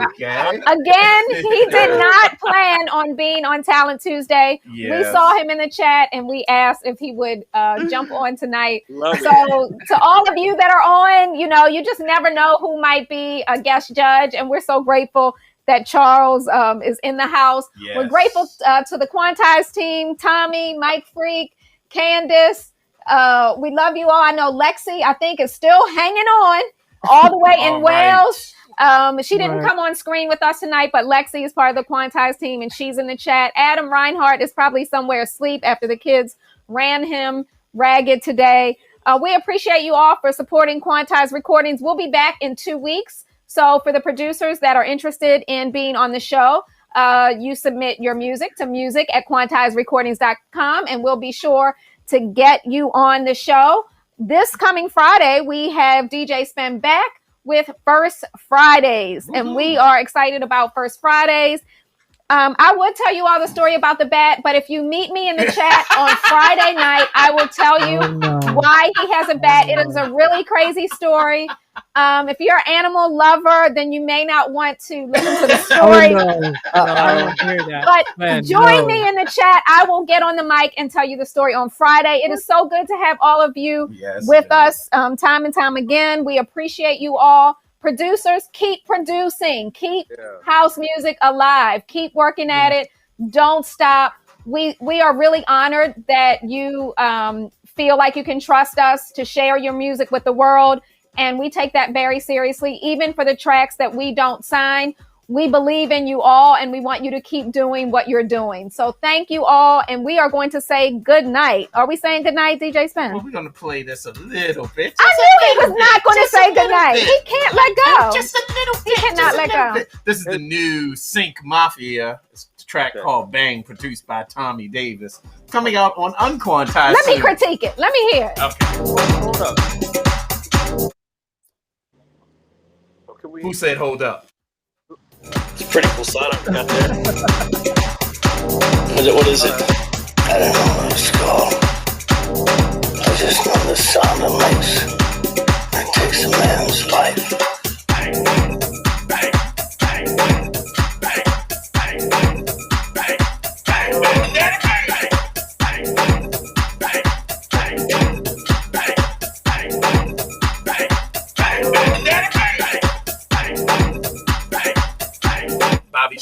Okay.
Again, he did not plan on being on Talent Tuesday.
Yes.
We saw him in the chat and we asked if he would jump on tonight.
Love
so to all of you that are on, you just never know who might be a guest judge, and we're so grateful that Charles is in the house.
Yes.
We're grateful to the Quantize team, Tommy, Mike Freak, Candace. We love you all. I know Lexi, I think, is still hanging on all the way in Wales. She didn't come on screen with us tonight, but Lexi is part of the Quantize team, and she's in the chat. Adam Reinhardt is probably somewhere asleep after the kids ran him ragged today. We appreciate you all for supporting Quantize Recordings. We'll be back in 2 weeks. So for the producers that are interested in being on the show, you submit your music to music@quantizerecordings.com, and we'll be sure to get you on the show. This coming Friday, we have DJ Spin back with First Fridays, and we are excited about First Fridays. I would tell you all the story about the bat, but if you meet me in the chat on Friday night, I will tell you why he has a bat. It is a really crazy story. If you're an animal lover, then you may not want to listen to the story.
I don't hear that.
But join me in the chat. I will get on the mic and tell you the story on Friday. It is so good to have all of you with us time and time again. We appreciate you all. Producers, keep producing. Keep house music alive. Keep working at it. Don't stop. We are really honored that you feel like you can trust us to share your music with the world. And we take that very seriously. Even for the tracks that we don't sign, we believe in you all, and we want you to keep doing what you're doing. So thank you all, and we are going to say good night. Are we saying good night, DJ Spin?
Well, we're going to play this a little bit.
I knew he was not going to say good night. He can't let go.
Just a little bit.
He cannot let go.
This is the new Sync Mafia. It's a track called Bang, produced by Tommy Davis, coming out on Unquantized.
Let me critique it. Let me hear it.
Okay.
Hold up.
Who said hold up?
It's a pretty cool setup we got there. What is it? I don't know what it's called. I just know the sound it makes. It takes a man's life. Bang, bang, bang, bang, bang, bang, bang.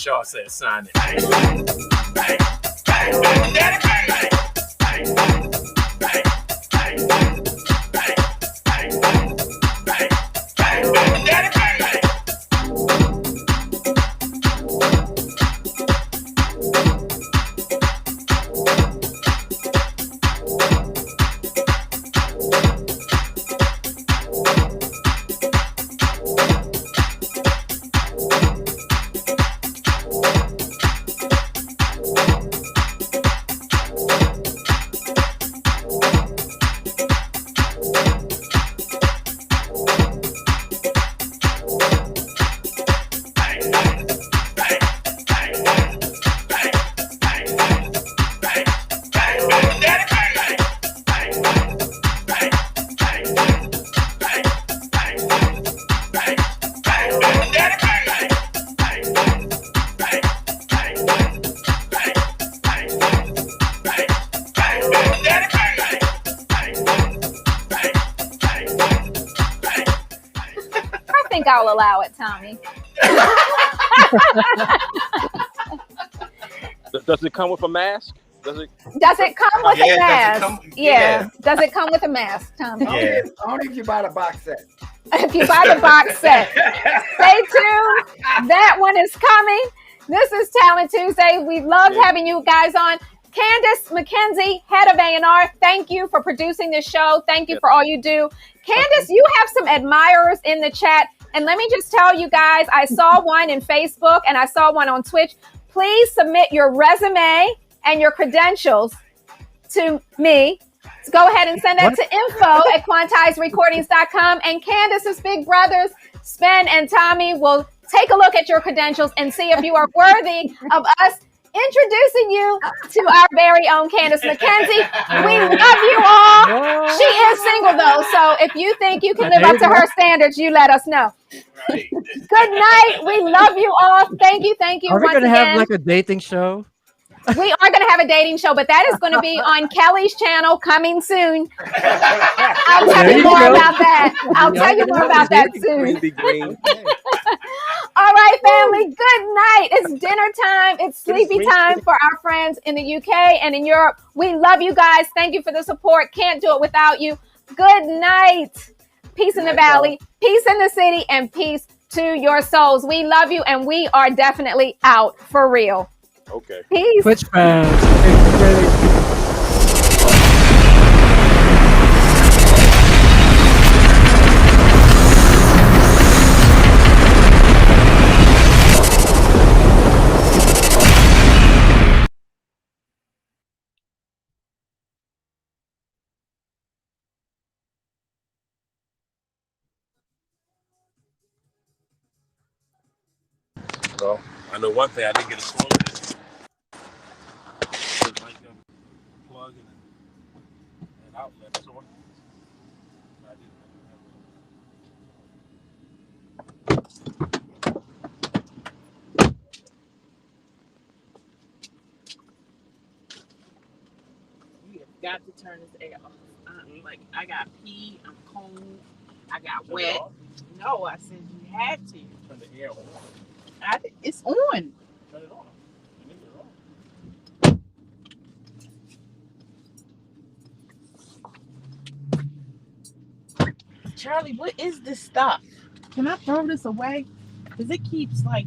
Shaw says sign it.
I think I'll allow it, Tommy.
Does it come with a mask? Does it
come with
Yeah,
a
does it
mask?
come-
Yeah.
yeah.
Does it come with a mask, Tommy?
Only if you buy the box set.
If you buy the box set. Stay tuned. That one is coming. This is Talent Tuesday. We loved having you guys on. Candace McKenzie, head of A&R, thank you for producing this show. Thank you for all you do. Candace, you have some admirers in the chat. And let me just tell you guys, I saw one in Facebook and I saw one on Twitch. Please submit your resume and your credentials to me. So go ahead and send that to info@quantizerecordings.com. And Candace's big brothers, Sven and Tommy, will take a look at your credentials and see if you are worthy of us introducing you to our very own Candace McKenzie. We love you all. She is single though, so if you think you can live up to her standards, you let us know. Good night. We love you all. Thank you.
Are we
once
gonna
again.
have like a dating show?
We are going to have a dating show, but that is going to be on Kelly's channel coming soon. I'll tell
There
you
you
more
go.
about that. I'll tell you more about that soon.
Green.
All right, family. Good night. It's dinner time. It's sleepy time for our friends in the UK and in Europe. We love you guys. Thank you for the support. Can't do it without you. Good night. Peace in the valley, peace in the city, and peace to your souls. We love you, and we are definitely out for real.
Okay.
Peace.
Twitch fans.
So I know one thing. I didn't get a swing with it. Like a plug and an outlet. So I didn't.
You have got to turn this air off. Like I got pee, I'm cold, I got wet. No, I said you had to.
Turn the air on.
It's on.
Turn it on. You need it on.
Charlie, what is this stuff? Can I throw this away? Because it keeps like